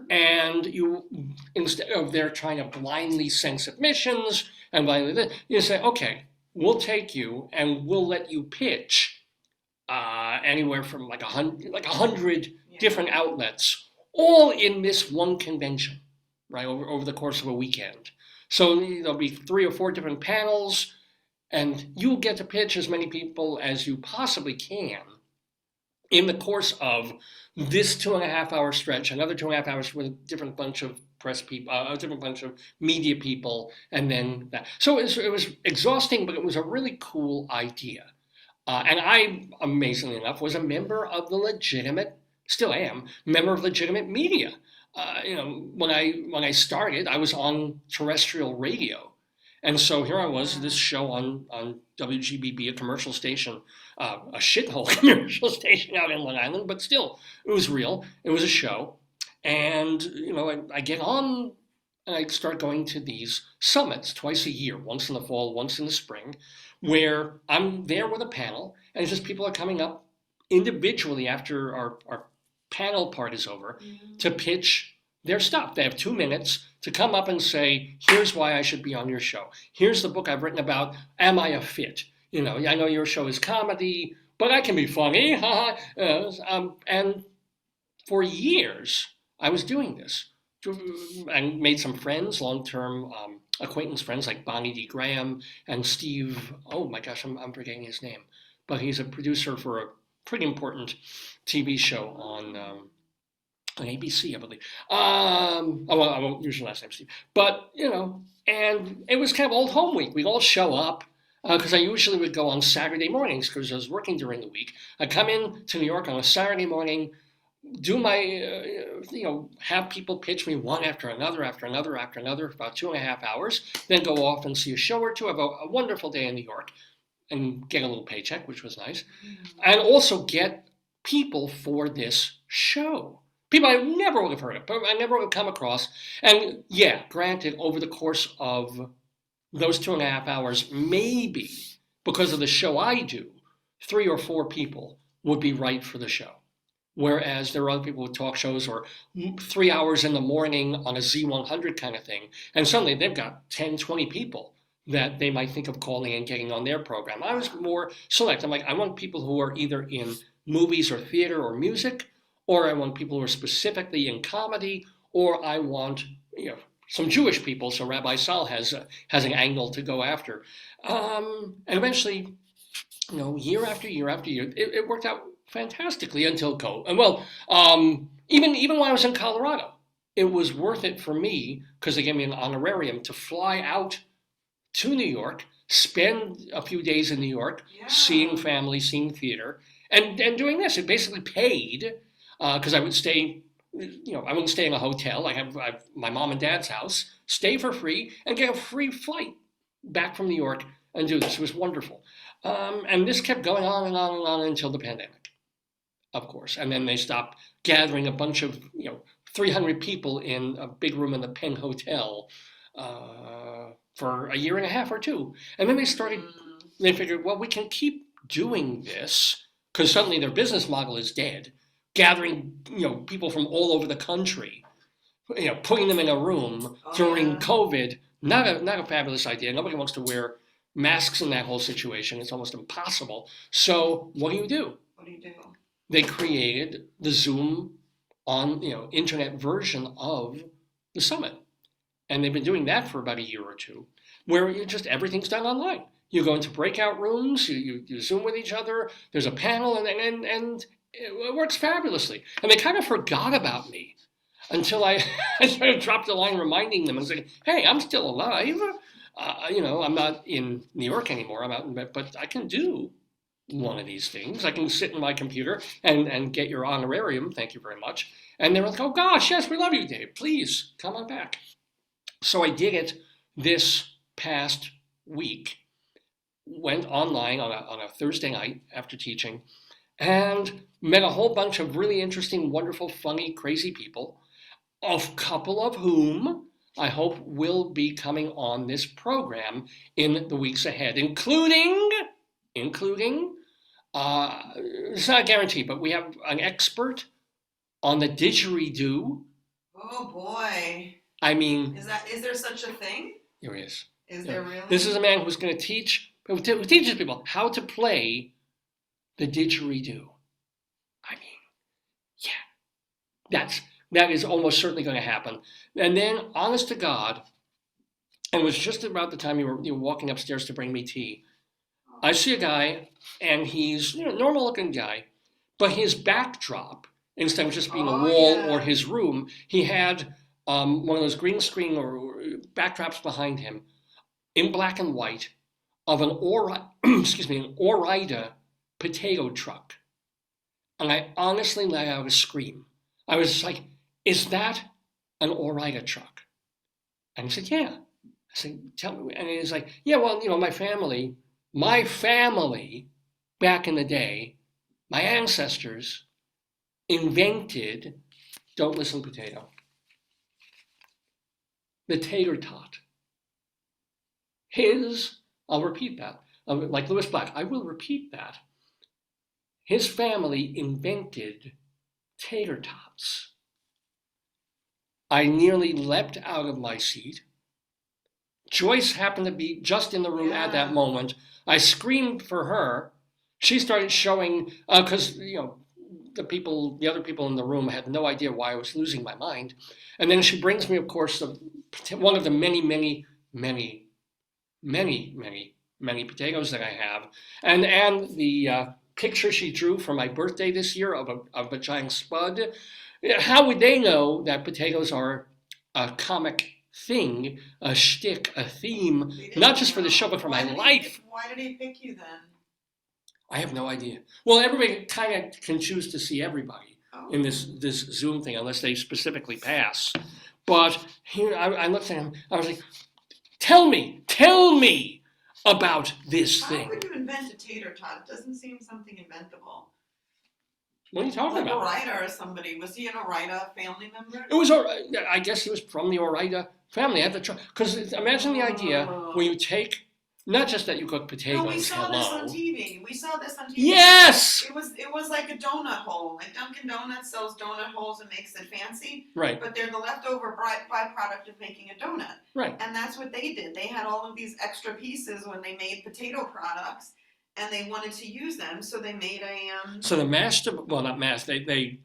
and you, instead of they're trying to blindly send submissions and blindly, you say, okay, we'll take you and we'll let you pitch anywhere from like 100 different outlets, all in this one convention, right, over the course of a weekend. So there'll be 3 or 4 different panels, and you'll get to pitch as many people as you possibly can in the course of this 2.5-hour stretch, another 2.5 hours with a different bunch of press people, a different bunch of media people, and then that. So it was exhausting, but it was a really cool idea. And I, amazingly enough, was a member of the legitimate, still am, member of legitimate media. When I started, I was on terrestrial radio. And so here I was, this show on WGBB, a commercial station, a shithole commercial station out in Long Island, but still, it was real. It was a show. And, I get on and I start going to these summits twice a year, once in the fall, once in the spring, where I'm there with a panel, and it's just people are coming up individually after our panel part is over to pitch their stuff. They have 2 minutes to come up and say, here's why I should be on your show. Here's the book I've written about. Am I a fit? I know your show is comedy, but I can be funny. And for years, I was doing this. And made some friends, long-term acquaintance friends like Bonnie D. Graham and Steve, oh my gosh, I'm forgetting his name. But he's a producer for a pretty important TV show on ABC, I believe. I won't use your last name, Steve. But, and it was kind of old home week. We'd all show up, because I usually would go on Saturday mornings because I was working during the week. I'd come in to New York on a Saturday morning, do my, have people pitch me one after another, for about 2.5 hours, then go off and see a show or two, have a wonderful day in New York, and get a little paycheck, which was nice, and also get people for this show. People I never would have heard of, but I never would have come across. And yeah, granted, over the course of those 2.5 hours, maybe because of the show I do, 3 or 4 people would be right for the show. Whereas there are other people with talk shows or 3 hours in the morning on a Z100 kind of thing. And suddenly they've got 10, 20 people that they might think of calling and getting on their program. I was more select. I'm like, I want people who are either in movies or theater or music, or I want people who are specifically in comedy, or I want, some Jewish people. So Rabbi Sol has an angle to go after. And eventually, year after year after year, it worked out fantastically until COVID. And well, even when I was in Colorado, it was worth it for me because they gave me an honorarium to fly out to New York, spend a few days in New York, seeing family, seeing theater, and doing this. It basically paid because I would stay. I wouldn't stay in a hotel. I have my mom and dad's house, stay for free, and get a free flight back from New York and do this. It was wonderful. And this kept going on and on and on until the pandemic, of course. And then they stopped gathering a bunch of, 300 people in a big room in the Penn Hotel for a year and a half or two. And then they figured, well, we can keep doing this because suddenly their business model is dead, gathering, people from all over the country, putting them in a room during COVID. Not a fabulous idea. Nobody wants to wear masks in that whole situation. It's almost impossible. So what do? What do you do? They created the Zoom on, internet version of the summit. And they've been doing that for about a year or two, where everything's done online. You go into breakout rooms, you Zoom with each other, there's a panel, and it works fabulously. And they kind of forgot about me until I sort of dropped a line reminding them and saying, hey, I'm still alive. I'm not in New York anymore, I'm out in bed, but I can do one of these things. I can sit in my computer and get your honorarium, thank you very much. And they were like, oh gosh, yes, we love you, Dave, please come on back. So I did it this past week, went online on a Thursday night after teaching, and met a whole bunch of really interesting, wonderful, funny, crazy people, a couple of whom I hope will be coming on this program in the weeks ahead, including, it's not a guarantee, but we have an expert on the didgeridoo. Oh boy. I mean, is there such a thing? There is. Is there really? This is a man who teaches people how to play the didgeridoo. I mean, yeah, that is almost certainly going to happen. And then, honest to God, and it was just about the time you were walking upstairs to bring me tea, I see a guy, and he's normal looking guy, but his backdrop, instead of just being a wall or his room, he had one of those green screen or backdrops behind him in black and white of an Ore-Ida potato truck. And I honestly let out a scream. I was just like, is that an Ore-Ida truck? And he said, yeah. I said, tell me. And he's like, yeah, well, my family back in the day, my ancestors invented, don't listen, potato, the tater tot. I'll repeat that, like Lewis Black, I will repeat that. His family invented tater tots. I nearly leapt out of my seat. Joyce happened to be just in the room at that moment. I screamed for her. She started showing, because, the other people in the room had no idea why I was losing my mind. And then she brings me, of course, one of the many, many, many, many, many, many potatoes that I have. And the picture she drew for my birthday this year of a giant spud. How would they know that potatoes are a comic thing, a shtick, a theme, not just for the show, but for my life? Why did he pick you then? I have no idea. Well, everybody kind of can choose to see everybody in this Zoom thing, unless they specifically pass. But here, I looked at him, I was like, tell me about this thing. How would you invent a tater tot? It doesn't seem something inventable. What are you talking about? Ore-Ida or somebody. Was he an Ore-Ida family member? It was, I guess he was from the Ore-Ida family. I had to try, because imagine the idea when you take, not just that you cook potatoes. No, we saw this on TV. Yes! It was like a donut hole. Like Dunkin' Donuts sells donut holes and makes it fancy. Right. But they're the leftover byproduct of making a donut. Right. And that's what they did. They had all of these extra pieces when they made potato products, and they wanted to use them, so they made a... So they mashed them, well, not mashed, they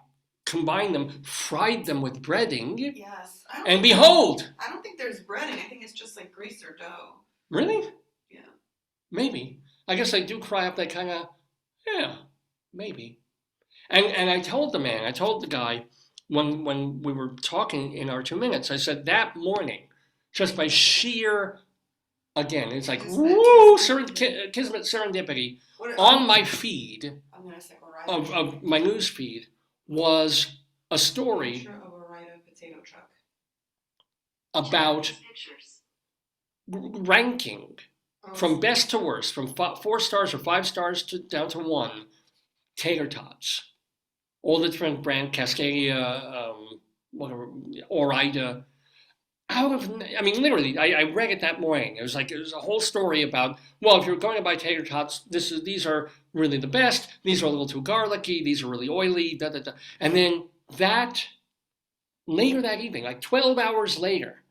combined them, fried them with breading. Yes. And behold! I don't think there's breading. I think it's just like grease or dough. Really? Yeah. Maybe. I guess they do fry up that kind of, maybe. And I told the guy, when we were talking in our 2 minutes, I said that morning, just by sheer, again, it's like, woo, kismet serendipity, on my feed, I'm gonna say of my news feed, was a story picture of a Ore-Ida potato truck about ranking from best to worst, from 4 stars or 5 stars down to 1, tater tots. All the different brand, Cascadia, whatever, Ore-Ida. Literally, I read it that morning. It was a whole story about, well, if you're going to buy tater tots, these are really the best. These are a little too garlicky. These are really oily. Da da da. And then later that evening, like 12 hours later,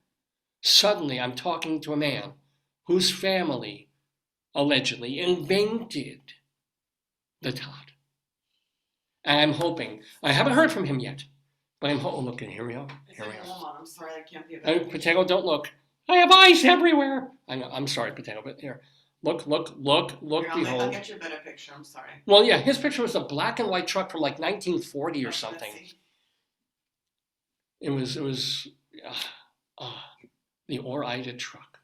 suddenly I'm talking to a man whose family allegedly invented the tot. And I'm hoping, I haven't heard from him yet, but I'm hoping, look, here we go. Here we go. I'm sorry, I can't be a Potato, don't look. I have eyes everywhere. I know, I'm sorry, Potato, but here. Look, behold. I'll get you a better picture, I'm sorry. Well, yeah, his picture was a black and white truck from like 1940 or something. It was the Ore-Ida truck.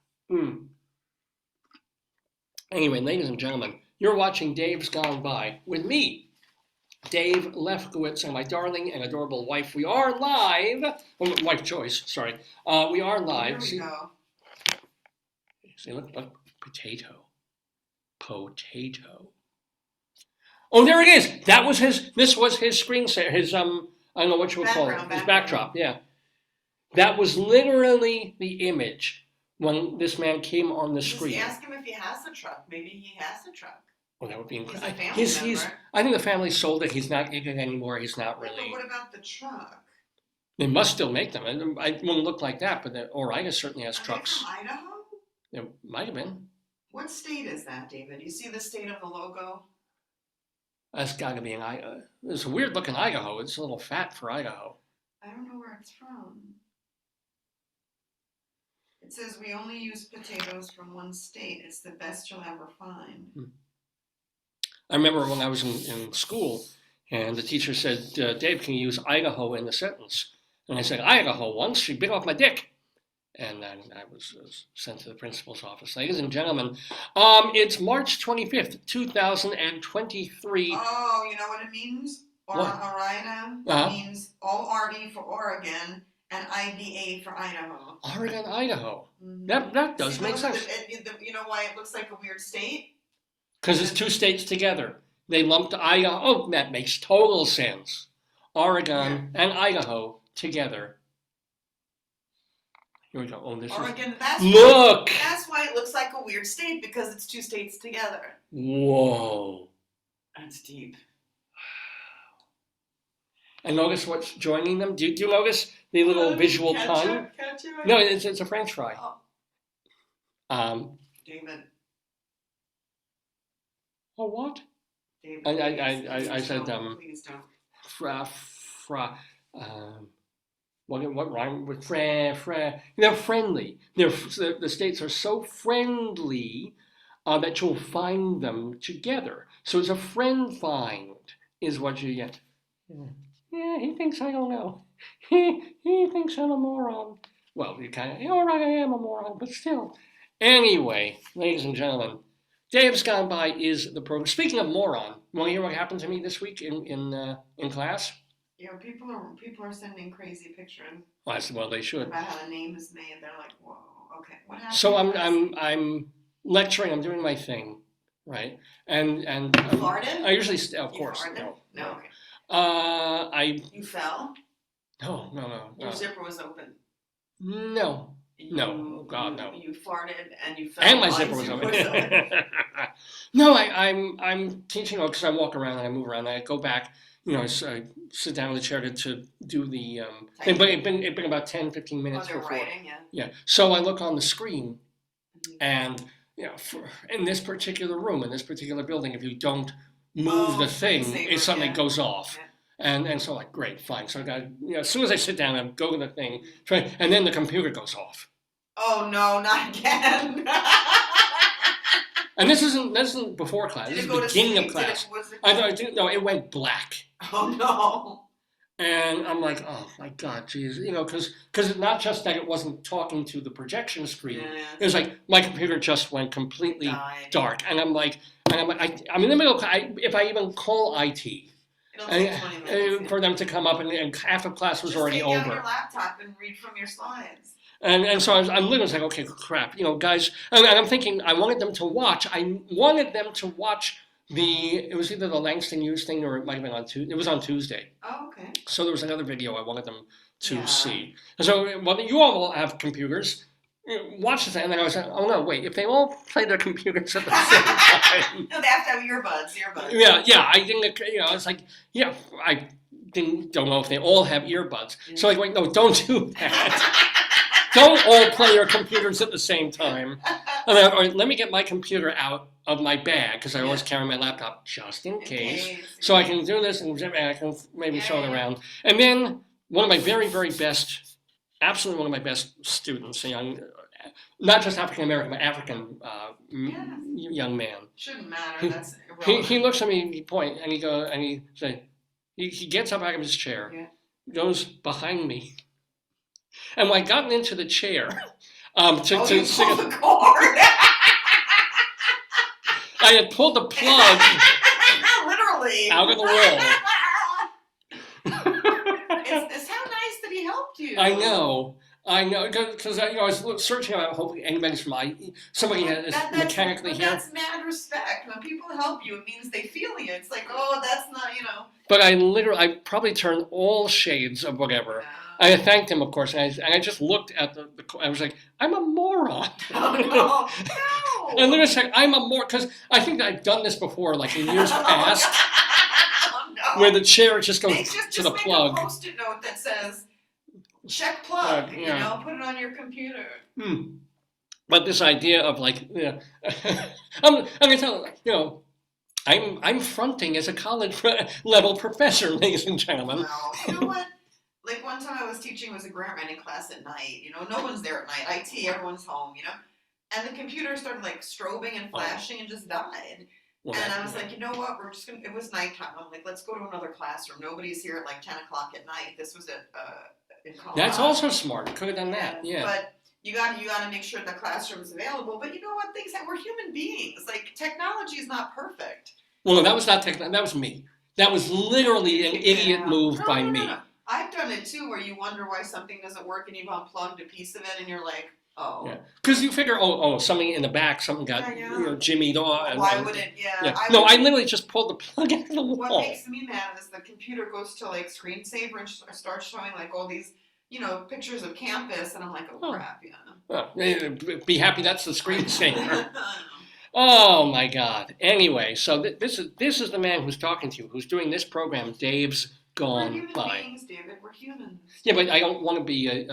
Anyway, ladies and gentlemen, you're watching Dave's Gone By with me, Dave Lefkowitz, and my darling and adorable wife. We are live. Wife Joyce, sorry. We are live. Here we go. See, look, potato. Oh, there it is. This was his screensaver, his, I don't know what you would call it, his backdrop, yeah. That was literally the image when this man came on the screen. Just ask him if he has a truck. Maybe he has a truck. Well, that would be incredible. He's a family member. I think the family sold it. He's not in it anymore. He's not really. But what about the truck? They must still make them. It wouldn't look like that, but the Ore-Ida certainly has trucks. Are they from Idaho? It might have been. What state is that, David? You see the state of the logo? That's got to be in Idaho. It's a weird looking Idaho. It's a little fat for Idaho. I don't know where it's from. It says we only use potatoes from one state. It's the best you'll ever find. I remember when I was in school, and the teacher said, Dave, can you use Idaho in the sentence? And I said, Idaho once, she bit off my dick. And then I was sent to the principal's office. Ladies and gentlemen, it's March 25th, 2023. Oh, you know what it means? Ore-Ida means O-R-E for Oregon and I-D-A for Idaho. Oregon, Idaho. Mm-hmm. That does make sense. You know why it looks like a weird state? Because it's 2 states together. They lumped Idaho. Oh, that makes total sense. Oregon and Idaho together. Here we go. Oh, this Oregon, is... Look! That's why it looks like a weird state, because it's 2 states together. Whoa. That's deep. And notice what's joining them? Do you notice the little visual pun? No, it's a French fry. Oh. David. Oh, what? David, I said please don't. What rhyme with fra? They're friendly. The states are so friendly that you'll find them together. So it's a friend find is what you get. Yeah, he thinks I don't know. He thinks I'm a moron. Well, you kind of, all right, I am a moron, but still. Anyway, ladies and gentlemen, Dave's Gone By is the program. Speaking of moron, want to hear what happened to me this week in class? Yeah, people are sending crazy pictures. Well, they should. About how a name is made. They're like, whoa, okay, what happened? So I'm lecturing. I'm doing my thing, right? And you farted? I usually, of course, no. Okay. You fell? No. Your zipper was open. No, God, no. You farted and you fell. And my zipper was open. No, I'm teaching because I walk around and I move around. And I go back. I sit down in the chair to do the thing, but it'd been about 10, 15 minutes before. Writing, yeah. So I look on the screen, and in this particular room, in this particular building, if you don't move the thing, it suddenly goes off. Yeah. And so like, great, fine. So I got, as soon as I sit down, I go to the thing, and then the computer goes off. Oh no, not again. And this isn't before class. This is the beginning of class. It went black. Oh no. And I'm like, oh my God, geez, because it's not just that it wasn't talking to the projection screen. Yeah. It was like my computer just went completely dark, and I'm like, I'm in the middle. If I even call IT, it'll take 20 minutes, for them to come up, and half of class was already over. Just take out your laptop and read from your slides. And so I'm literally like, okay, crap, guys. And I'm thinking, I wanted them to watch. It was either the Langston Hughes thing or it might have been on Tuesday. It was on Tuesday. Oh, okay. So there was another video I wanted them to Yeah. see. And so, well, you all have computers. Watch this, and then I was like, oh no, wait! If they all play their computers at the same time, No, they have to have earbuds. yeah, I didn't. It's like, yeah, I don't know if they all have earbuds. So like, wait, no, don't do that. Don't all play your computers at the same time. And then, all right, let me get my computer out of my bag because I always carry my laptop just in case. So I can do this and I can maybe show it around. And then one of my very, very best, absolutely one of my best students, a young, not just African American, but African young man. Shouldn't matter. That's irrelevant. He looks at me, he gets up out of his chair, goes behind me, and when I got into the chair, to sing, pulled the cord. I had pulled the plug Literally out of the wall. It's how nice that he helped you. I know, because I was searching out. Hopefully, anybody's from somebody is mechanically here. That's mad respect. When people help you, it means they feel you. It's like, oh, that's not, But I probably turned all shades of whatever. I thanked him, of course, and I just looked at I was like, I'm a moron. Oh, no. And then it's like, I'm a moron, because I think that I've done this before, like in years past, where the chair just goes to the plug. Just make a Post-it note that says, check plug, put it on your computer. But this idea of like, I'm gonna tell you, I'm fronting as a college level professor, ladies and gentlemen. Well, you know what? Like one time I was teaching was a grant writing class at night. No one's there at night. IT, everyone's home. And the computer started like strobing and flashing and just died. Well, and I was like, you know what? We're just gonna. It was nighttime. I'm like, let's go to another classroom. Nobody's here at like 10 o'clock at night. This was in Colorado. That's also smart. Could have done that. Yeah. But you got to make sure the classroom is available. But you know what? We're human beings. Like technology is not perfect. Well, no, that was not technology. That was me. That was literally an idiot move by me. No. I've done it too, where you wonder why something doesn't work and you've unplugged a piece of it and you're like, oh. Yeah. Because you figure, something in the back, something got jimmied off. Why would it? Yeah. I literally just pulled the plug out of the wall. What makes me mad is the computer goes to like screensaver and starts showing like all these, pictures of campus, and I'm like, oh crap, Well, be happy that's the screensaver. Oh my God. Anyway, so this is the man who's talking to you, who's doing this program. Dave's gone We're human by. beings, David. We're humans. Yeah, but I don't want to be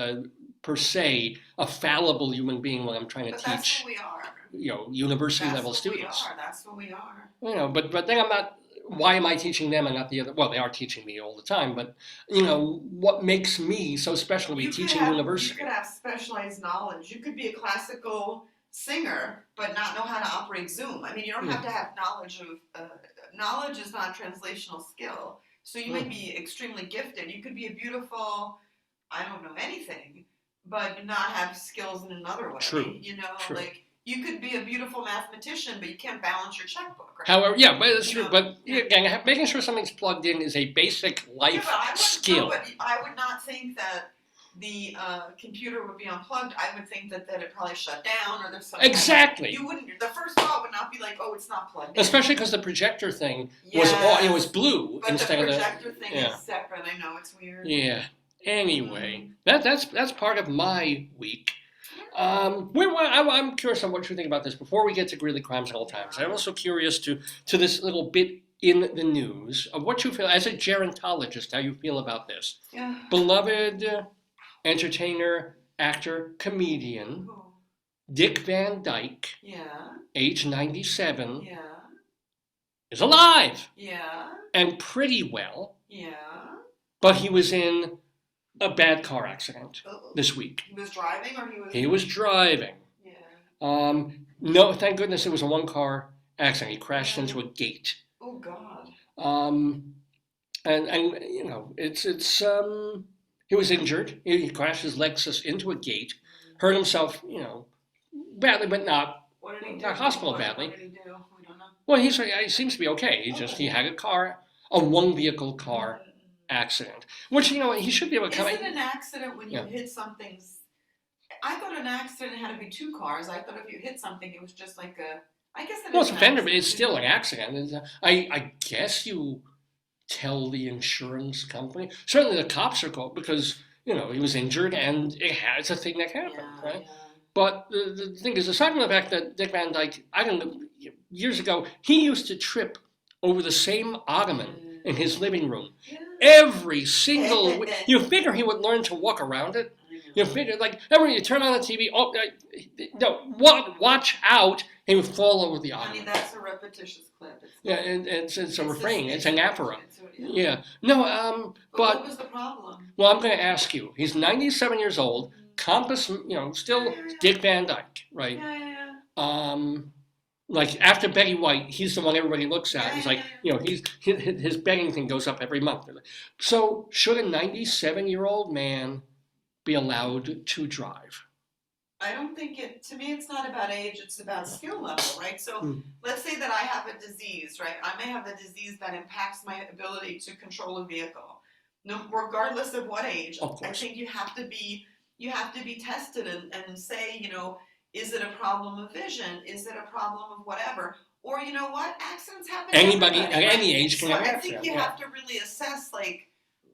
per se a fallible human being when I'm trying to teach. That's what we are. University level students. That's what we are. But then I'm not. Why am I teaching them and not the other? Well, they are teaching me all the time, but what makes me so special to be teaching university? You could have specialized knowledge. You could be a classical singer, but not know how to operate Zoom. I mean, you don't have to have knowledge of. Knowledge is not a translational skill. So you may be extremely gifted. You could be a beautiful, I don't know anything, but not have skills in another way. True. True. Like you could be a beautiful mathematician, but you can't balance your checkbook. Right? However, but it's true. But again, making sure something's plugged in is a basic life skill. But I would not think that the computer would be unplugged. I would think that it probably shut down or there's something. Exactly. You wouldn't. The first thought would not be like, oh, it's not plugged in. Especially because the projector thing was blue but instead of the projector thing is separate. I know it's weird. Yeah. Anyway, that's part of my week. I'm curious on what you think about this before we get to Greeley Crimes Old Times. I'm also curious to this little bit in the news of what you feel as a gerontologist. How you feel about this? Yeah. Beloved entertainer, actor, comedian, Dick Van Dyke, age 97, is alive. Yeah. And pretty well. Yeah. But he was in a bad car accident this week. He was driving or he was... He was driving. Yeah. No, thank goodness it was a one-car accident. He crashed into a gate. Oh, God. And he was injured. He crashed his Lexus into a gate, hurt himself, badly, but not hospital badly. What did he do? We don't know. Well, he seems to be okay. He had a one-vehicle car accident, which he should be able to come. Is it an accident when you hit something? I thought an accident had to be two cars. I thought if you hit something, it was just like I guess it Well, is it's a an fender, but accident. it's still an accident. I guess you tell the insurance company. Certainly the cops are called because, he was injured and it's a thing that happened, Yeah, right? yeah. But the thing is, aside from the fact that Dick Van Dyke, I don't know, years ago, he used to trip over the same ottoman in his living room. Yeah. Every single week. You figure he would learn to walk around it. You figure, like, every you turn on the TV, watch out, he would fall over the I ottoman. mean, that's a repetitious clip. Yeah, and it's a refrain. It's an aphorism. Yeah. Yeah. No, But but what was the problem? well, I'm going to ask you. He's 97 years old. Compass, still Yeah. Dick Van Dyke, right? Yeah. Like after Betty White, he's the one everybody looks at. Yeah, It's yeah, like, his betting thing goes up every month. So should a 97-year-old man be allowed to drive? I don't think to me, it's not about age, it's about skill level, right? So let's say that I have a disease, right? I may have a disease that impacts my ability to control a vehicle. No, regardless of what age, Of course. I think you have to be tested and say, is it a problem of vision? Is it a problem of whatever? Or you know what? Accidents happen to Anybody everybody, at right? any age can So have I an think accident. you Yeah. have to really assess like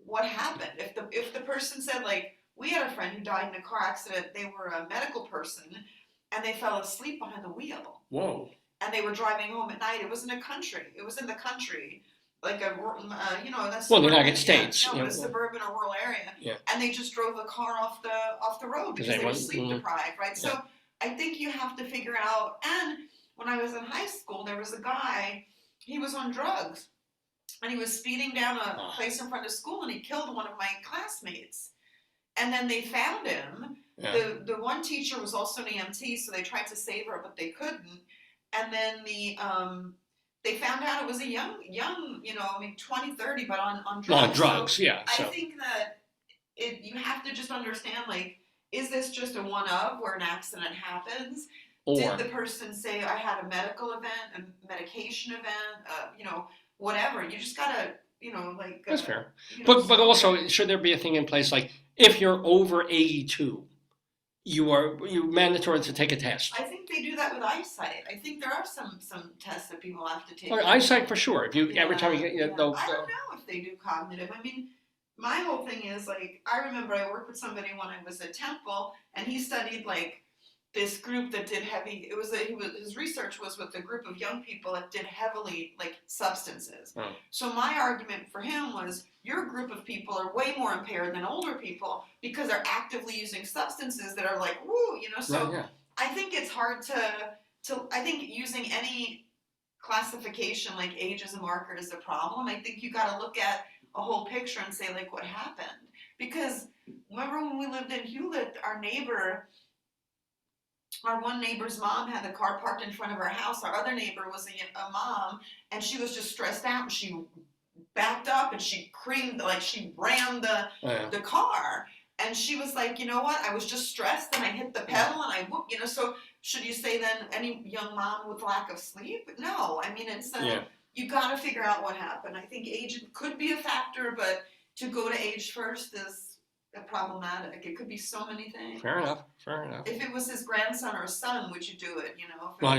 what happened. If the person said like, we had a friend who died in a car accident. They were a medical person, and they fell asleep behind the wheel. Whoa. And they were driving home at night. It was in the country, like a Well, the United States. a suburban or rural area. Yeah. And they just drove the car off the road because they were sleep deprived, right? Yeah. So I think you have to figure out. And when I was in high school, there was a guy. He was on drugs, and he was speeding down a place in front of school, and he killed one of my classmates. And then they found him. Yeah. The one teacher was also an EMT, so they tried to save her, but they couldn't. And then they found out it was a young, 20, 30, but on drugs. On drugs, so yeah. I think that you have to just understand, like, is this just a one-of where an accident happens? Or Did the person say, I had a medical event, a medication event, whatever? You just gotta, that's fair. But also, should there be a thing in place like if you're over 82, you're mandatory to take a test? I think they do that with eyesight. I think there are some tests that people have to take. Or eyesight for sure. If you every time you get I don't know if they do cognitive. I mean, my whole thing is like I remember I worked with somebody when I was at Temple, and he studied like this group that did heavy. His research was with a group of young people that did heavily like substances. Oh. So my argument for him was your group of people are way more impaired than older people because they're actively using substances that are like woo, So Right, yeah. I think it's hard to. I think using any classification like age as a marker is a problem. I think you got to look at a whole picture and say like what happened. Because remember when we lived in Hewlett, our one neighbor's mom had the car parked in front of her house. Our other neighbor was a mom, and she was just stressed out, and she backed up and she rammed the car. And she was like, you know what? I was just stressed and I hit the pedal and I whooped, So should you say then any young mom with lack of sleep? No. I mean, it's you got to figure out what happened. I think age could be a factor, but to go to age first is problematic. It could be so many things. Fair enough. If it was his grandson or son, would you do it? Well,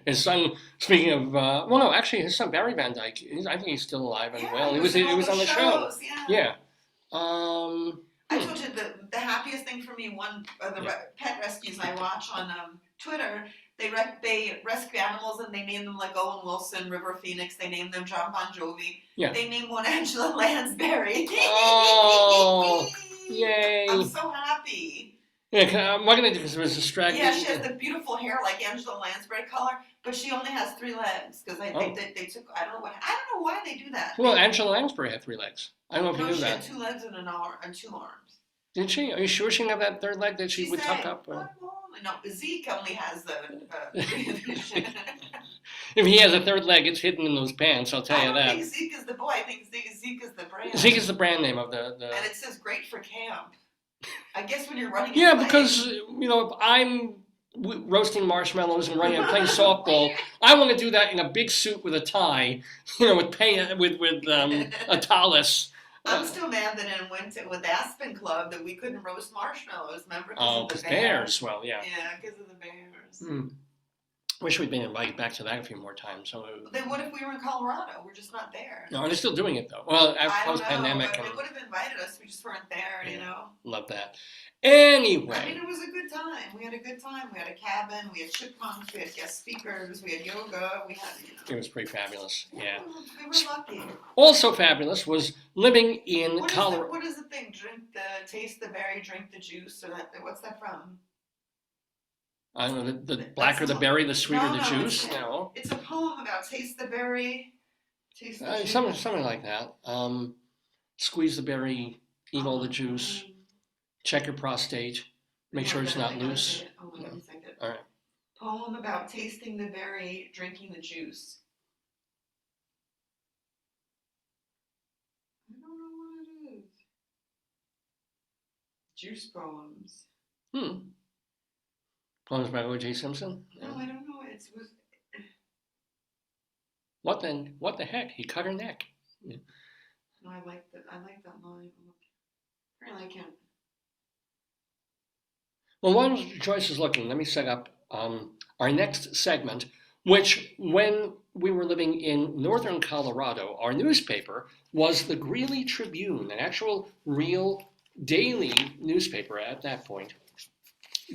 his son. Speaking of, no, actually, his son Barry Van Dyke. I think he's still alive and well. He was on the show. Yeah. I told you the happiest thing for me. Pet rescues I watch on Twitter. They rescue animals and they name them like Owen Wilson, River Phoenix. They name them John Bon Jovi. Yeah. They name one Angela Lansbury. Oh, yay! I'm so happy. Yeah, what can I do? Because it was distracting. Yeah, she has the beautiful hair like Angela Lansbury color, but she only has 3 legs because they took. I don't know why they do that. Well, Angela Lansbury had 3 legs. I don't know if you knew that. She had 2 legs and 2 arms. Did she? Are you sure she didn't have that 3rd leg that she would tuck up? No, Zeke only has the. If he has a 3rd leg, it's hidden in those pants. I'll tell you that. I don't think Zeke is the boy. I think Zeke is the brand. Zeke is the brand name of the. And it says great for camp. I guess when you're running. Yeah, because if I'm roasting marshmallows and playing softball, I want to do that in a big suit with a tie, with a tallis. I'm still mad that I went to with Aspen Club that we couldn't roast marshmallows. Remember? Oh, Of because the bears. Well, yeah. Yeah, because of the bears. Hmm. Wish we'd been invited back to that a few more times. So Then what if we were in Colorado? We're just not there. no, they're still doing it though. Well, I don't post pandemic, know, but they would have invited us. We just weren't there, you know. love that. I mean, Anyway, it was a good time. We had a good time. We had a cabin. We had chipmunks. We had guest speakers. We had yoga. We had, it was pretty fabulous. Yeah. We were lucky. Also fabulous was living in Colorado. What is the thing? Taste the berry, drink the juice, or that? What's that from? I don't know. The blacker the berry, the sweeter the juice. No. It's a poem about taste the berry. Taste the juice. Something like that. Squeeze the berry, eat all the juice. Check your prostate. Make sure it's not loose. Let me think it. All right. Poem about tasting the berry, drinking the juice. I don't know what it is. Juice poems. Poems by O.J. Simpson? No, I don't know. What then? What the heck? He cut her neck. Yeah. No, I like that line. Apparently I can't. Well, while Joyce is looking, let me set up our next segment, which when we were living in northern Colorado, our newspaper was the Greeley Tribune, an actual real daily newspaper at that point,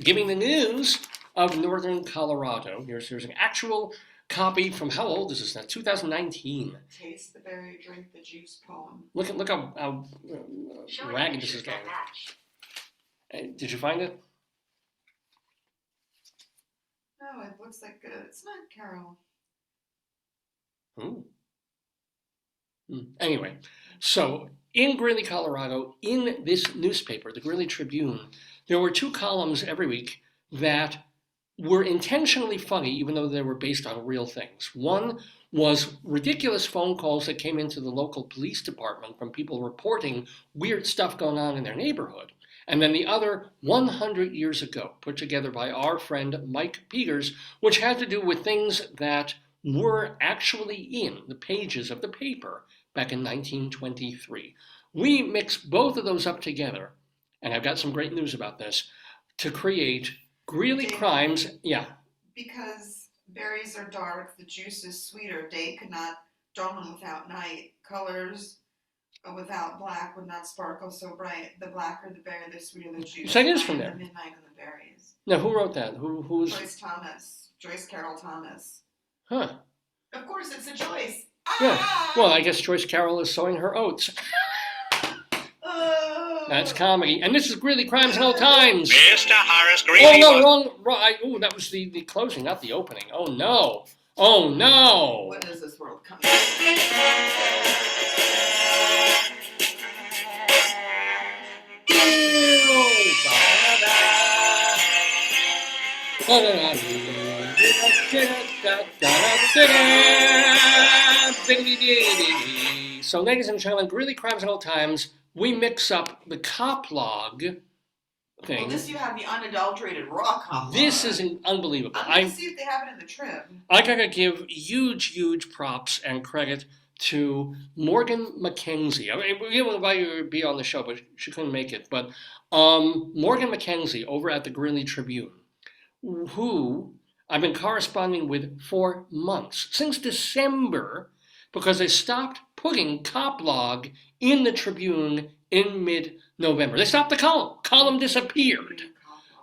giving the news of northern Colorado. Here's an actual copy from, how old is this now? 2019. Taste the berry, drink the juice poem. Look how ragged this is getting. Did you find it? No, it looks like it's not Carol. Ooh. Anyway, so in Greeley, Colorado, in this newspaper, the Greeley Tribune, there were 2 columns every week that were intentionally funny, even though they were based on real things. One was ridiculous phone calls that came into the local police department from people reporting weird stuff going on in their neighborhood. And then the other, 100 years ago, put together by our friend Mike Peters, which had to do with things that were actually in the pages of the paper back in 1923. We mixed both of those up together, and I've got some great news about this, to create Greeley Crimes, Because berries are dark, the juice is sweeter. Day could not dawn without night. Colors without black would not sparkle so bright. The blacker the berry, the sweeter the juice. So it is from there. The midnight and the berries. Now, who wrote that? Who's? Joyce Carol Thomas. Huh. Of course, it's a Joyce. Yeah. Well, I guess Joyce Carol is sowing her oats. That's comedy. And this is Greeley Crimes Old Times. Mr. Horace Greeley. Oh, no, wrong. Oh, that was the closing, not the opening. Oh, no. Oh, no. What is this world coming to? So, ladies and gentlemen, Greeley Crimes Old Times, we mix up the cop log thing. Well, this you have the unadulterated raw cop log. This is unbelievable. I'm going to see if they have it in the trim. I gotta give huge props and credit to Morgan McKenzie. I mean, we didn't invite her to be on the show, but she couldn't make it. But Morgan McKenzie over at the Greeley Tribune, who I've been corresponding with for months, since December, because they stopped putting cop log in the Tribune in mid-November. They stopped the column. Column disappeared,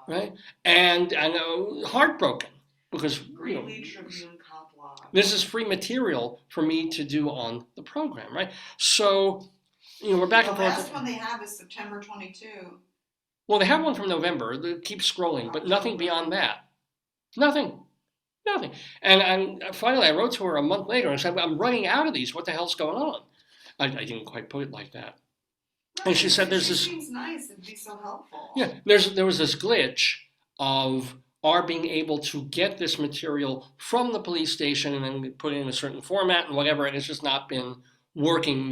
right? And I know, heartbroken, because Greeley Tribune cop log. This is free material for me to do on the program, right? So, we're back and The forth. last one they have is September 22. Well, they have one from November. They keep scrolling, but nothing beyond that. Nothing. And finally, I wrote to her a month later and said, I'm running out of these. What the hell's going on? I didn't quite put it like that. Right, And she said there's this... It seems nice. It'd be so helpful. Yeah, there was this glitch of our being able to get this material from the police station and then put it in a certain format and whatever, and it's just not been working.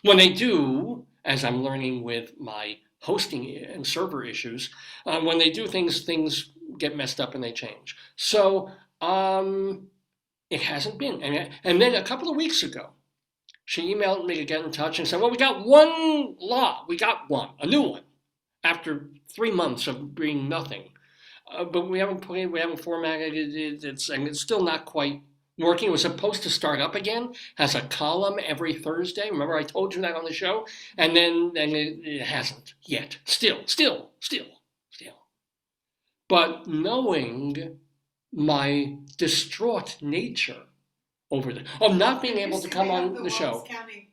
When they do, as I'm learning with my hosting and server issues, when they do things get messed up and they change. So it hasn't been. And then a couple of weeks ago, She emailed me to get in touch and said, well, we got one law. We got one, a new one, after 3 months of being nothing. But we haven't formatted it. It's still not quite working. It was supposed to start up again, has a column every Thursday. Remember I told you that on the show? And then it hasn't yet. Still. But knowing my distraught nature over of not being able to come on the show. County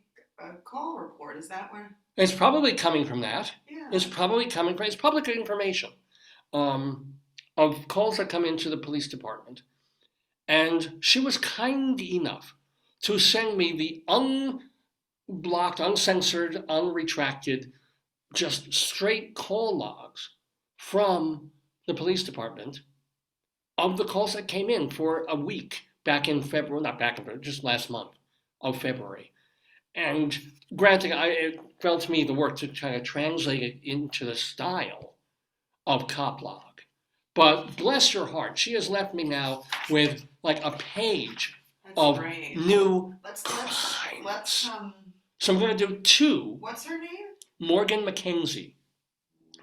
call report, is that where? It's probably coming from that. Yeah. It's public information of calls that come into the police department. And she was kind enough to send me the unblocked, uncensored, unretracted, just straight call logs from the police department of the calls that came in for a week back in February, not back in February, just last month of February. And granted, it fell to me the work to try to translate it into the style of cop log. But bless her heart, she has left me now with like a page of new crimes. So I'm going to do two. What's her name? Morgan McKenzie.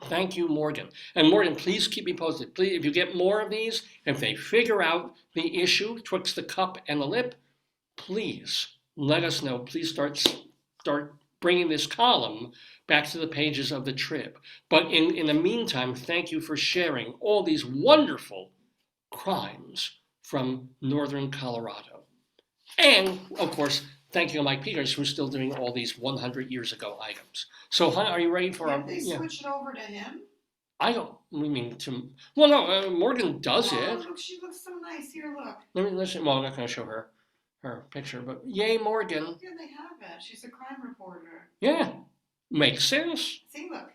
Thank you, Morgan. And Morgan, please keep me posted. Please, if you get more of these, if they figure out the issue twixt the cup and the lip, please let us know. Please start bringing this column back to the pages of the Trib. But in the meantime, thank you for sharing all these wonderful crimes from northern Colorado. And, of course, thank you to Mike Peters, who's still doing all these 100 years ago items. So, hon, are you ready for Can't they switch it over to him? I don't mean to. Well, no, Morgan does it. Look, she looks so nice. Here, look. Let me listen. Well, I'm not going to show her picture, but yay, Morgan. Yeah, they have it. She's a crime reporter. Yeah, makes sense. See, look.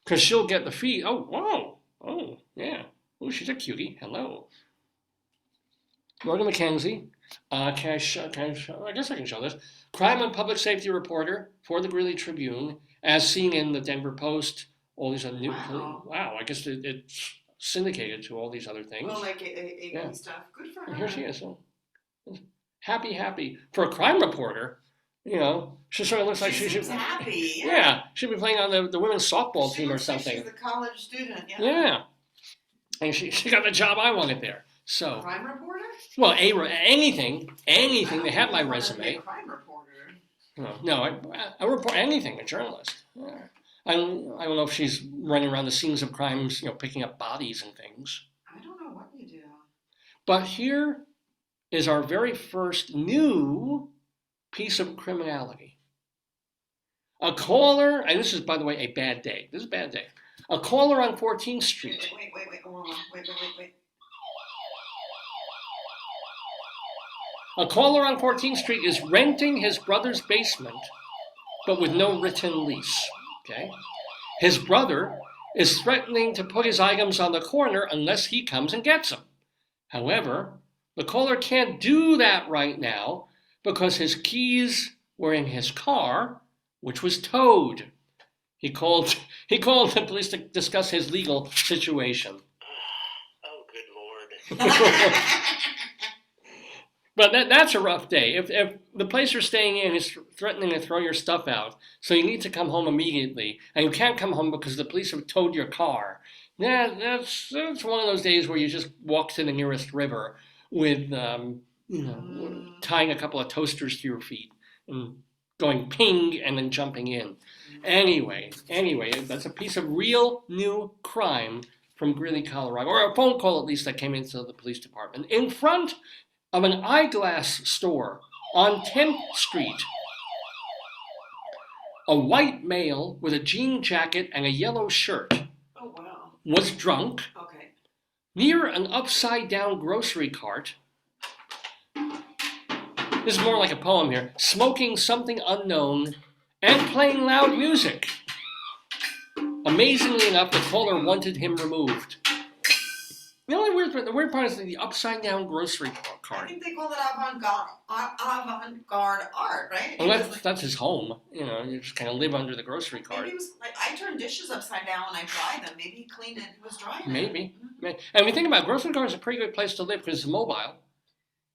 Because she'll get the feed. Oh, whoa. Oh, yeah. Oh, she's a cutie. Hello. Morgan McKenzie. Can I show? I guess I can show this. Crime and public safety reporter for the Greeley Tribune, as seen in the Denver Post. All these other new. Wow. I guess it's syndicated to all these other things. Well, like AP stuff. Good for her. And here she is. Happy for a crime reporter. You know, she sort of looks like she should. Happy. Yeah, she'd be playing on the women's softball team or something. Like she's a college student. Yeah. And she got the job I wanted there. So. Crime reporter? Well, anything. They have my resume. A crime reporter. No, I report anything. A journalist. I don't know if she's running around the scenes of crimes, picking up bodies and things. I don't know what you do. But here is our very first new piece of criminality. A caller, and this is, by the way, a bad day. This is a bad day. A caller on 14th Street. Wait. Hold on. Wait. A caller on 14th Street is renting his brother's basement, but with no written lease. Okay? His brother is threatening to put his items on the corner unless he comes and gets them. However, the caller can't do that right now because his keys were in his car, which was towed. He called the police to discuss his legal situation. Oh, good Lord. But that's a rough day. If the place you're staying in is threatening to throw your stuff out, so you need to come home immediately, and you can't come home because the police have towed your car, that's one of those days where you just walk to the nearest river with, tying a couple of toasters to your feet and going ping and then jumping in. Anyway, that's a piece of real new crime from Greeley, Colorado, or a phone call at least that came into the police department. In front of an eyeglass store on 10th Street, a white male with a jean jacket and a yellow shirt was drunk near an upside-down grocery cart. This is more like a poem here. Smoking something unknown and playing loud music. Amazingly enough, the caller wanted him removed. The weird part is the upside-down grocery cart. I think they call it avant-garde art, right? Well, that's his home. You just kind of live under the grocery cart. Maybe it was like I turn dishes upside down when I dry them. Maybe he cleaned it. He was drying Maybe. And we think about it, grocery cart is a pretty good place to live because it's mobile.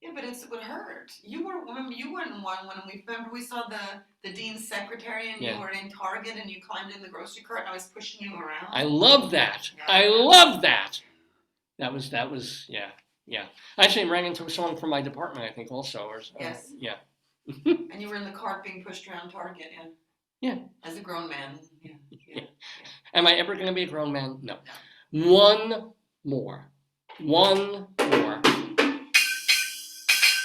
Yeah, but it would hurt. You weren't one when we saw the dean's secretary and Yeah. you were in Target and you climbed in the grocery cart and I was pushing you around. I love that. Yeah. I love that. That was yeah. I actually ran into someone from my department, I think, also. Or, Yes. Yeah. And you were in the cart being pushed around Target, yeah. Yeah. As a grown man. Yeah. Am I ever going to be a grown man? No. One more.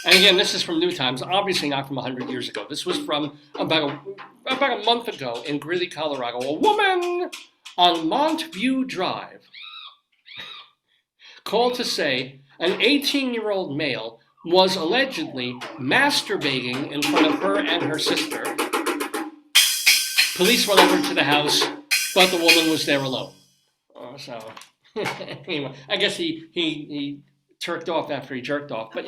And again, this is from New Times, obviously not from 100 years ago. This was from about a month ago in Greeley, Colorado. A woman on Montview Drive called to say an 18-year-old male was allegedly masturbating in front of her and her sister. Police went over to the house, but the woman was there alone. So, anyway, I guess he turked off after he jerked off. But,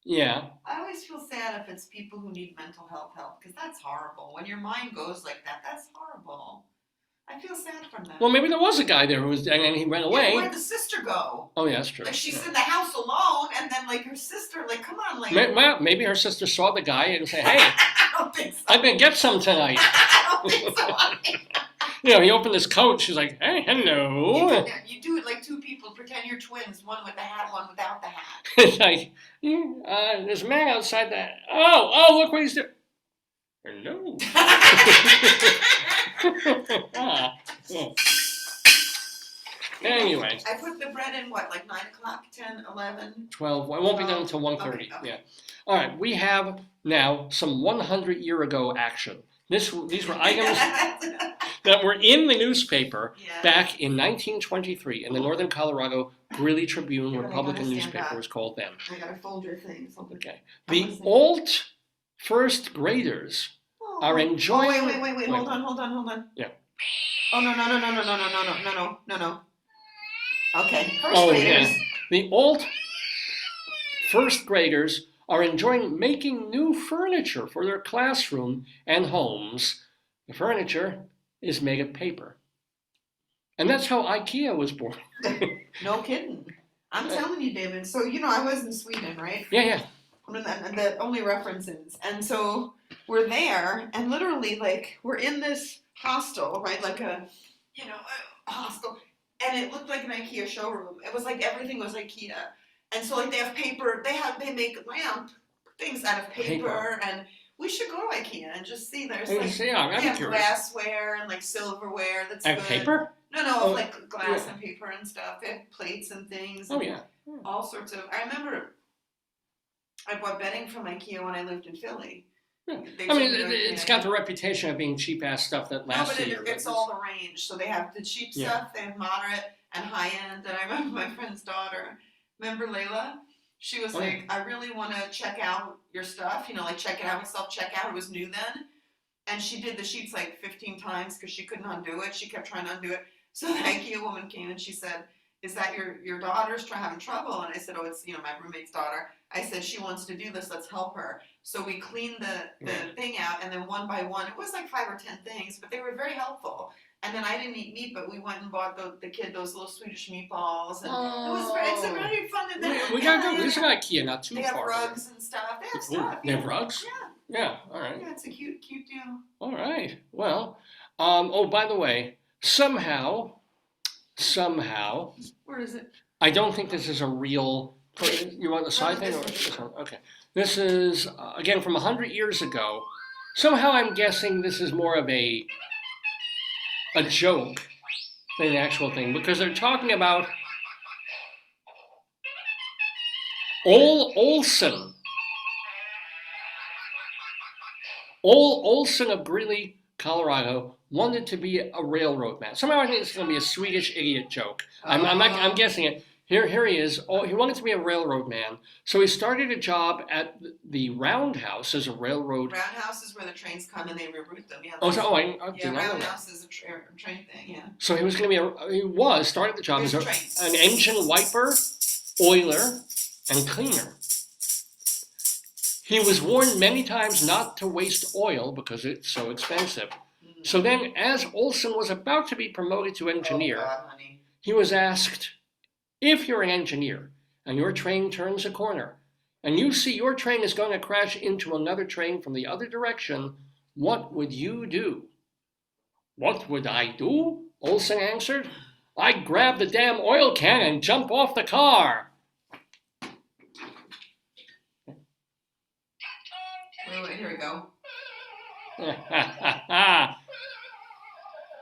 yeah. I always feel sad if it's people who need mental health help, because that's horrible. When your mind goes like that, that's horrible. I feel sad for them. Well, maybe there was a guy there and he went away. Where'd the sister go? Oh, yeah, that's true. Like, she's in the house alone, and then, like, her sister, like, come on, like... Well, maybe her sister saw the guy and said, hey, I don't think so. I'm going to get some tonight. I don't think so. He opened his coat. She's like, hey, hello. You do it like two people. Pretend you're twins. One with the hat, one without the hat. It's like, there's a man outside that. Oh, look what he's doing. Hello. Yeah. Anyway. I put the bread in, what, like 9 o'clock, 10, 11? 12. It won't be done until 1:30. Okay. Yeah. All right. We have now some 100-year-ago action. These were items that were in the newspaper back in 1923 in the Northern Colorado Greeley Tribune, Republican newspaper was called then. I gotta fold your things. Okay. The alt first graders are enjoying... Wait. Hold on. Yeah. Oh, no. Okay. First graders. Yeah. The alt first graders are enjoying making new furniture for their classroom and homes. The furniture is made of paper. And that's how IKEA was born. No kidding. I'm telling you, David. So, I was in Sweden, right? Yeah. And the only references. And so we're there, and literally, like, we're in this hostel, right? Like a hostel. And it looked like an IKEA showroom. It was like everything was IKEA. And so, like, they have paper. They make lamp things out of paper. And we should go to IKEA and just see. There's like they have glassware and like silverware that's good. Paper? No, like glass and paper and stuff. They have plates and things. Oh, yeah. All sorts of. I remember I bought bedding from IKEA when I lived in Philly. Yeah. It's got the reputation of being cheap-ass stuff that lasts a year. It's all the range. So they have the cheap stuff, they have moderate and high-end. And I remember my friend's daughter, remember Layla? She was like, I really want to check out your stuff, like check it out, self-checkout. It was new then. And she did the sheets like 15 times because she couldn't undo it. She kept trying to undo it. So the IKEA woman came and she said, is that your daughter's having trouble? And I said, oh, it's, my roommate's daughter. I said, she wants to do this. Let's help her. So we cleaned the thing out, and then one by one, it was like 5 or 10 things, but they were very helpful. And then I didn't eat meat, but we went and bought the kid those little Swedish meatballs. And it's a very fun event. We gotta go. This is IKEA, not too far. They have rugs and stuff. They have stuff. They have rugs? Yeah, all right. Yeah, it's a cute deal. All right. Well, by the way, somehow, where is it? I don't think this is a real. You want the side thing or this one? Okay. This is again from 100 years ago. Somehow, I'm guessing this is more of a joke than an actual thing because they're talking about Olson of Greeley, Colorado, wanted to be a railroad man. Somehow I think it's going to be a Swedish idiot joke. I'm guessing it. Here he is. Oh, he wanted to be a railroad man, so he started a job at the Roundhouse as a railroad. Roundhouse is where the trains come and they reroute them. Yeah. Roundhouse is a train thing. Yeah. So he was going to be started the job as an engine wiper, oiler, and cleaner. He was warned many times not to waste oil because it's so expensive. Mm-hmm. So then, as Olson was about to be promoted to engineer, he was asked, if you're an engineer and your train turns a corner and you see your train is going to crash into another train from the other direction, what would you do? What would I do? Olson answered. I'd grab the damn oil can and jump off the car. Wait, here we go.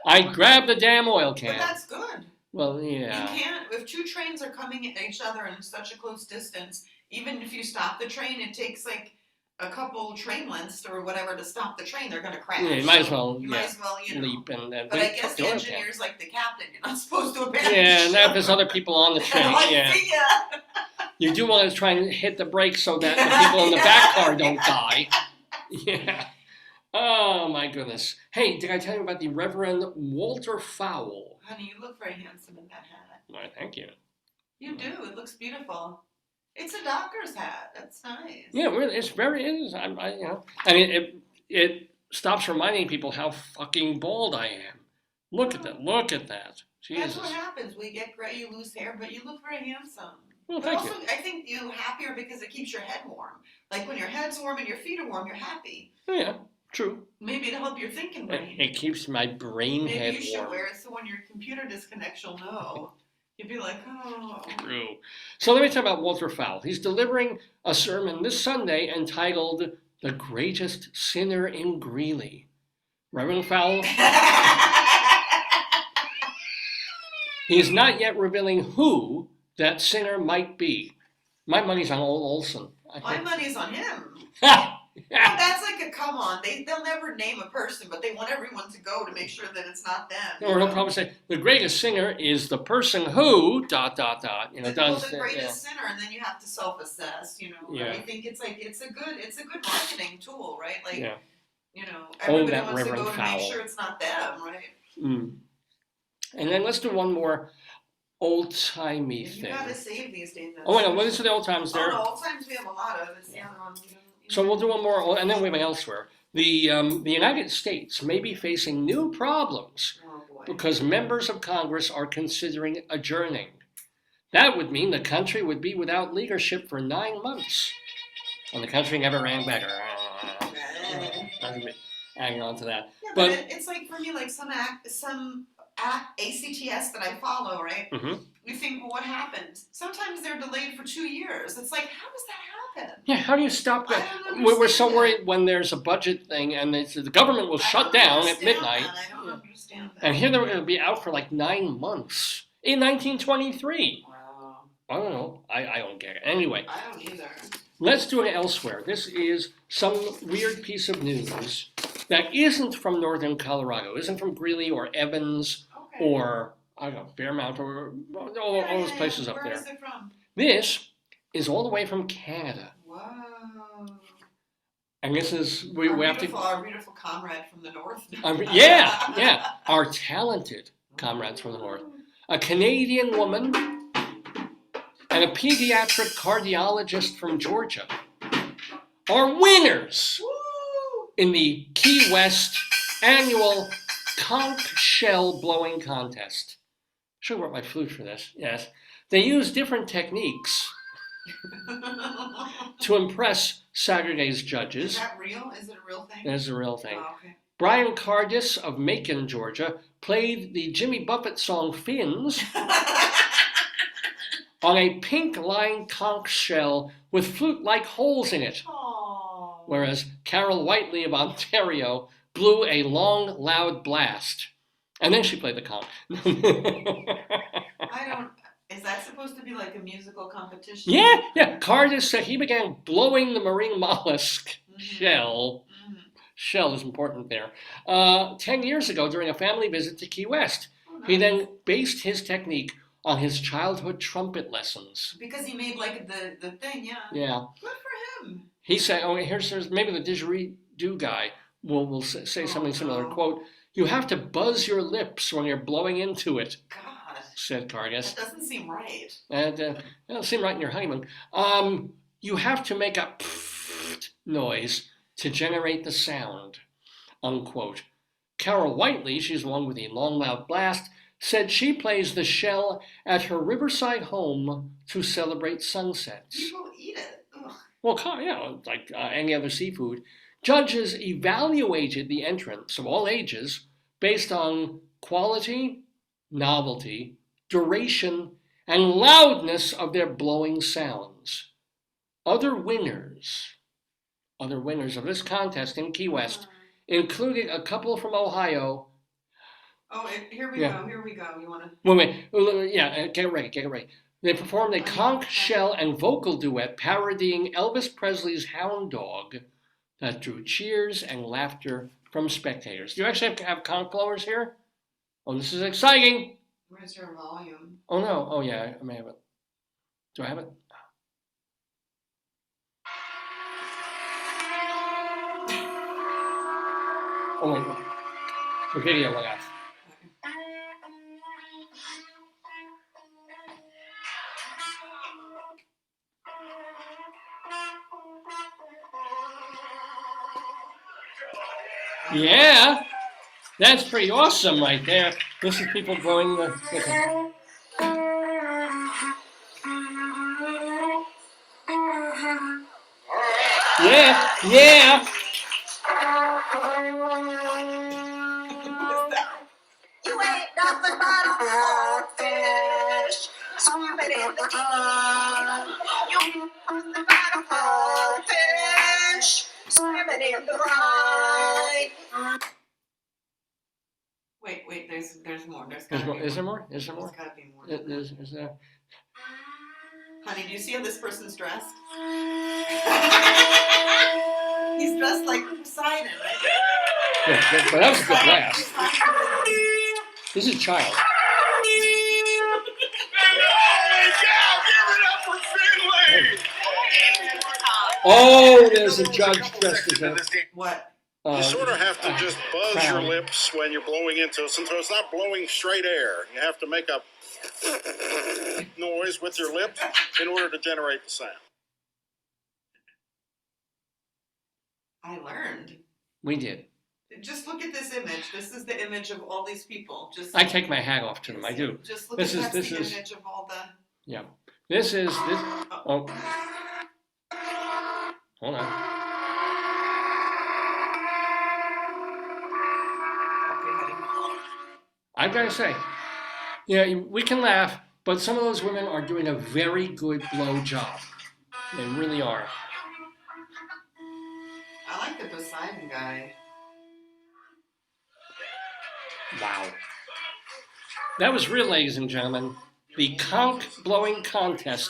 I'd grab the damn oil can. But that's good. Well, yeah. You can't, if two trains are coming at each other in such a close distance, even if you stop the train, it takes like a couple train lengths or whatever to stop the train. They're going to crash. Yeah, you might as well, you might as well, leap and but I guess the engineer's like the captain. You're not supposed to abandon Yeah, and the if there's other people on the train, yeah. See ya. You do want to try and hit the brakes so that the people in the back car don't die. Yeah. Oh, my goodness. Hey, did I tell you about the Reverend Walter Fowle? Honey, you look very handsome in that hat. Why, thank you. You do. It looks beautiful. It's a doctor's hat. That's nice. Yeah, really, it is. I mean, it stops reminding people how fucking bald I am. Look at that. Look at that. Jesus. That's what happens. We get gray, you lose hair, but you look very handsome. Well, but thank also, you. I think you're happier because it keeps your head warm. Like when your head's warm and your feet are warm, you're happy. Oh, yeah, true. Maybe to help your thinking brain. It keeps my brain Maybe head you should warm. wear it so when your computer disconnects, you'll know. You'd be like, oh. True. So let me talk about Walter Fowle. He's delivering a sermon this Sunday entitled The Greatest Sinner in Greeley. Reverend Fowle, he is not yet revealing who that sinner might be. My money's on old Olson. My money's on him. Ha! Well, that's like a come on. They'll never name a person, but they want everyone to go to make sure that it's not them. Or he'll probably say, the greatest sinner is the person who, ... Well, does... the greatest sinner, and then you have to self-assess, Yeah. I think it's like, it's a good marketing tool, right? Like, Yeah. everybody that wants to Reverend go to Fowle. make sure it's not them, right? Mm. And then let's do one more old-timey You thing. gotta save these days. Oh, wait, no, what is the old times there? Oh, no, old times we have a lot of. It's the other one. So we'll do one more, and then we went elsewhere. The United States may be facing new problems Oh, boy. because members of Congress are considering adjourning. That would mean the country would be without leadership for 9 months. And the country never ran better. Hanging on to that. Yeah, but it's like, for me, like some ACTS that I follow, right? Mhm. You think, well, what happened? Sometimes they're delayed for 2 years. It's like, how does that happen? Yeah, how do you stop that? I don't We're so understand worried when there's a budget thing and the government will shut down at midnight. I don't understand that. And here they were going to be out for like 9 months in 1923. Wow. I don't know. I don't get it. Anyway, I don't either. let's do it elsewhere. This is some weird piece of news that isn't from northern Colorado, isn't from Greeley or Evans Okay. or, I don't know, Bearmount or all those places up Where there. is it from? This is all the way from Canada. Whoa. And this is, we have to... Our beautiful comrade from the north. Yeah, our talented comrades from the north. A Canadian woman and a pediatric cardiologist from Georgia are winners Woo! in the Key West annual conch shell blowing contest. Should have brought my flute for this, yes. They use different techniques to impress Saturday's Is judges. that real? Is it a real thing? That is a real thing. Oh, okay. Brian Cardis of Macon, Georgia, played the Jimmy Buffett song Fins on a pink-lined conch shell with flute-like holes in it, Aww. whereas Carol Whiteley of Ontario blew a long, loud blast. And then she played the conch. Is that supposed to be like a musical competition? Yeah. Cardis said he began blowing the marine mollusk shell. Mhm. Shell is important there. 10 years ago during a family visit to Key West. Oh, He nice. then based his technique on his childhood trumpet lessons. Because he made like the thing, yeah. Yeah. Good for him. He said, here's maybe the didgeridoo guy will say something similar. no. Quote, "You have to buzz your lips when you're blowing into it," God, said Cardis. that doesn't seem right. And it doesn't seem right in your honeymoon. You have to make a noise to generate the sound, unquote. Carol Whiteley, she's the one with the long, loud blast, said she plays the shell at her riverside home to celebrate sunsets. People eat it. Ugh. Well, like any other seafood, judges evaluated the entrants of all ages based on quality, novelty, duration, and loudness of their blowing sounds. Other winners of this contest in Key West included a couple from Ohio. Oh, here we go. Here we go. You want to? Wait. Yeah, get it ready. They performed a conch shell and vocal duet parodying Elvis Presley's Hound Dog that drew cheers and laughter from spectators. Do you actually have conch blowers here? Oh, this is exciting. Where's your volume? Oh, no. Oh, yeah, I may have it. Do I have it? Oh, wait. The video went off. Yeah, that's pretty awesome right there. This is people blowing the. Yeah. You ain't nothing but a hogfish, swimming in the tide. You ain't nothing but a hogfish, swimming in the ride. Wait. There's more. Is there more? There's gotta be more. Is there? Honey, do you see how this person's dressed? He's dressed like Poseidon, right? Yeah, but that was a good blast. This is Child. Oh, there's a judge dressed as a. What? You sort of have to just buzz crown. your lips when you're blowing into it, since it's not blowing straight air. You have to make a noise with your lips in order to generate the sound. I learned. We did. Just look at this image. This is the image of all these people. I take my hat off to them. I do. Just look This at is- the image of all the. Yeah. This. Oh. Hold on. I've got to say, we can laugh, but some of those women are doing a very good blow job. They really are. I like the Poseidon guy. Wow. That was real, ladies and gentlemen, the conch blowing contest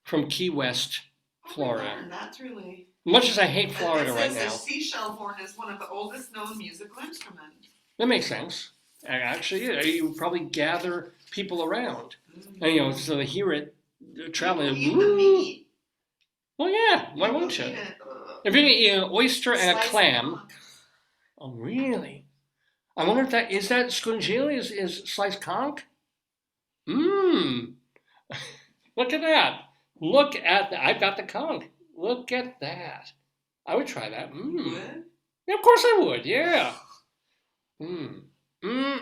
from Key West, Florida. That's really. Much as I hate Florida right The now. seashell horn is one of the oldest known musical instruments. That makes sense. Actually, you probably gather people around, and so they hear it traveling. Eat the meat. Well, yeah. Why won't you? If you're gonna eat an oyster and a clam. Oh, really? I wonder if that scungili is sliced conch. Look at that. Look at that. I've got the conch. Look at that. I would try that. You would? Yeah, of course I would. Yeah. Well,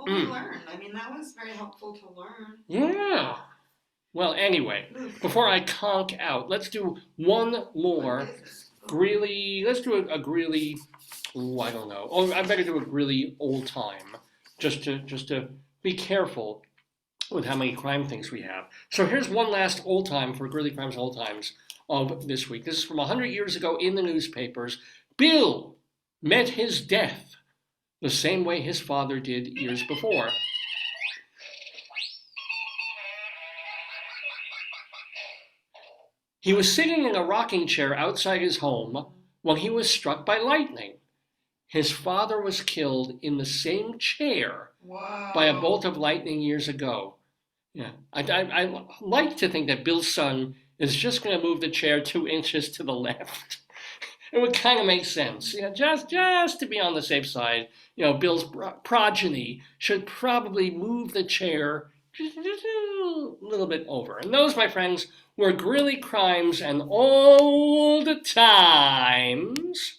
we learned. I mean, that was very helpful to learn. Yeah. Well, anyway, before I conk out, let's do one more Greeley. Let's do a Greeley. Oh, I don't know. Oh, I better do a Greeley old time, just to be careful with how many crime things we have. So here's one last old time for Greeley Crimes Old Times of this week. This is from 100 years ago in the newspapers. Bill met his death the same way his father did years before. He was sitting in a rocking chair outside his home when he was struck by lightning. His father was killed in the same chair by a bolt of lightning years ago. Yeah, I like to think that Bill's son is just going to move the chair 2 inches to the left. It would kind of make sense, just to be on the safe side. Bill's progeny should probably move the chair just a little bit over. And those, my friends, were Greeley Crimes and Old Times.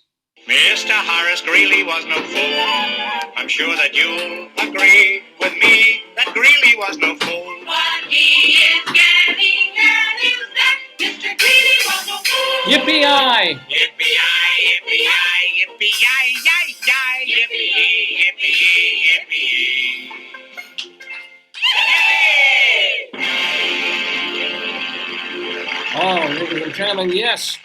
Mr. Horace Greeley was no fool. I'm sure that you'll agree with me that Greeley was no fool. What he is getting at is that Mr. Greeley was no fool. Yippee-yi! Yippee-yi, yippee-yi, yippee-yi, yi-yi, yippee-yi, yippee-yi, yippee-yi. Oh, ladies and gentlemen, yes.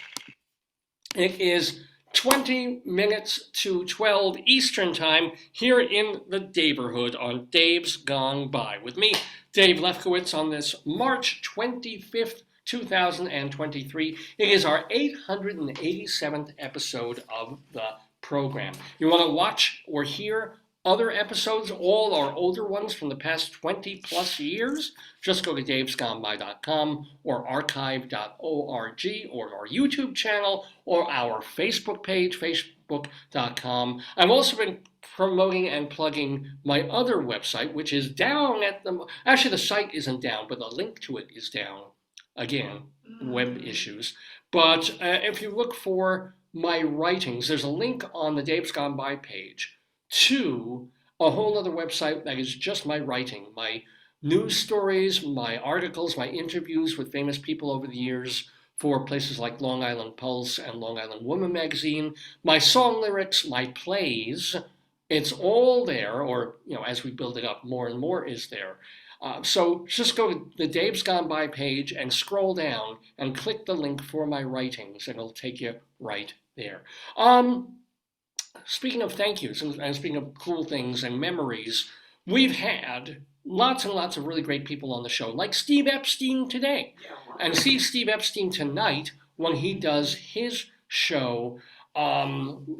It is 20 minutes to 12 Eastern Time here in the Daverhood on Dave's Gone By. With me, Dave Lefkowitz, on this March 25th, 2023. It is our 887th episode of the program. You want to watch or hear other episodes, all our older ones from the past 20 plus years? Just go to davesgoneby.com or archive.org or our YouTube channel or our Facebook page, facebook.com. I've also been promoting and plugging my other website, which is down at the... Actually, the site isn't down, but the link to it is down. Again, web issues. But if you look for my writings, there's a link on the Dave's Gone By page to a whole other website that is just my writing, my news stories, my articles, my interviews with famous people over the years for places like Long Island Pulse and Long Island Woman magazine, my song lyrics, my plays. It's all there, or as we build it up, more and more is there. So just go to the Dave's Gone By page and scroll down and click the link for my writings, and it'll take you right there. Speaking of thank yous and speaking of cool things and memories, we've had lots and lots of really great people on the show, like Steve Epstein today. And see Steve Epstein tonight when he does his show, When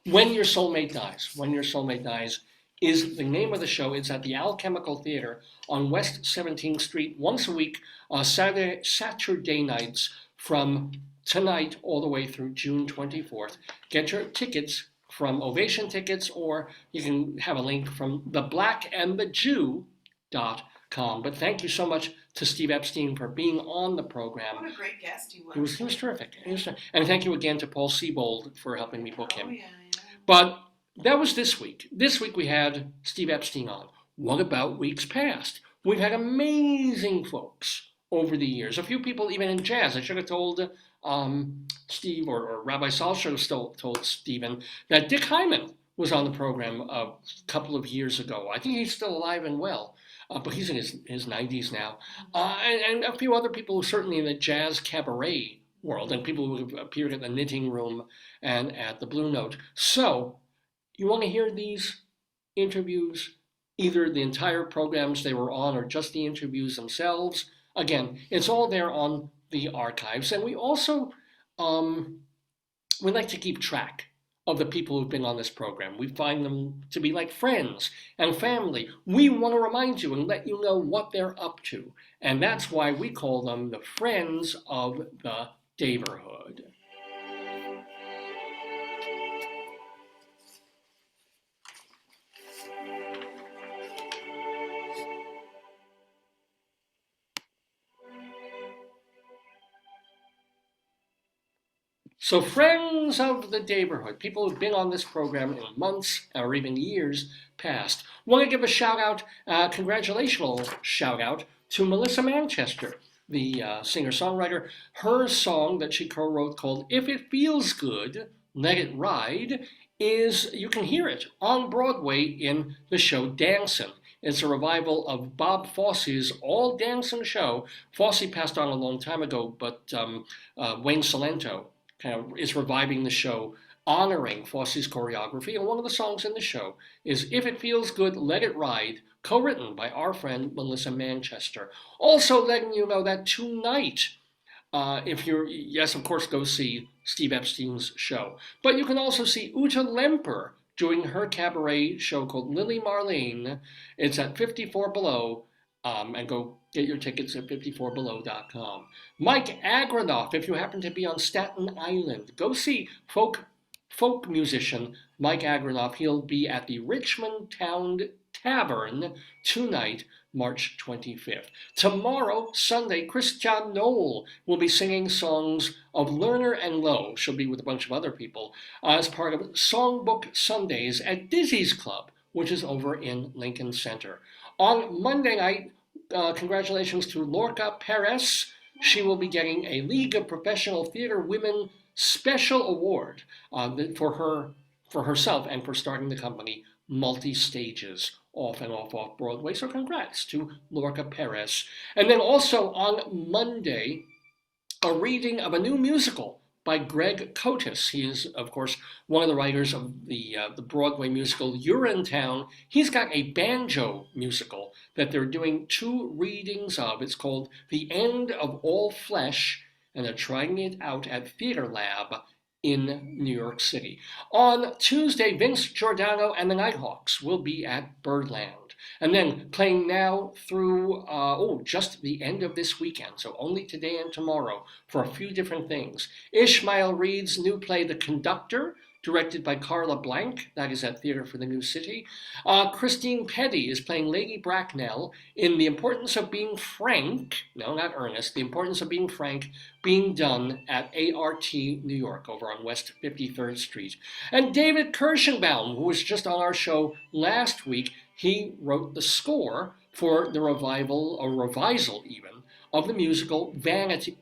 Your Soulmate Dies. When Your Soulmate Dies is the name of the show. It's at the Alchemical Theater on West 17th Street once a week, Saturday nights from tonight all the way through June 24th. Get your tickets from Ovation Tickets, or you can have a link from theblackandthejew.com. But thank you so much to Steve Epstein for being on the program. What a great guest he was. He was terrific. And thank you again to Paul Siebold for helping me book him. Oh, yeah. But that was this week. This week we had Steve Epstein on. What about weeks past? We've had amazing folks over the years. A few people even in jazz. I should have told Steve, or Rabbi Sol should have told Stephen, that Dick Hyman was on the program a couple of years ago. I think he's still alive and well, but he's in his 90s now. And a few other people certainly in the jazz cabaret world, and people who have appeared at the Knitting Room and at the Blue Note. So, you want to hear these interviews, either the entire programs they were on or just the interviews themselves? Again, it's all there on the archives. And we also, we like to keep track of the people who've been on this program. We find them to be like friends and family. We want to remind you and let you know what they're up to. And that's why we call them the Friends of the Daverhood. So Friends of the Daverhood, people who've been on this program in months or even years past. Want to give a shout out, congratulational shout out to Melissa Manchester, the singer-songwriter. Her song that she co-wrote called If It Feels Good, Let It Ride, you can hear it on Broadway in the show Dancin'. It's a revival of Bob Fosse's all dancing show. Fosse passed on a long time ago, but Wayne Salento kind of is reviving the show, honoring Fosse's choreography. And one of the songs in the show is If It Feels Good, Let It Ride, co-written by our friend Melissa Manchester. Also letting you know that tonight, yes, of course, go see Steve Epstein's show. But you can also see Uta Lemper doing her cabaret show called Lily Marlene. It's at 54 Below. And go get your tickets at 54below.com. Mike Agranoff, if you happen to be on Staten Island, go see folk musician Mike Agranoff. He'll be at the Richmond Town Tavern tonight, March 25th. Tomorrow, Sunday, Christian Knoll will be singing songs of Lerner and Lowe. She'll be with a bunch of other people as part of Songbook Sundays at Dizzy's Club, which is over in Lincoln Center. On Monday night, congratulations to Lorca Perez, she will be getting a League of Professional Theater Women Special Award for herself and for starting the company Multi-Stages, off and off-off-Broadway. So congrats to Lorca Perez. And then also on Monday, a reading of a new musical by Greg Cotis. He is, of course, one of the writers of the Broadway musical Urinetown. He's got a banjo musical that they're doing 2 readings of. It's called The End of All Flesh, and they're trying it out at Theater Lab in New York City. On Tuesday, Vince Giordano and the Nighthawks will be at Birdland. And then playing now through, just the end of this weekend, so only today and tomorrow, for a few different things. Ishmael Reed's new play, The Conductor, directed by Carla Blank. That is at Theater for the New City. Christine Petty is playing Lady Bracknell in The Importance of Being Frank, no, not Ernest, The Importance of Being Frank, being done at ART New York over on West 53rd Street. And David Kirschenbaum, who was just on our show last week, he wrote the score for the revival, or revisal even, of the musical Vanities,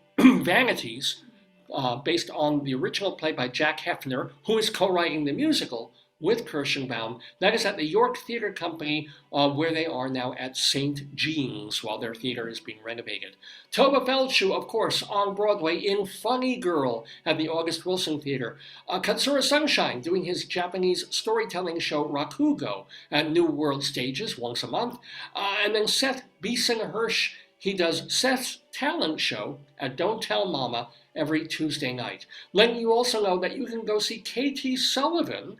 based on the original play by Jack Hefner, who is co-writing the musical with Kirschenbaum. That is at the York Theatre Company, where they are now at St. Jean's while their theater is being renovated. Toba Feldshuh, of course, on Broadway in Funny Girl at the August Wilson Theater. Katsura Sunshine doing his Japanese storytelling show Rakugo at New World Stages once a month. And then Seth Beeson-Hirsch, he does Seth's talent show at Don't Tell Mama every Tuesday night. Letting you also know that you can go see Katie Sullivan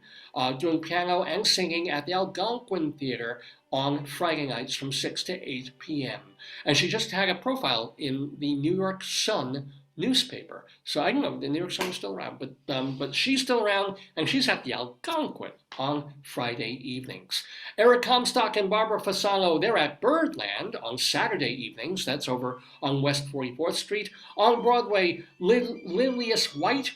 doing piano and singing at the Algonquin Theater on Friday nights from 6 to 8 p.m. And she just had a profile in the New York Sun newspaper. So I don't know if the New York Sun is still around, but she's still around, and she's at the Algonquin on Friday evenings. Eric Comstock and Barbara Fasano, they're at Birdland on Saturday evenings. That's over on West 44th Street. On Broadway, Lilius White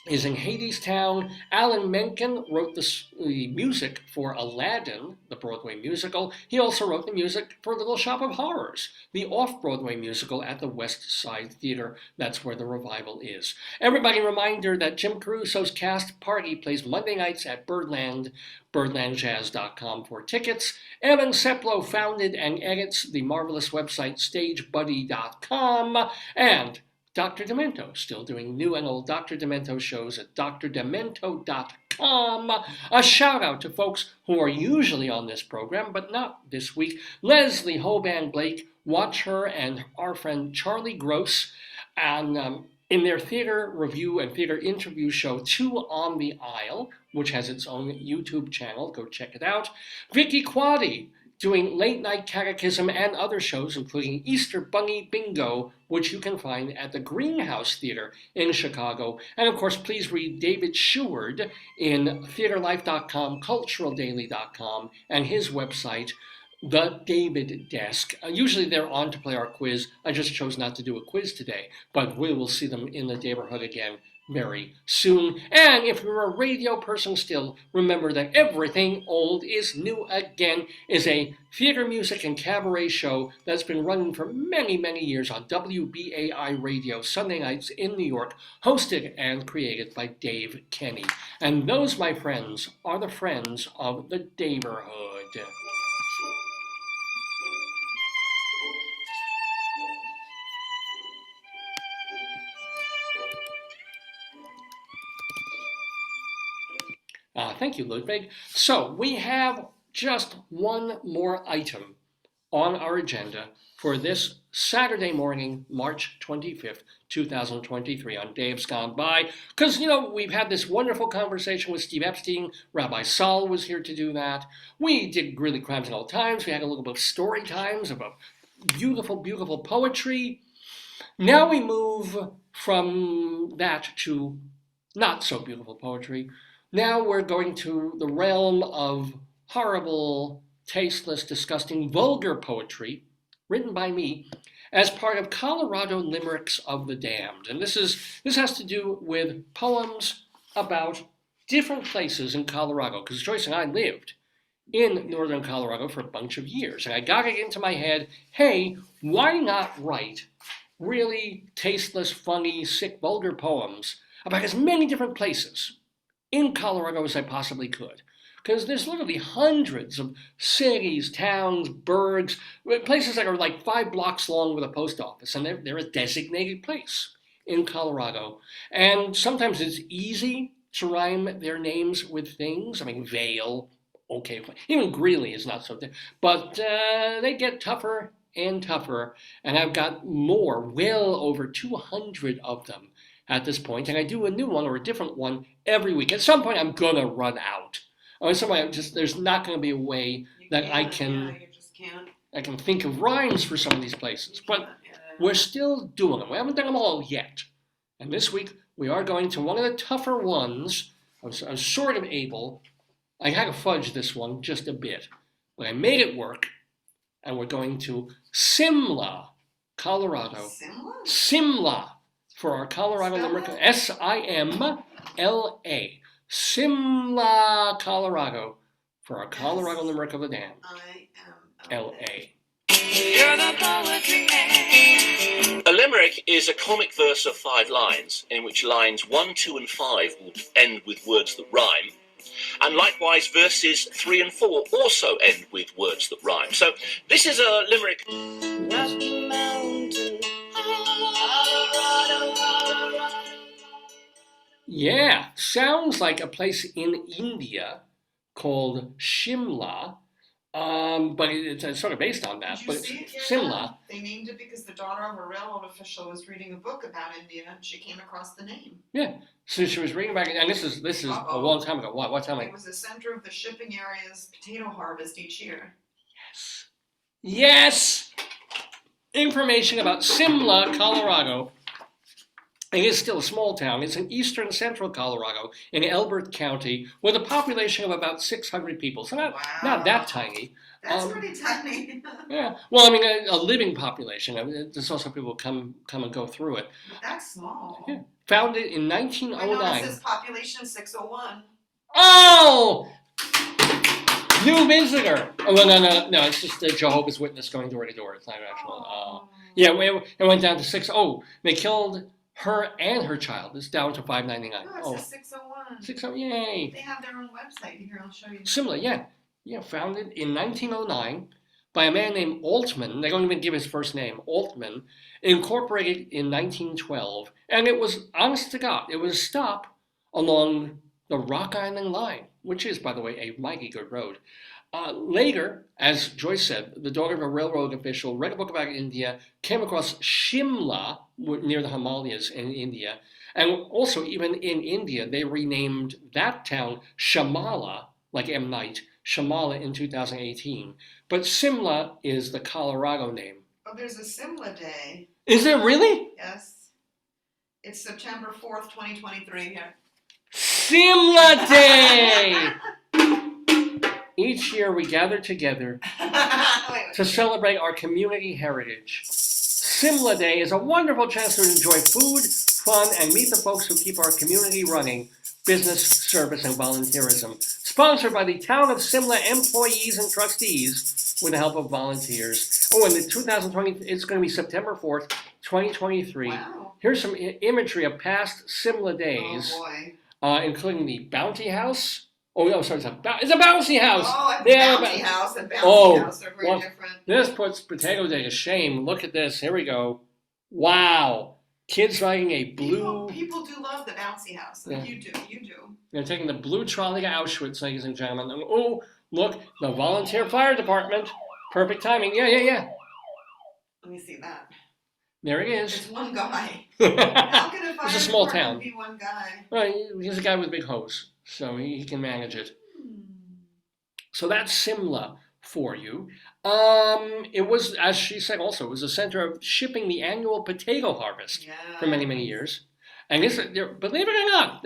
is in Hadestown. Alan Menken wrote the music for Aladdin, the Broadway musical. He also wrote the music for Little Shop of Horrors, the off-Broadway musical at the West Side Theater. That's where the revival is. Everybody, reminder that Jim Caruso's Cast Party plays Monday nights at Birdland, birdlandjazz.com for tickets. Evan Seplow founded and edits the marvelous website stagebuddy.com, and Dr. Demento, still doing new and old Dr. Demento shows at drdemento.com. A shout out to folks who are usually on this program, but not this week. Leslie Hoban Blake, watch her and our friend Charlie Gross, and in their theater review and theater interview show, Two on the Aisle, which has its own YouTube channel. Go check it out. Vicky Quaddy, doing Late Night Catechism and other shows, including Easter Bunny Bingo, which you can find at the Greenhouse Theater in Chicago. And of course, please read David Sheward in theaterlife.com, culturaldaily.com, and his website, The David Desk. Usually they're on to play our quiz. I just chose not to do a quiz today, but we will see them in the Daverhood again very soon. And if you're a radio person still, remember that Everything Old is New Again is a theater, music, and cabaret show that's been running for many, many years on WBAI Radio, Sunday nights in New York, hosted and created by Dave Kenny. And those, my friends, are the friends of the Daverhood. Thank you, Ludwig. So we have just one more item on our agenda for this Saturday morning, March 25th, 2023 on Dave's Gone By. Because, we've had this wonderful conversation with Steve Epstein. Rabbi Sol was here to do that. We did Greeley Crimes Old Times. We had a little bit of story times about beautiful, beautiful poetry. Now we move from that to not so beautiful poetry. Now we're going to the realm of horrible, tasteless, disgusting, vulgar poetry written by me as part of Colorado Limericks of the Damned. And this has to do with poems about different places in Colorado, because Joyce and I lived in northern Colorado for a bunch of years. And I got it into my head, hey, why not write really tasteless, funny, sick, vulgar poems about as many different places in Colorado as I possibly could. Because there's literally hundreds of cities, towns, burgs, places that are like 5 blocks long with a post office, and they're a designated place in Colorado. And sometimes it's easy to rhyme their names with things. I mean, Vail, okay, even Greeley is not so, but they get tougher and tougher, and I've got more, well over 200 of them at this point, and I do a new one or a different one every week. At some point, I'm gonna run out. Or somebody there's not going to be a way that I can think of rhymes for some of these places. But we're still doing them. We haven't done them all yet. And this week we are going to one of the tougher ones. I was sort of able. I had to fudge this one just a bit, but I made it work. And we're going to Simla, Colorado. Simla? Simla for our Colorado Limerick. Simla. Simla, Colorado, for our Colorado Limerick of the Dam. L.A. A limerick is a comic verse of 5 lines, in which lines 1, 2, and 5 will end with words that rhyme. And likewise, verses 3 and 4 also end with words that rhyme. So this is a limerick. Rocky Mountain, Colorado, Colorado. Yeah, sounds like a place in India called Simla, but it's sort of based on that. But it's Simla. They named it because the daughter of a railroad official was reading a book about India, and she came across the name. Yeah, so she was reading back, and this is a long time ago. What time? It was the center of the shipping area's potato harvest each year. Yes. Information about Simla, Colorado. It is still a small town. It's in eastern central Colorado in Elbert County with a population of about 600 people. So not that tiny. That's pretty tiny. Yeah. Well, I mean, a living population. I mean, there's also people come and go through it. But that's small. Yeah. Founded in 1909. I know, this is population 601. Oh! New visitor. Oh, no. It's just the Jehovah's Witness going door to door. It's not actual. Yeah, it went down to 6. Oh, they killed her and her child. It's down to 599. Oh, it's a 601. 601, yay. They have their own website. Here, I'll show you. Similar, yeah. Yeah, founded in 1909 by a man named Altman. They don't even give his first name. Altman. Incorporated in 1912. And it was, honest to God, it was a stop along the Rock Island Line, which is, by the way, a mighty good road. Later, as Joyce said, the daughter of a railroad official read a book about India, came across Simla near the Himalayas in India, and also even in India, they renamed that town Shamala, like M. Night, Shamala in 2018. But Simla is the Colorado name. Oh, there's a Simla Day. Is there really? Yes. It's September 4th, 2023 here. Simla Day! Each year we gather together to celebrate our community heritage. Simla Day is a wonderful chance to enjoy food, fun, and meet the folks who keep our community running, business, service, and volunteerism. Sponsored by the Town of Simla employees and trustees with the help of volunteers. Oh, and the 2020, it's going to be September 4th, 2023. Wow. Here's some imagery of past Simla days, including the Bounty House. Oh, no, sorry, it's a bouncy house. Oh, a bouncy house and bouncy house are very different. This puts Potato Day to shame. Look at this. Here we go. Wow. Kids riding a blue... People do love the bouncy house. Yeah. You do. They're taking the blue trolley to Auschwitz, ladies and gentlemen. And, oh, look, the volunteer fire department. Perfect timing. Yeah. Let me see that. There it is. It's one guy. How can a fire It's a small department town. be one guy? Well, he's a guy with a big hose, so he can manage it. So that's Simla for you. It was, as she said also, it was a center of shipping the annual potato harvest for many, many years. And this, believe it or not,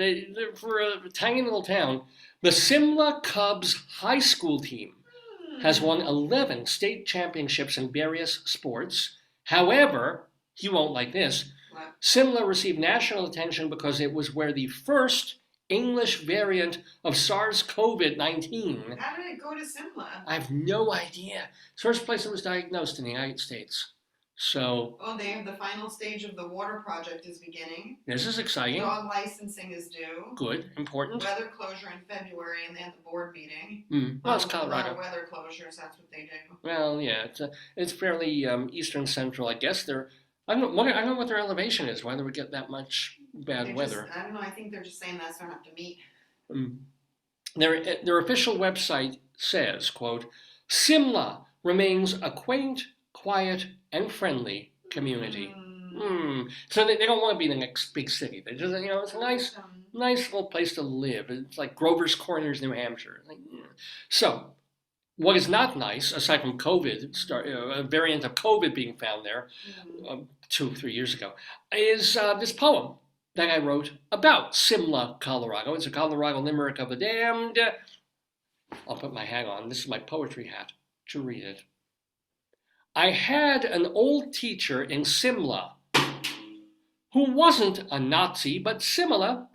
for a tiny little town, the Simla Cubs high school team has won 11 state championships in various sports. However, you won't like this. Simla received national attention because it was where the first English variant of SARS-CoV-19. How did it go to Simla? I have no idea. It's the first place it was diagnosed in the United States. So they have the final stage of the water project is beginning. this is exciting. Dog licensing is due. Good, important. Weather closure in February, and they have the board meeting. Well, it's A lot Colorado. of weather closures. That's what they do. Well, yeah, it's fairly eastern central. I guess I don't know what their elevation is. Why they would get that much bad weather. I don't know. I think they're just saying that so they don't have to meet. Their official website says, quote, Simla remains a quaint, quiet, and friendly community. So they don't want to be the next big city. They just, it's a nice little place to live. It's like Grover's Corners, New Hampshire. So what is not nice, aside from COVID, a variant of COVID being found there 2-3 years ago, is this poem that I wrote about Simla, Colorado. It's a Colorado Limerick of the damned. I'll put my hat on. This is my poetry hat to read it. I had an old teacher in Simla who wasn't a Nazi, but similar.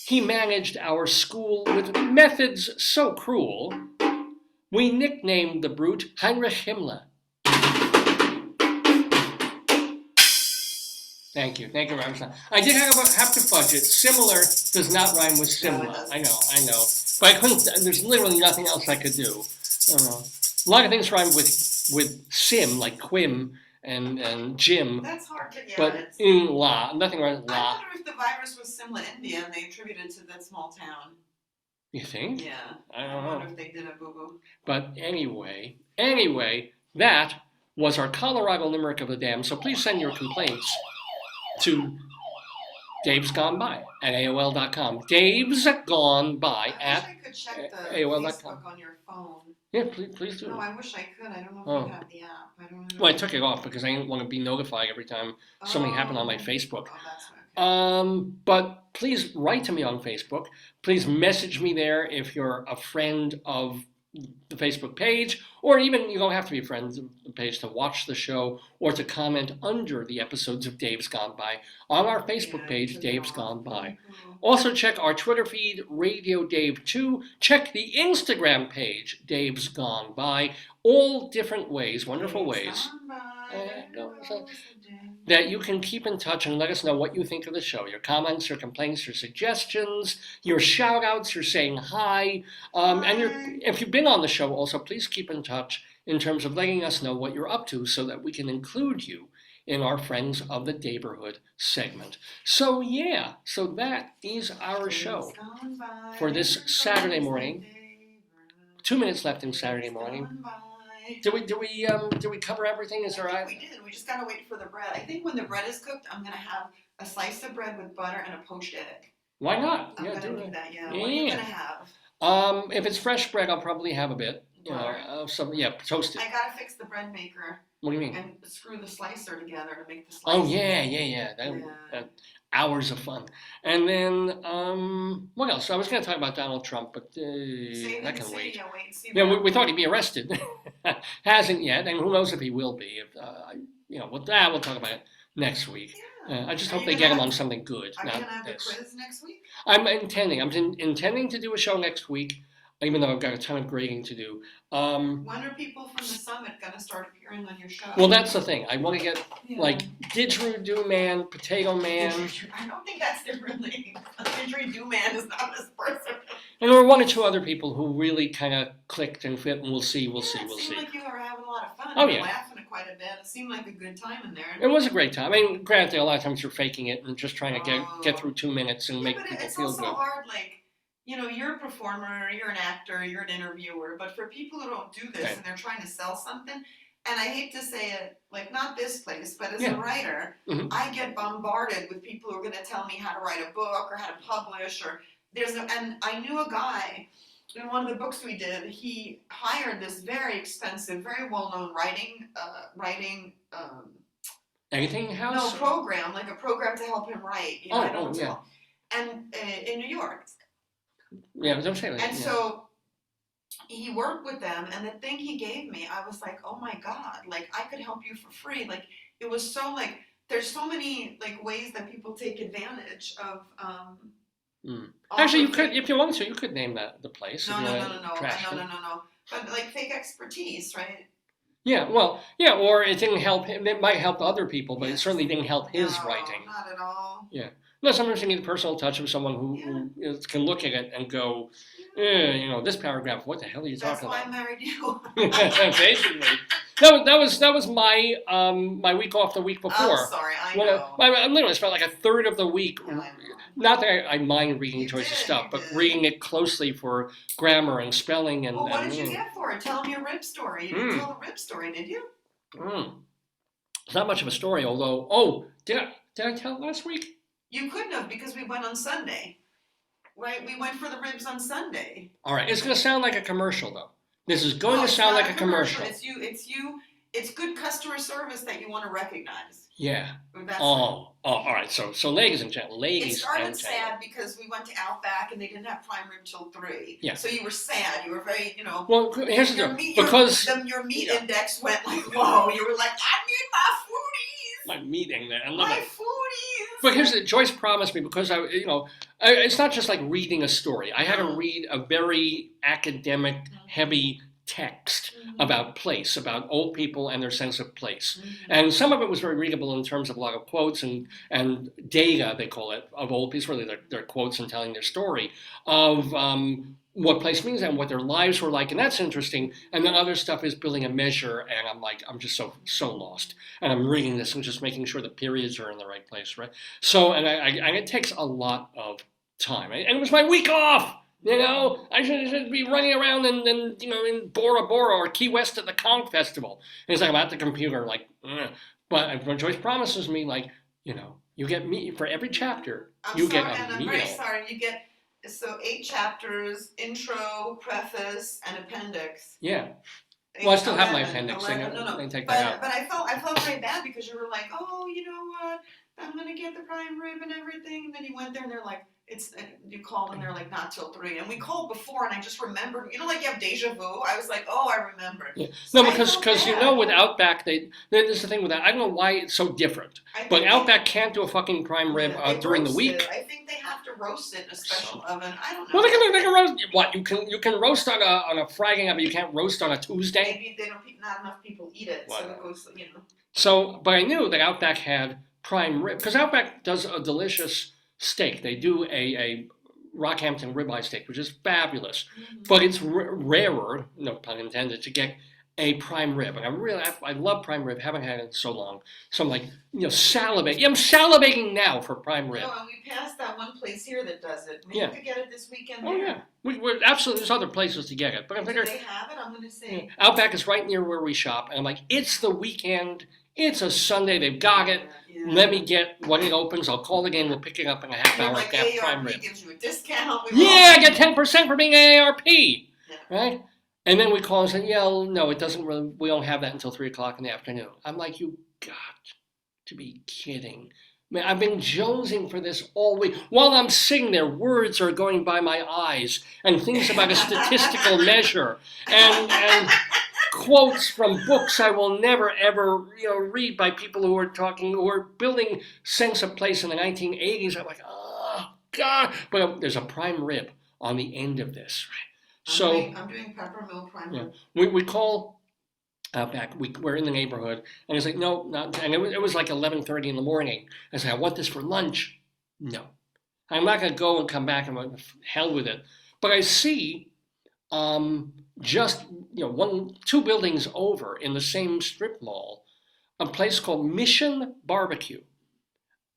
He managed our school with methods so cruel, we nicknamed the brute Heinrich Himmler. Thank you, Rabbi Sol. I did have to fudge it. Similar does not rhyme with Simla. I know. But I couldn't, there's literally nothing else I could do. A lot of things rhyme with sim, like Quim and Jim. That's hard to get. But in La, nothing rhymes with La. I wonder if the virus was Simla, India, and they attributed it to that small town. You think? Yeah. I don't I know. wonder if they did a boo-boo. But anyway, that was our Colorado Limerick of the Dam. So please send your complaints to Dave's Gone By at AOL.com. Dave's Gone By at I wish I could check the AOL.com. Facebook on your phone. Yeah, please do. No, I wish I could. I don't know if you have the app. I don't know. Well, I took it off because I didn't want to be notified every time something happened on my Facebook. Oh, that's okay. But please write to me on Facebook. Please message me there if you're a friend of the Facebook page, or even you don't have to be a friend of the page to watch the show or to comment under the episodes of Dave's Gone By on our Facebook page, Dave's Gone By. Also check our Twitter feed, Radio Dave 2. Check the Instagram page, Dave's Gone By. All different ways, wonderful ways, that you can keep in touch and let us know what you think of the show. Your comments, your complaints, your suggestions, your shout outs, your saying hi. And if you've been on the show also, please keep in touch in terms of letting us know what you're up to so that we can include you in our Friends of the Daverhood segment. So that is our show for this Saturday morning. 2 minutes left in Saturday morning. Did we cover everything? Is there? I think we did. We just gotta wait for the bread. I think when the bread is cooked, I'm gonna have a slice of bread with butter and a poached egg. Why not? I'm gonna do that. Yeah. What are you gonna have? If it's fresh bread, I'll probably have a bit. Toasted. I gotta fix the bread maker. What do you mean? And screw the slicer together to make the slicer. Oh yeah. That hours of fun. And then what else? I was going to talk about Donald Trump, but that can wait. Wait and see. Yeah, we thought he'd be arrested. Hasn't yet, and who knows if he will be. We'll talk about it next week. Yeah. I just hope they get him on something good. Are you not gonna have this. the quiz next week? I'm intending to do a show next week, even though I've got a ton of grading to do. When are people from the summit gonna start appearing on your show? Well, that's the thing. I want to get like Didgeridoo Man, Potato Man. I don't think that's their real name. Didgeridoo Man is not this person. And there were one or two other people who really kind of clicked and fit, and we'll see. It seemed like you were having a lot of fun. Oh, You yeah. were laughing quite a bit. It seemed like a good time in there. It was a great time. I mean, granted, a lot of times you're faking it and just trying to get through 2 minutes and make but people it's feel also good. hard, like, you're a performer, you're an actor, you're an interviewer, but for people who don't do this Okay. and they're trying to sell something, and I hate to say it, like, not this place, but as a Yeah. writer, Mhm. I get bombarded with people who are going to tell me how to write a book or how to publish, or and I knew a guy in one of the books we did, he hired this very expensive, very well-known writing Anything house? program, like a program to help him write. And in New York. Yeah, don't say that. And so he worked with them, and the thing he gave me, I was like, oh my God, like I could help you for free. Like it was so like, there's so many like ways that people take advantage of. Actually, you could, if you wanted to, you could name the place. No. Trash them. But like fake expertise, right? Yeah, well, yeah, or it didn't help him. It might help other people, but it certainly didn't help his No, writing. not at all. Yeah. No, sometimes you need a personal touch of someone who can look at it and go, this paragraph, what the hell are you That's talking why about? I married you. Basically. That was my my week off the week before. I'm sorry, I When know. I literally spent like a third of the week. I know. Not that I mind reading You Joyce's did, stuff, you but did. reading it closely for grammar and spelling and. Well, what and, did you get for it? Tell me your rib story. You didn't tell the rib story, did you? It's not much of a story, although. Did I tell it last week? You couldn't have because we went on Sunday. Right? We went for the ribs on Sunday. All right, it's going to sound like a commercial, though. This is going to sound like a commercial. It's you. It's good customer service that you want to recognize. Yeah. That's all right. So ladies and gentlemen, It started sad because we went to Outback and they didn't have prime rib till 3. Yeah. So you were sad. You were very, Well, here's the deal. Because your meat index went like low. You were like, I need my foodies. My meat index. I love my it. foodies. But here's the Joyce promised me because it's not just like reading a story. I had to read a very academic, heavy text about place, about old people and their sense of place. And some of it was very readable in terms of a lot of quotes and data, they call it, of old people, really their quotes and telling their story of what place means and what their lives were like. And that's interesting. And then other stuff is building a measure. And I'm just so lost. And I'm reading this and just making sure the periods are in the right place, right? So, and it takes a lot of time. And it was my week off. I should be running around in Bora Bora or Key West at the Conch Festival. And it's like I'm at the computer, like, but when Joyce promises me, like, you get meat for every chapter. I'm you sorry, get a and I'm meal. very sorry. You get 8 chapters: intro, preface, and appendix. Yeah. Well, I still have my 11, appendix. 11, No. no. Take that out. But I felt very bad because you were like, oh, you know what? I'm gonna get the prime rib and everything. And then you went there and they're like, you called and they're like, not till 3. And we called before and I just remembered, like you have deja vu. I was like, oh, I remember. Yeah. No, because with Outback, there's the thing with that. I don't know why it's so different. But Outback can't do a fucking prime rib during the week. I think they have to roast it in a special oven. I don't know. Well, they can roast. What you can roast on a fragging oven, you can't roast on a Tuesday. Maybe not enough people eat it, so it goes. So, but I knew that Outback had prime rib because Outback does a delicious steak. They do a Rockhampton ribeye steak, which is fabulous, but it's rarer, no pun intended, to get a prime rib. And I love prime rib. Haven't had it in so long. So I'm like, salivating. I'm salivating now for prime rib. No, and we passed that one place here that does it. Maybe we could get it this weekend. Oh yeah, we're absolutely. There's other places to get it, but I figured do they have it? I'm gonna say Outback is right near where we shop, and I'm like, it's the weekend. It's a Sunday. They've got it. Yeah. Let me get when it opens. I'll call again. We'll pick it up in a half hour. Like ARP prime rib gives you a discount. I get 10% for being AARP. Yeah. Right? And then we call and say, no, it doesn't really. We don't have that until 3:00 in the afternoon. I'm like, you got to be kidding. Man, I've been jonesing for this all week. While I'm sitting there, words are going by my eyes and things about a statistical measure and quotes from books I will never ever read by people who are building sense of place in the 1980s. I'm like, oh God! But there's a prime rib on the end of this, right? I'm doing peppermill prime rib. We call Outback. We're in the neighborhood, and it's like, no, not. And it was like 11:30 in the morning. I said, I want this for lunch. No, I'm not going to go and come back and hell with it. But I see, just 2 buildings over in the same strip mall, a place called Mission Barbecue.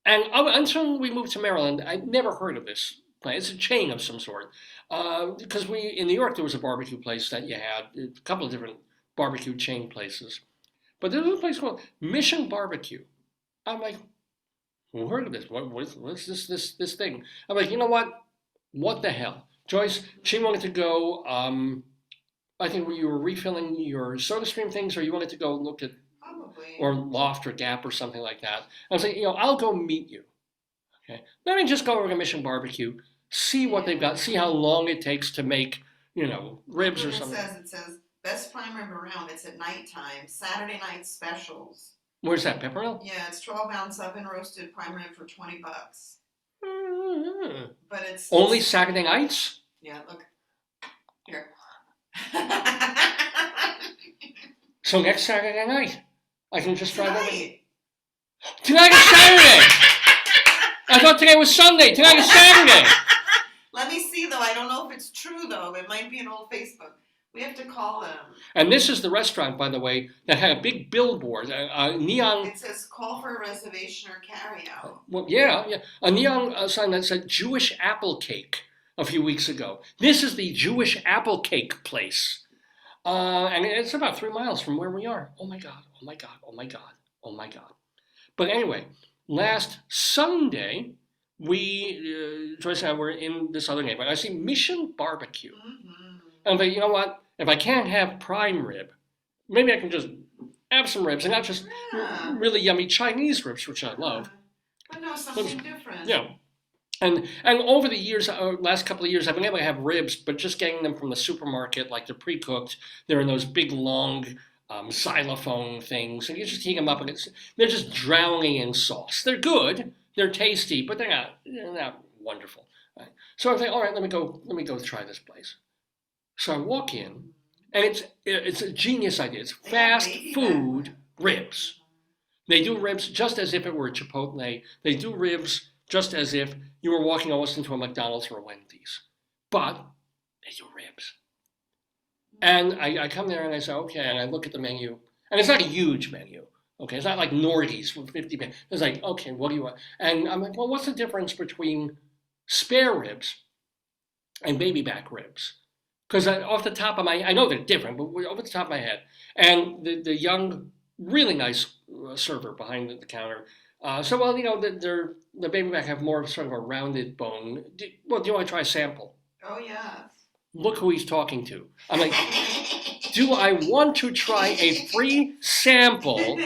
And until we moved to Maryland, I'd never heard of this place. It's a chain of some sort. Because in New York, there was a barbecue place that you had, a couple of different barbecue chain places. But there was a place called Mission Barbecue. I'm like, who heard of this? What's this thing? I'm like, you know what? What the hell? Joyce, she wanted to go, I think you were refilling your SodaStream things, or you wanted to go look at, or Loft or Gap or something like that. I was like, I'll go meet you. Okay. Let me just go over to Mission Barbecue, see what they've got, see how long it takes to make, ribs or something. It says, best prime rib around. It's at nighttime. Saturday night specials. Where's that, Peppermill? Yeah, it's 12-ounce oven roasted prime rib for $20. But it's only Saturday nights? Yeah, look. Here. So next Saturday night, I can just drive over. Tonight. Tonight is Saturday. I thought today was Sunday. Tonight is Saturday. Let me see though. I don't know if it's true though. It might be an old Facebook. We have to call them. And this is the restaurant, by the way, that had a big billboard, neon. It says call for a reservation or carry out. Well, yeah, a neon sign that said Jewish apple cake a few weeks ago. This is the Jewish apple cake place. And it's about 3 miles from where we are. Oh my God, oh my God, oh my God, oh my God. But anyway, last Sunday, Joyce and I were in this other neighborhood. I see Mission Barbecue. Mm-hmm. And I'm like, you know what? If I can't have prime rib, maybe I can just have some ribs and not just really yummy Chinese ribs, which I love. But no, something different. Yeah. And over the years, last couple of years, I've been able to have ribs, but just getting them from the supermarket, like they're pre-cooked. They're in those big, long xylophone things, and you just heat them up, and they're just drowning in sauce. They're good, they're tasty, but they're not wonderful. Right? So I think, all right, let me go try this place. So I walk in, and it's a genius idea. It's fast food ribs. They do ribs just as if it were a Chipotle. They do ribs just as if you were walking almost into a McDonald's or a Wendy's. But they do ribs. And I come there and I say, okay, and I look at the menu. And it's not a huge menu. Okay, it's not like Nordy's with 50 men. It's like, okay, what do you want? And I'm like, well, what's the difference between spare ribs and baby back ribs? Because off the top of my, I know they're different, but off the top of my head. And the young, really nice server behind the counter. So, well, you know, the baby back have more sort of a rounded bone. Do you want to try a sample? Oh, yeah. Look who he's talking to. I'm like, do I want to try a free sample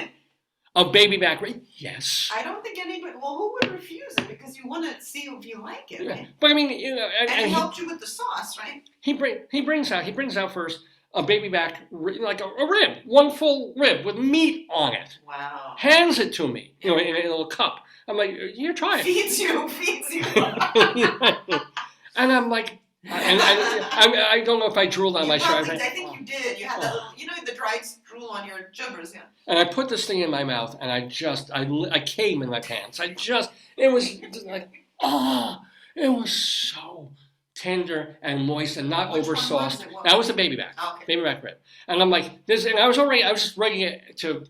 of baby back ribs? Yes. I don't think anybody, well, who would refuse it? Because you want to see if you like it, right? But I mean, you know, and he helped you with the sauce, right? He brings out first a baby back, like a rib, one full rib with meat on it. Wow. Hands it to me, you know, in a little cup. I'm like, here, try it. Feeds you. And I'm like, and I don't know if I drooled on my shirt. I think you did. You had that little, you know, the dried drool on your jubbers, yeah. And I put this thing in my mouth, and I came in my pants. It was like, it was so tender and moist and not over sauced. That was the baby back, baby back rib. And I'm like, this, and I was just ready to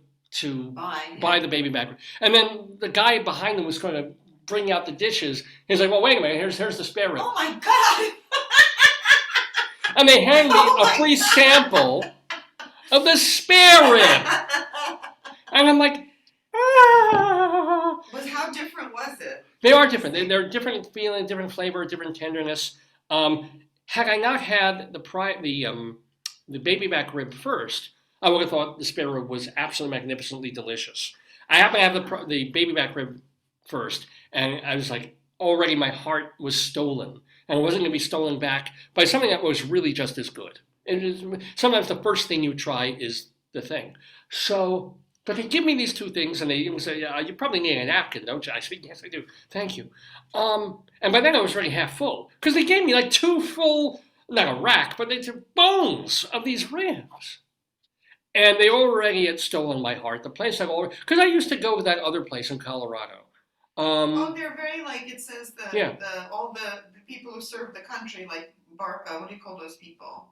buy the baby back rib. And then the guy behind him was going to bring out the dishes. He's like, well, wait a minute, here's the spare rib. Oh my God. And they hand me a free sample of the spare rib. And I'm like, How different was it? They are different. They're different feeling, different flavor, different tenderness. Had I not had the baby back rib first, I would have thought the spare rib was absolutely magnificently delicious. I happened to have the baby back rib first, and I was like, already my heart was stolen. And it wasn't going to be stolen back by something that was really just as good. Sometimes the first thing you try is the thing. So, but they give me these two things, and they even say, you probably need a napkin, don't you? I said, yes, I do. Thank you. And by then I was already half full, because they gave me like two full, not a rack, but they took bones of these ribs. And they already had stolen my heart. The place I've already, because I used to go to that other place in Colorado. They're very like, it says all the people who serve the country, like what do you call those people?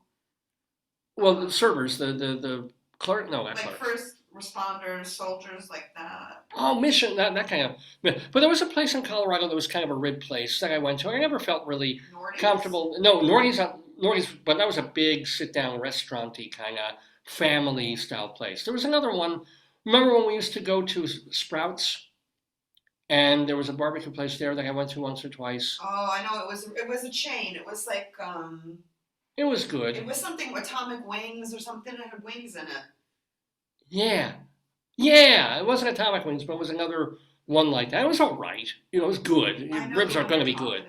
Well, the servers, the clerk, no, not like clerk. First responders, soldiers, like that. Oh, mission, that kind of. But there was a place in Colorado that was kind of a rib place that I went to. I never felt really comfortable. No, Nordy's, but that was a big sit-down restaurant-y kind of family-style place. There was another one. Remember when we used to go to Sprouts? And there was a barbecue place there that I went to once or twice. Oh, I know. It was a chain. It was like it was good. It was something Atomic Wings or something. It had wings in it. Yeah. It wasn't Atomic Wings, but it was another one like that. It was all right. It was good. Ribs are going to be good.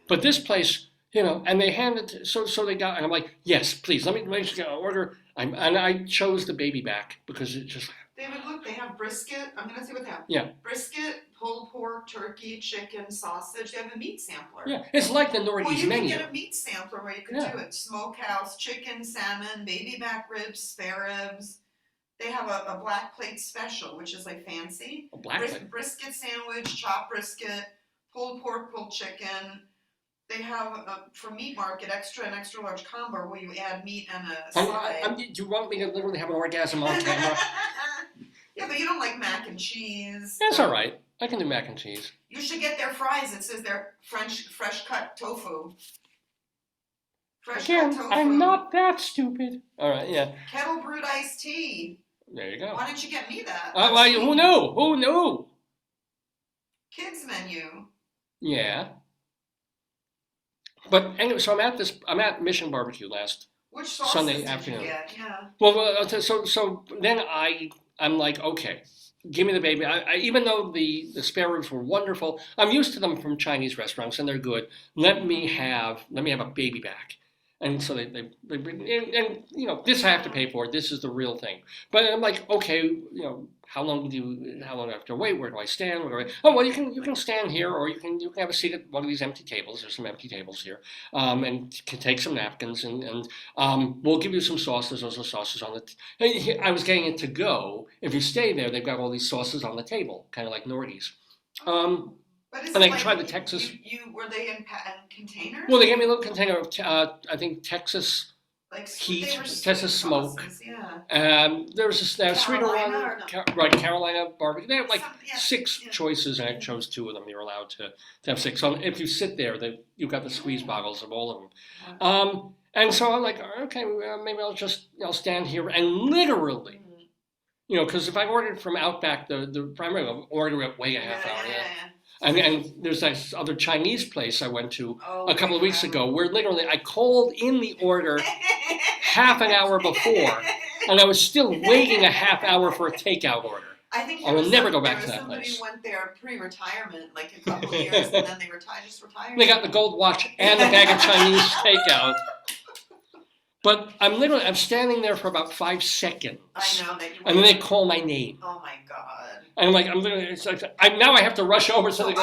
But this place, and they handed so they got, and I'm like, yes, please, let me just order. And I chose the baby back because it just. David, look, they have brisket. I'm going to see what they have. Yeah. Brisket, pulled pork, turkey, chicken, sausage. They have a meat sampler. Yeah, it's like the Nordy's menu. You can get a meat sampler where you can do it. Smokehouse, chicken, salmon, baby back ribs, spare ribs. They have a black plate special, which is like fancy. A black plate? Brisket sandwich, chopped brisket, pulled pork, pulled chicken. They have, for meat market, and extra large combo where you add meat and a side. Do you want me to literally have an orgasm on camera? Yeah, but you don't like mac and cheese. That's all right. I can do mac and cheese. You should get their fries. It says they're fresh cut tofu. Fresh cut tofu. I'm not that stupid. All right, yeah. Kettle brewed iced tea. There you go. Why didn't you get me that? Who knew? Who knew? Kids menu. Yeah. But anyway, so I'm at Mission Barbecue last Which sauces Sunday did afternoon. you get? Yeah. Well, so then I'm like, okay, give me the baby. I even though the spare ribs were wonderful, I'm used to them from Chinese restaurants and they're good. Let me have a baby back. And so they bring, and you know, this I have to pay for. This is the real thing. But I'm like, okay, you know, how long do I have to wait? Where do I stand? Oh, well, you can stand here, or you can have a seat at one of these empty tables. There's some empty tables here, and can take some napkins, and we'll give you some sauces. Those are sauces on the. I was getting it to go. If you stay there, they've got all these sauces on the table, kind of like Nordy's. But is and it I like tried the Texas. Were they in containers? Well, they gave me a little container of I think Texas like heat, sweet Texas smoke. sauces, yeah. There's a sweeter one, right? Carolina barbecue. They have like six choices, and I chose two of them. You're allowed to have six. So if you sit there, you've got the squeeze bottles of all of them. And so I'm like, okay, maybe I'll stand here and literally. You know, because if I ordered from Outback, the primary order it way a half hour. Yeah. And there's this other Chinese place I went to a couple of weeks ago where literally I called in the order half an hour before, and I was still waiting a half hour for a takeout order. I will never go back to that place. Somebody went there pre-retirement, like a couple of years, and then they just retired. They got the gold watch and the bag of Chinese takeout. But I'm standing there for about 5 seconds. I know that you. And then they call my name. Oh my God. And I'm like, it's like, now I have to rush over. So I would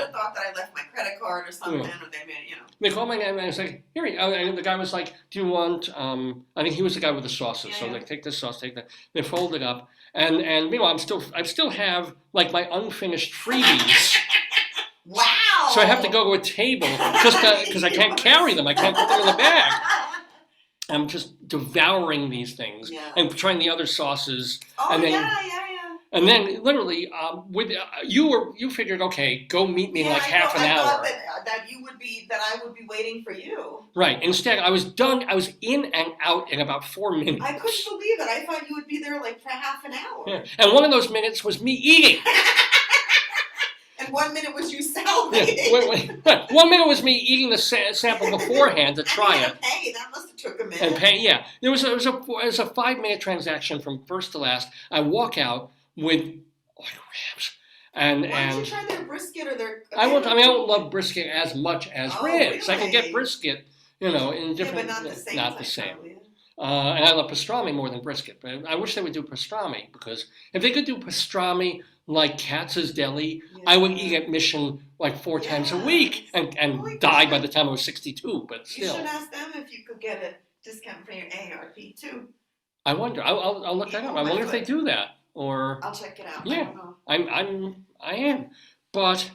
have thought that I left my credit card or something, or they made, you know. They called my name and I was like, here, and the guy was like, do you want, I think he was the guy with the sauces. So like, take this sauce, take that. They fold it up. And meanwhile, I still have like my unfinished freebies. Wow. So I have to go to a table just because I can't carry them. I can't put them in the bag. I'm just devouring these things and trying the other sauces. Oh, and then, yeah. And then literally, you figured, okay, go meet me in like half an hour. I thought that I would be waiting for you. Right. Instead, I was done. I was in and out in about 4 minutes. I couldn't believe it. I thought you would be there like for half an hour. Yeah. And one of those minutes was me eating. And 1 minute was you salivating. Wait. 1 minute was me eating the sample beforehand to try it. Hey, that must have took a minute. And pay, yeah. It was a 5-minute transaction from first to last. I walk out with ribs. Why don't you try their brisket or their? I don't love brisket as much as ribs. Really? I can get brisket, in different. Yeah, but not the same. Not the same. And I love pastrami more than brisket. But I wish they would do pastrami, because if they could do pastrami like Katz's Deli, I would eat at Mission like 4 times a week and die by the time I was 62. But still, you should ask them if you could get a discount for your AARP too. I wonder. I'll look that up. I wonder if they do that. Or I'll check it out. Yeah, I don't know. I am. But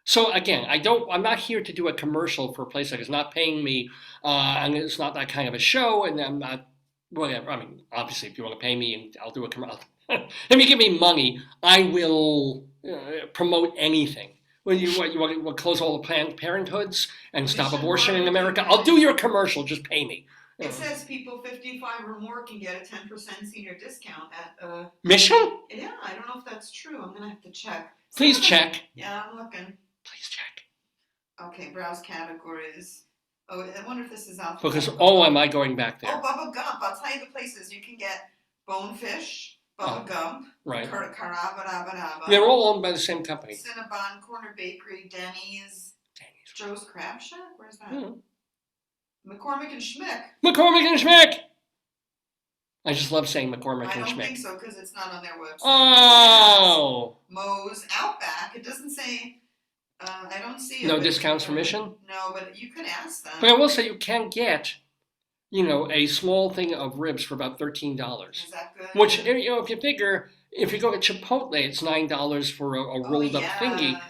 so again, I'm not here to do a commercial for a place that is not paying me, and it's not that kind of a show, and I'm not whatever. I mean, obviously, if you want to pay me, and I'll do a commercial. If you give me money, I will promote anything. When you want to close all the Planned Parenthoods and stop abortion in America, I'll do your commercial. Just pay me. It says people 55 or more can get a 10% senior discount at Mission? Yeah, I don't know if that's true. I'm gonna have to check. Please check. Yeah, I'm looking. Please check. Okay, browse categories. Oh, I wonder if this is out. Because am I going back there? Oh, Bubba Gump. I'll tell you the places you can get Bonefish, Bubba Gump, right. Carabadabadaba. They're all owned by the same company. Cinnabon Corner Bakery, Denny's, Joe's Crab Shack. Where's that? McCormick and Schmick. McCormick and Schmick! I just love saying McCormick and Schmick. I don't think so, because it's not on their website. Oh! Moe's, Outback. It doesn't say, I don't see it. No discounts for Mission? No, but you could ask them. But I will say you can get a small thing of ribs for about $13. Is that good? Which, if you figure, if you go to Chipotle, it's $9 for a rolled up thingy.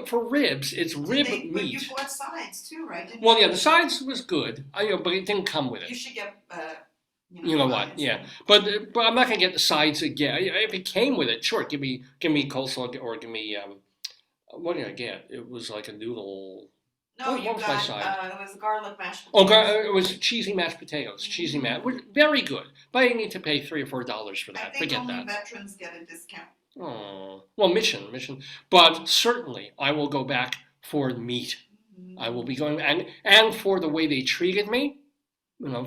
For ribs, it's rib meat. But you bought sides too, right? Didn't Well, you? yeah, the sides was good, but it didn't come with it. You should get. You know what? Yeah, but I'm not gonna get the sides again. If it came with it, sure. Give me coleslaw or give me what did I get? It was like a noodle. No, what was my side? It was garlic mashed potatoes. Oh, it was cheesy mashed potatoes. Cheesy mashed, very good. But I need to pay $3 or $4 for that. I think Forget only that. veterans get a discount. Oh, well, mission. But certainly, I will go back for the meat. I will be going and for the way they treated me.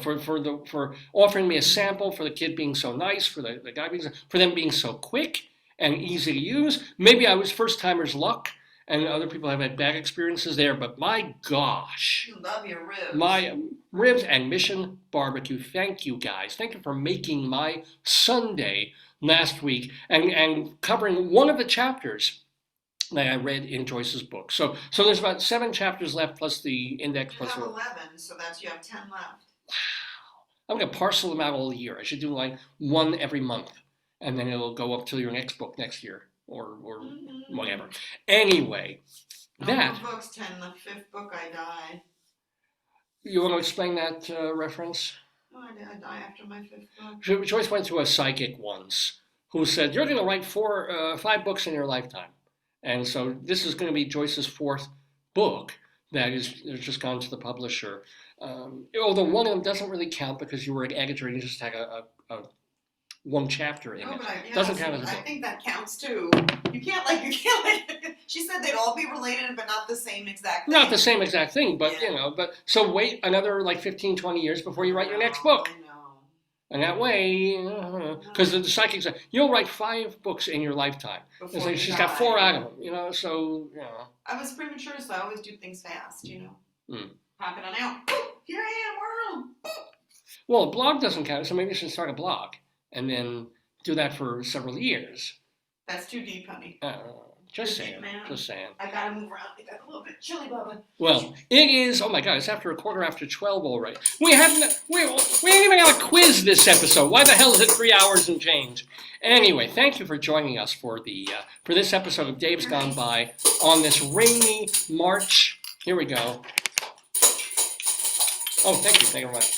For offering me a sample, for the kid being so nice, for the guy for them being so quick and easy to use. Maybe I was first timer's luck, and other people have had bad experiences there. But my gosh, You love your ribs. my ribs and Mission Barbecue. Thank you guys. Thank you for making my Sunday last week and covering one of the chapters that I read in Joyce's book. So there's about 7 chapters left plus the index. You Plus have 11, so you have 10 left. Wow. I'm going to parcel them out all year. I should do like one every month. And then it'll go up to your next book next year or whatever. Anyway, No more books, 10. The 5th book, I die. You want to explain that reference? Oh, I die after my 5th book. Joyce went to a psychic once who said, you're going to write 5 books in your lifetime. And so this is going to be Joyce's 4th book that is just gone to the publisher. Although one of them doesn't really count because you were an editor and you just had a one chapter in it. But Doesn't count as a book. I think that counts too. You can't she said they'd all be related but not the same exact thing. Not the same exact thing, but so wait another like 15, 20 years before you write your next book. I know. And that way, because the psychic said, you'll write 5 books in your lifetime. Before she's you got die. 4 out of them, so. I was premature, so I always do things fast, Mm. Pop it on out. Here I am, world. Well, a blog doesn't count, so maybe you should start a blog and then do that for several years. That's too deep, honey. Just saying. I gotta move around. I got a little bit chilly, Bubba. Well, it is. Oh my God! It's after 12:15 already. We ain't even got a quiz this episode. Why the hell is it 3 hours and change? Anyway, thank you for joining us for this episode of Dave's Gone By on this rainy March. Here we go. Oh, thank you very much.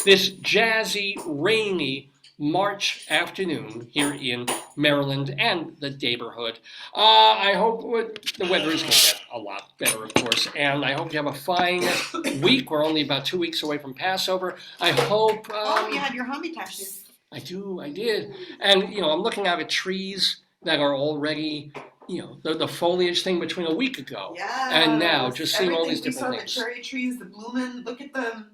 This jazzy, rainy March afternoon here in Maryland and the Daverhood. I hope the weather is going to get a lot better, of course, and I hope you have a fine week. We're only about 2 weeks away from Passover. I hope... you had your Hamantashes. I did. And, I'm looking out at trees that are already... the foliage thing between a week ago and now, just seeing all these different things. We saw the cherry trees, the blooming. Look at the,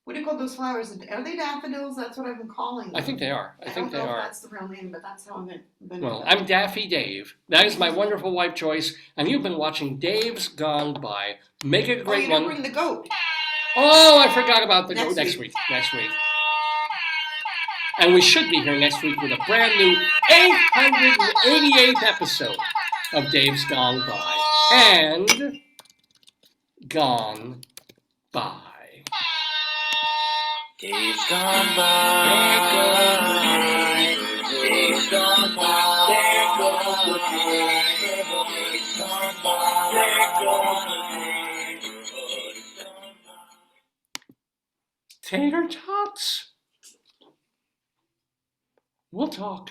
what do you call those flowers? Are they daffodils? That's what I've been calling them. I think they are. I don't know if that's the real name, but that's how I've been. Well, I'm Daffy Dave. That is my wonderful wife, Joyce, and you've been watching Dave's Gone By. Make it a great one. You didn't bring the goat. Oh, I forgot about the goat. Next week. And we should be here next week with a brand new 888th episode of Dave's Gone By. And Gone By. Dave's gone by. Dave's gone by. Dave's gone by. Dave's gone by. Tater tots. We'll talk.